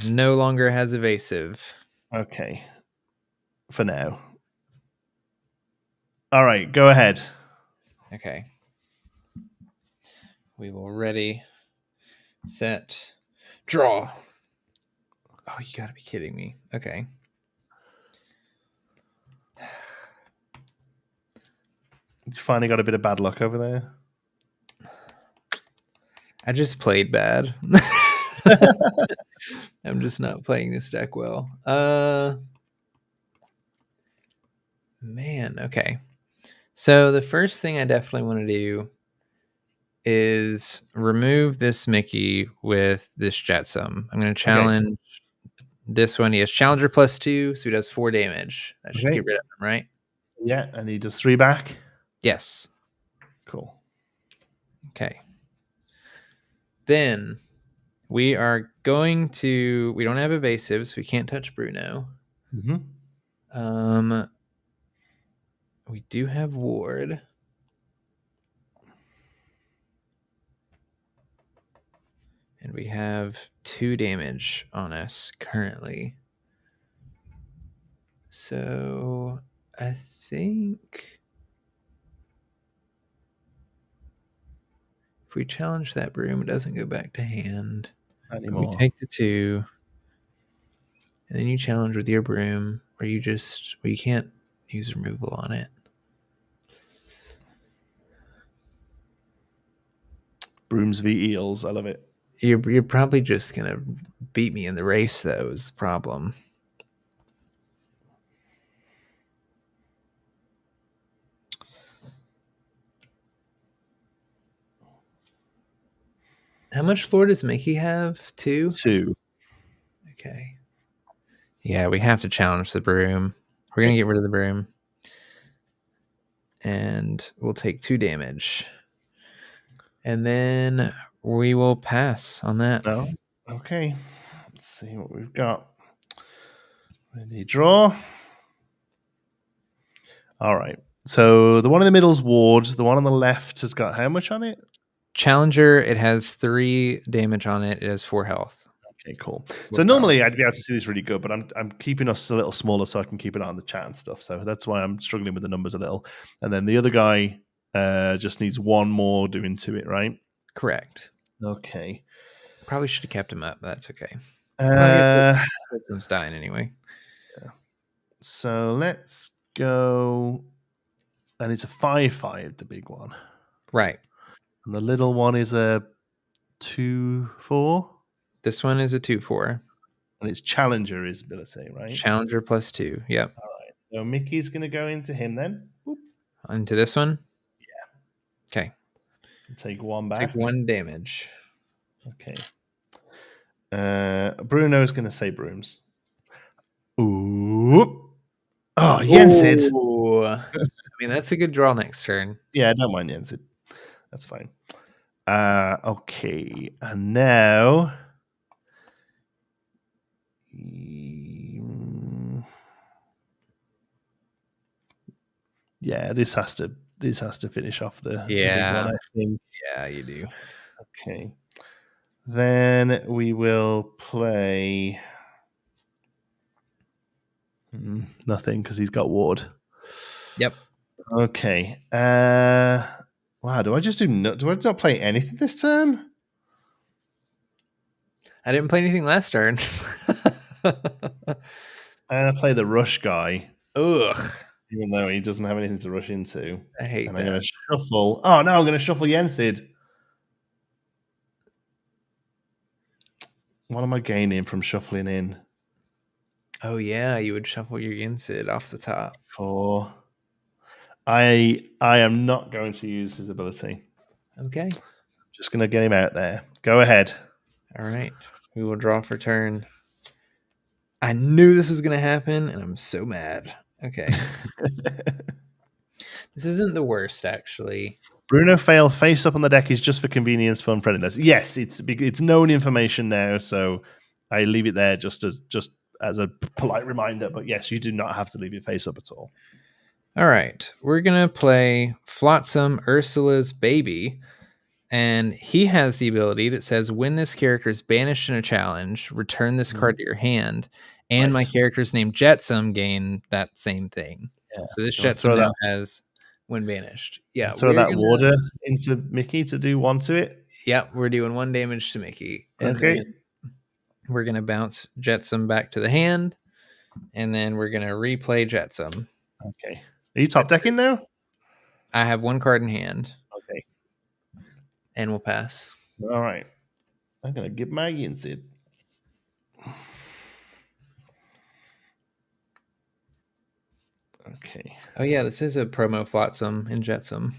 No longer has evasive. Okay. For now. All right, go ahead. Okay. We will ready, set, draw. Oh, you gotta be kidding me. Okay. You finally got a bit of bad luck over there. I just played bad. I'm just not playing this deck well. Man, okay. So the first thing I definitely want to do is remove this Mickey with this Jetsam. I'm going to challenge this one. He has Challenger +2, so he does 4 damage. That should get rid of him, right? Yeah, and he does 3 back? Yes. Cool. Okay. Then we are going to... We don't have evasive, so we can't touch Bruno. Mm-hmm. We do have ward. And we have 2 damage on us currently. So I think if we challenge that broom, it doesn't go back to hand. Anymore. We take the 2, and then you challenge with your broom, or you can't use removal on it. Brooms v eels, I love it. You're probably just gonna beat me in the race, though, is the problem. How much lore does Mickey have? 2? 2. Okay. Yeah, we have to challenge the broom. We're gonna get rid of the broom. And we'll take 2 damage. And then we will pass on that. No? Okay. Let's see what we've got. Ready, draw. All right. So the one in the middle is wards. The one on the left has got how much on it? Challenger, it has 3 damage on it. It has 4 health. Okay, cool. So normally I'd be able to see this really good, but I'm keeping us a little smaller so I can keep it on the chat and stuff. So that's why I'm struggling with the numbers a little. And then the other guy just needs 1 more doing to it, right? Correct. Okay. Probably should have kept him up, but that's okay. It's dying anyway. Yeah. So let's go. And it's a 5/5, the big one. Right. And the little one is a 2/4. This one is a 2/4. And its Challenger is ability, right? Challenger +2. Yep. All right. So Mickey's going to go into him then. Whoop. Into this one? Yeah. Okay. Take 1 back. Take 1 damage. Okay. Bruno's going to say brooms. Ooh. Oh, Yensid. I mean, that's a good draw next turn. Yeah, I don't mind Yensid. That's fine. Okay. And now... Yeah, this has to finish off the big one, I think. Yeah, you do. Okay. Then we will play nothing because he's got ward. Yep. Okay. Wow, do I not play anything this turn? I didn't play anything last turn. I play the rush guy. Ugh. Even though he doesn't have anything to rush into. I hate and that. I'm going to shuffle. Oh, no, I'm going to shuffle Yensid. What am I gaining from shuffling in? Oh yeah, you would shuffle your Yensid off the top. 4. I am not going to use his ability. Okay. Just going to get him out there. Go ahead. All right. We will draw for turn. I knew this was going to happen, and I'm so mad. Okay. This isn't the worst, actually. Bruno fail face up on the deck is just for convenience, fun, friendliness. Yes, it's known information now, so I leave it there just as a polite reminder. But yes, you do not have to leave your face up at all. All right. We're going to play Flotsam Ursula's Baby. And he has the ability that says, when this character is banished in a challenge, return this card to your hand. And my character's name Jetsam gain that same thing. Yeah. So this Jetsam now has when banished. Yeah. Throw that water into Mickey to do 1 to it. Yep. We're doing 1 damage to Mickey. And okay. We're going to bounce Jetsam back to the hand. And then we're going to replay Jetsam. Okay. Are you top decking now? I have 1 card in hand. Okay. And we'll pass. All right. I'm going to give my Yensid. Okay. Oh, yeah. This is a promo Flotsam and Jetsam.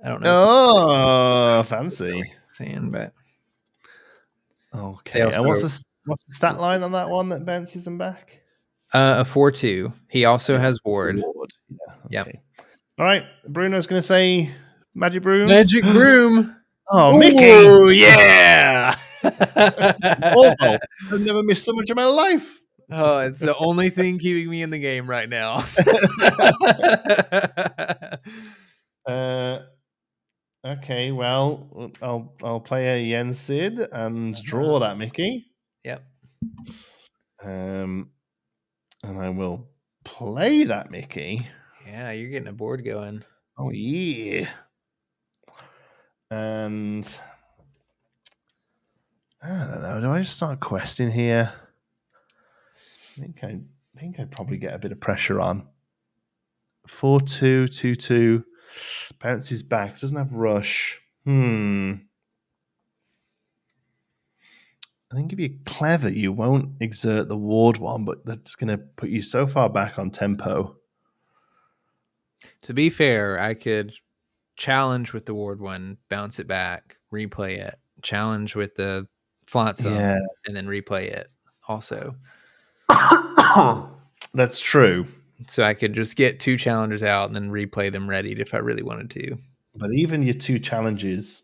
I don't know. Oh, fancy. Saying, but. Okay. And what's the stat line on that one that bounces him back? A 4/2. He also has ward. Yeah. Okay. All right. Bruno's going to say Magic Brooms. Magic Broom. Oh, Mickey. Oh, yeah. I've never missed so much in my life. Oh, it's the only thing keeping me in the game right now. Okay, well, I'll play a Yensid and draw that Mickey. Yep. And I will play that Mickey. Yeah, you're getting a board going. Oh yeah. And I don't know. Do I just start questing here? I think I'd probably get a bit of pressure on. 4/2, 2/2. Bounces back. Doesn't have rush. I think if you're clever, you won't exert the ward one, but that's going to put you so far back on tempo. To be fair, I could challenge with the ward one, bounce it back, replay it, challenge with the Flotsam, and then replay it also. That's true. So I could just get 2 challengers out and then replay them readied if I really wanted to. But even your 2 challenges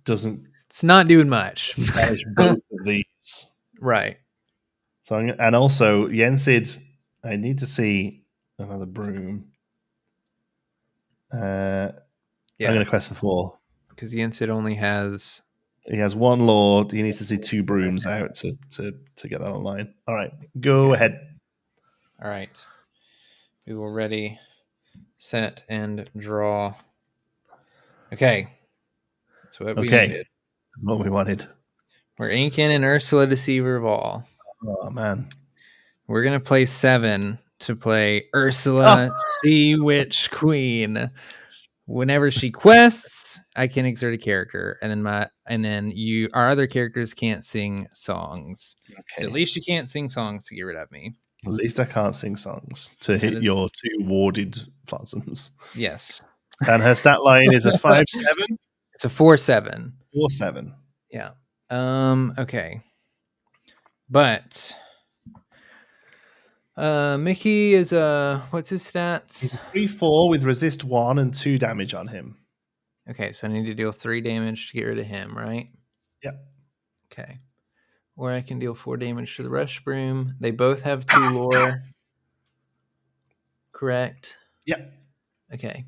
doesn't... It's not doing much. Manage both of these. Right. So and also, Yensid, I need to see another broom. I'm going to quest for 4. Because Yensid only has... He has 1 lord. He needs to see 2 brooms out to get that online. All right. Go ahead. All right. We will ready, set, and draw. Okay. That's what we needed. That's what we wanted. We're inking an Ursula Deceiver of All. Oh, man. We're going to play 7 to play Ursula Sea Witch Queen. Whenever she quests, I can exert a character, and then our other characters can't sing songs. Okay. So at least you can't sing songs to get rid of me. At least I can't sing songs to hit your 2 warded Flotsams. Yes. And her stat line is a 5/7. It's a 4/7. 4/7. Yeah. Okay. But Mickey is what's his stats? He's 3/4 with resist 1 and 2 damage on him. Okay, so I need to deal 3 damage to get rid of him, right? Yep. Okay. Or I can deal 4 damage to the Rush Broom. They both have 2 lore. Correct? Yep. Okay.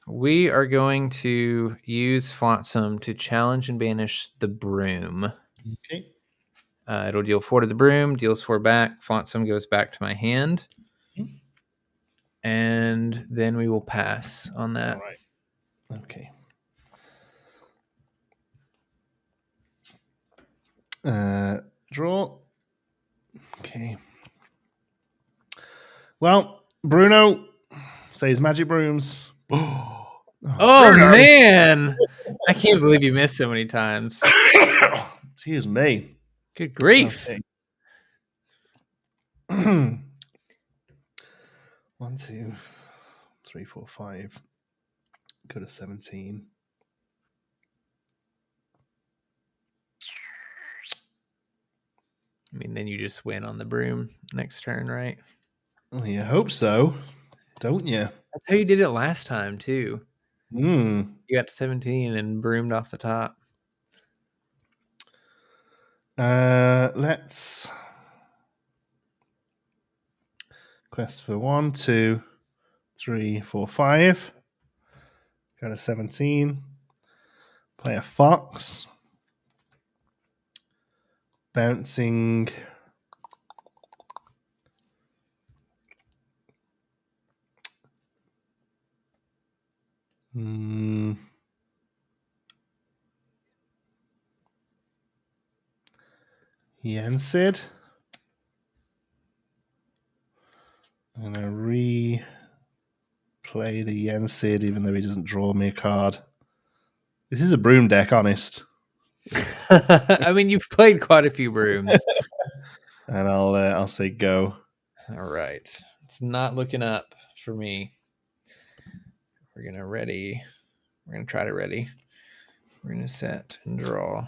We are going to use Flotsam to challenge and banish the broom. Okay. It'll deal 4 to the broom, deals 4 back. Flotsam goes back to my hand. Mm-hmm. And then we will pass on that. All right. Okay. Draw. Okay. Well, Bruno says magic brooms. Oh man, I can't believe you missed so many times. Excuse me. Good grief. Okay. 1, 2, 3, 4, 5. Go to 17. I mean, then you just win on the broom next turn, right? Well, you hope so, don't you? That's how you did it last time, too. Mm. You got to 17 and broomed off the top. Let's quest for 1, 2, 3, 4, 5. Go to 17. Play a fox. Bouncing. Yensid. I'm going to replay the Yensid, even though he doesn't draw me a card. This is a broom deck, honest. I mean, you've played quite a few brooms. And I'll say go. All right. It's not looking up for me. We're going to ready. We're going to try to ready. We're going to set and draw.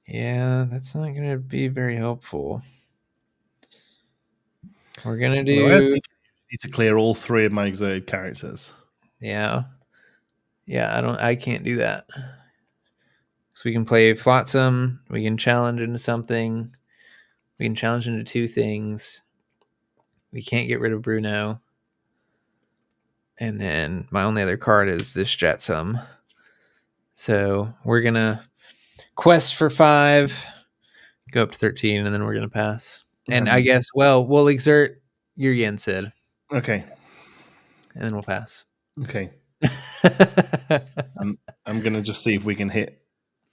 Yeah, that's not going to be very helpful. We're going to do... I need to clear all 3 of my exerted characters. Yeah. Yeah, I can't do that. So we can play Flotsam. We can challenge into something. We can challenge into 2 things. We can't get rid of Bruno. And then my only other card is this Jetsam. So we're going to quest for 5, go up to 13, and then we're going to pass. And I guess, we'll exert your Yensid. Okay. And then we'll pass. Okay. I'm going to just see if we can hit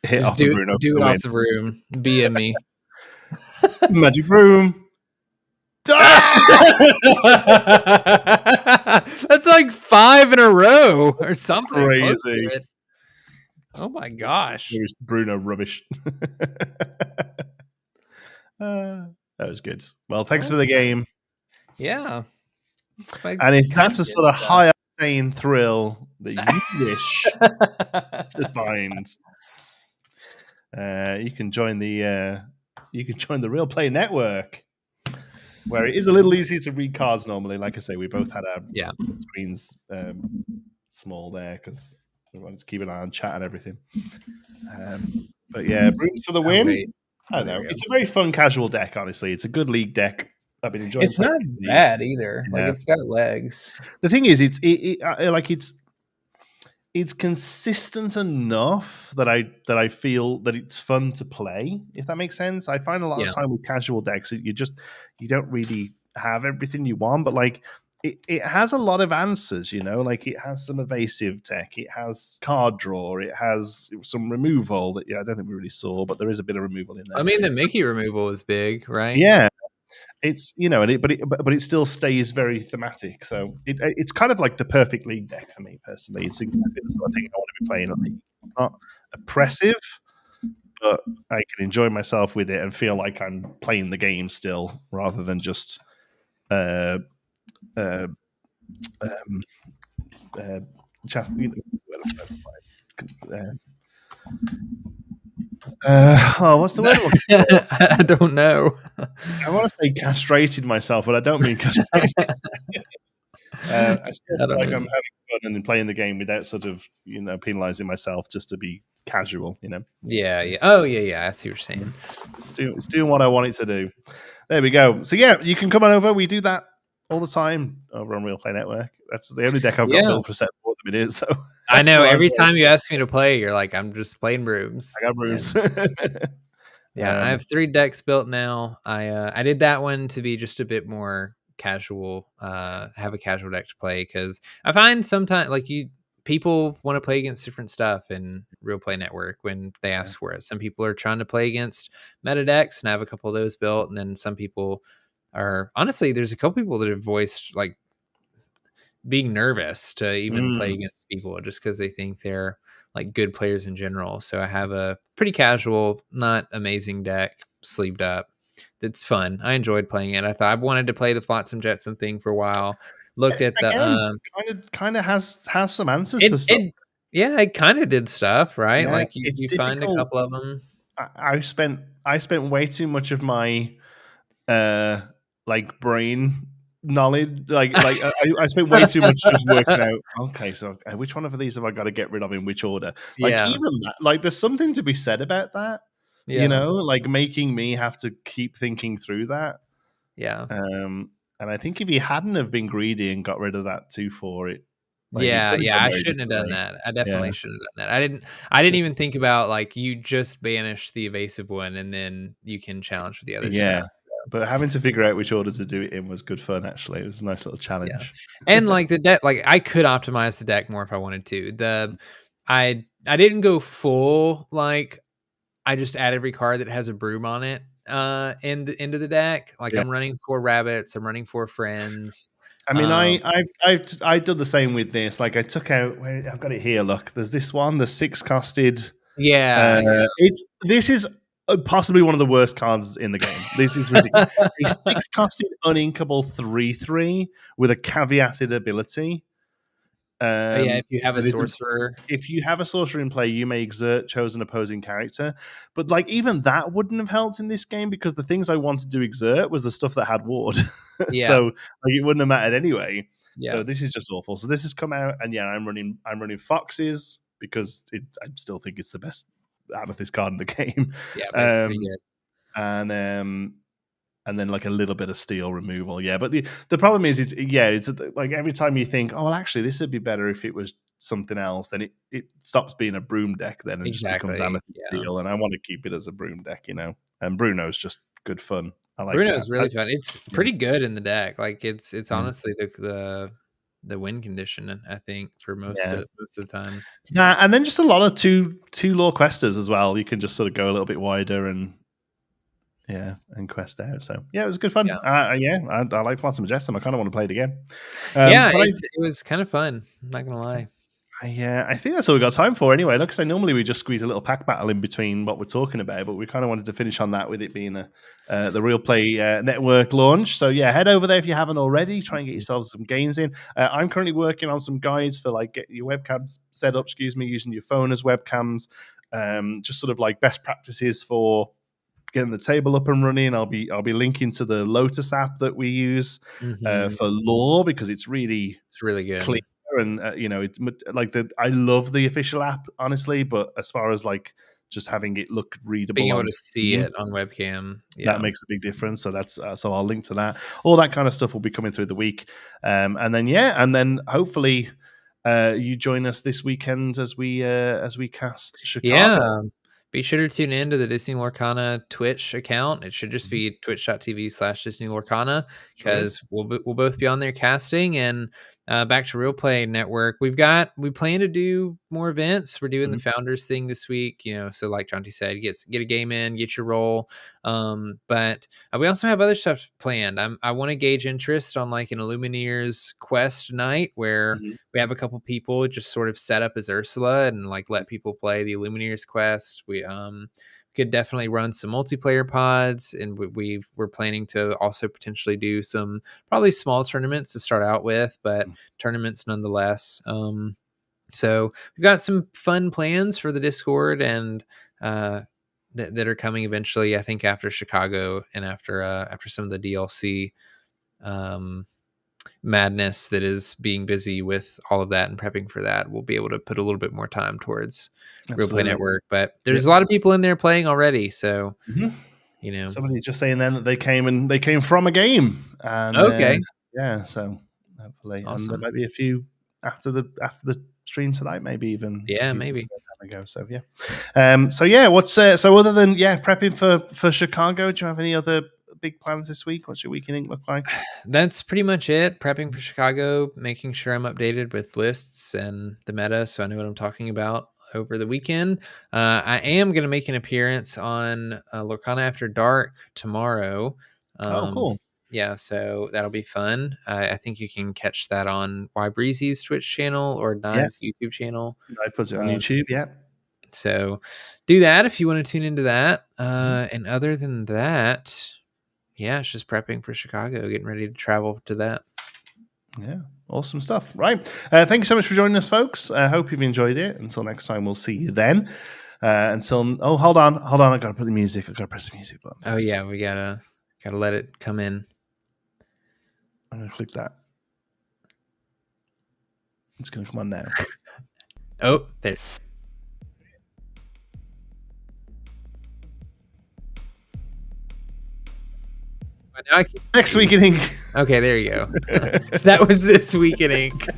just off the Bruno. Do it off the room. BM me. Magic broom. That's like 5 in a row or something. Crazy. Oh my gosh. It was Bruno rubbish. That was good. Well, thanks for the game. Yeah. And if that's a sort of high octane thrill that you wish to find, you can join the Real Play Network, where it is a little easier to read cards normally. Like I say, we both had our screens small there because we wanted to keep an eye on chat and everything. But yeah, brooms for the win. I don't know. It's a very fun casual deck, honestly. It's a good league deck. I've been enjoying. It's not bad either. Yeah. Like, it's got legs. The thing is, it's consistent enough that I feel that it's fun to play. If that makes sense, I find a lot of time with casual decks that you don't really have everything you want, but like it has a lot of answers. You know, like it has some evasive tech, it has card draw, it has some removal that I don't think we really saw, but there is a bit of removal in there. I mean, the Mickey removal is big, right? Yeah. It's but it still stays very thematic. So it's kind of like the perfect league deck for me personally. It's exactly the sort of thing I want to be playing on league. It's not oppressive, but I can enjoy myself with it and feel like I'm playing the game still, rather than just what's the word? I don't know. I want to say castrated myself, but I don't mean castrated. I still feel like I'm having fun and playing the game without sort of penalizing myself just to be casual. Yeah. Oh yeah. I see what you're saying. It's doing what I want it to do. There we go. So yeah, you can come on over. We do that all the time over on Real Play Network. That's the only deck I've got built for set for at the minute. So I know every time you ask me to play, you're like, I'm just playing brooms. I got brooms. Yeah, I have 3 decks built now. I did that one to be just a bit more casual. Have a casual deck to play because I find sometimes people want to play against different stuff in Real Play Network when they ask for it. Some people are trying to play against meta decks, and I have a couple of those built, and then some people Or honestly, there's a couple people that have voiced like being nervous to even play against people just because they think they're like good players in general. So I have a pretty casual, not amazing deck sleeved up. That's fun. I enjoyed playing it. I thought I wanted to play the Flotsam Jetsam thing for a while. Looked at the Again, kind of has some answers for it stuff. it yeah, it kind of did stuff, right? Yeah, Like it's you find a difficult. couple of them. I spent way too much of my uh like brain knowledge, I spent way too much just working out, okay, so which one of these have I got to get rid of in which order. Like Yeah, even that, like there's something to be said about that, yeah, like making me have to keep thinking through that. yeah. And I think if he hadn't have been greedy and got rid of that 2/4, it Yeah, could have yeah, gone I very shouldn't have done differently. that. I Yeah. definitely shouldn't have done that. I didn't even think about, like, you just banish the evasive one, and then you can challenge with the other Yeah. stuff. But having to figure out which order to do it in was good fun, actually. It was a nice little Yeah. challenge. And, like, the deck like, I could optimize the deck more if I wanted to. I didn't go full, like, I just add every card that has a broom on it, into the deck. Like, Yeah. I'm running 4 rabbits, I'm running 4 friends. I mean, Um I've done the same with this. Like, I took out. I've got it here. Look, there's this one, the 6-costed. Yeah, yeah. This is possibly one of the worst cards in the game. This is ridiculous. A 6-costed uninkable 3/3 with a caveated ability. Oh, yeah, if you have a That isn't. sorcerer. If you have a sorcerer in play, you may exert chosen opposing character. But like even that wouldn't have helped in this game because the things I wanted to exert was the stuff that had ward. Yeah, So like it wouldn't have mattered anyway. yeah. So this is just awful. So this has come out, and yeah, I'm running foxes because I still think it's the best amethyst card in the game. Yeah, it's pretty Um, good. and and then like a little bit of steel removal. Yeah, but the problem is, it's like every time you think, oh well, actually this would be better if it was something else, then it stops being a broom deck then and just becomes Exactly, amethyst yeah. steel. And I want to keep it as a broom deck, And Bruno's just good fun. I like that. Bruno's really fun. It's Yeah. pretty good in the deck. Like it's Yeah. honestly the win condition, I think, for most Yeah. of the time. Nah, and then just a lot of two lore questers as well. You can just sort of go a little bit wider and quest out. So yeah, it was good fun. Yeah. I like Flotsam and Jetsam. I kind of want to play it again. Yeah, But it was kind of fun. I'm not gonna lie. I think that's all we got time for anyway. Look, because normally we just squeeze a little pack battle in between what we're talking about, but we kind of wanted to finish on that with it being the Real Play Network launch. So yeah, head over there if you haven't already. Try and get yourselves some games in. I'm currently working on some guides for like getting your webcams set up. Using your phone as webcams. Just sort of like best practices for getting the table up and running. I'll be linking to the Lotus app that we use Mhm. for lore because it's really It's really good. clear and it's like I love the official app honestly, but as far as like just having it look readable Being able on to see screen, it on webcam. that Yeah. makes a big difference. So that's so I'll link to that. All that kind of stuff will be coming through the week, and then hopefully you join us this weekend as we cast Chicago. Yeah. Be sure to tune in to the Disney Lorcana Twitch account. It should just be twitch.tv/Disney Lorcana Sure is. because we'll both be on there casting. And back to Real Play Network. We plan to do more events. We're doing the Mhm. founders thing this week, so like Jonti said, get a game in, get your role. But we also have other stuff planned. I want to gauge interest on like an Illumineers quest night where Mhm. we have a couple people just sort of set up as Ursula and like let people play the Illumineers quest. We could definitely run some multiplayer pods, and we're planning to also potentially do some probably small tournaments to start out with, but tournaments nonetheless. So we've got some fun plans for the Discord and that are coming eventually. I think after Chicago and after some of the DLC. Madness that is being busy with all of that and prepping for that, we'll be able to put a little bit more time towards Real Play Absolutely. Network. But Yep. there's a lot of people in there playing already, so Mhm. you know. Somebody's just saying then that they came from a game, and Okay, so hopefully, and there awesome. might be a few after the stream tonight, maybe even Yeah, people maybe. have a go. So yeah, what's so other than prepping for Chicago, do you have any other big plans this week? What's your week in ink look like? That's pretty much it. Prepping for Chicago, making sure I'm updated with lists and the meta, so I know what I'm talking about over the weekend. I am going to make an appearance on Lorcana After Dark tomorrow. Oh, Um, cool. Yeah, so that'll be fun. I think you can catch that on Y Breezy's Twitch channel or Knives YouTube channel. I put it on YouTube. Yeah. So do that if you want to tune into that. And other than that, yeah, it's just prepping for Chicago, getting ready to travel to that. Yeah, awesome stuff. Right. Thank you so much for joining us, folks. I hope you've enjoyed it. Until next time, we'll see you then. Hold on. I got to put the music. I got to press the music button. Oh yeah, we gotta let it come in. I'm going to click that. It's going to come on now. Oh, there. Next Week in Ink. Okay, there you go. That was This Week in Ink.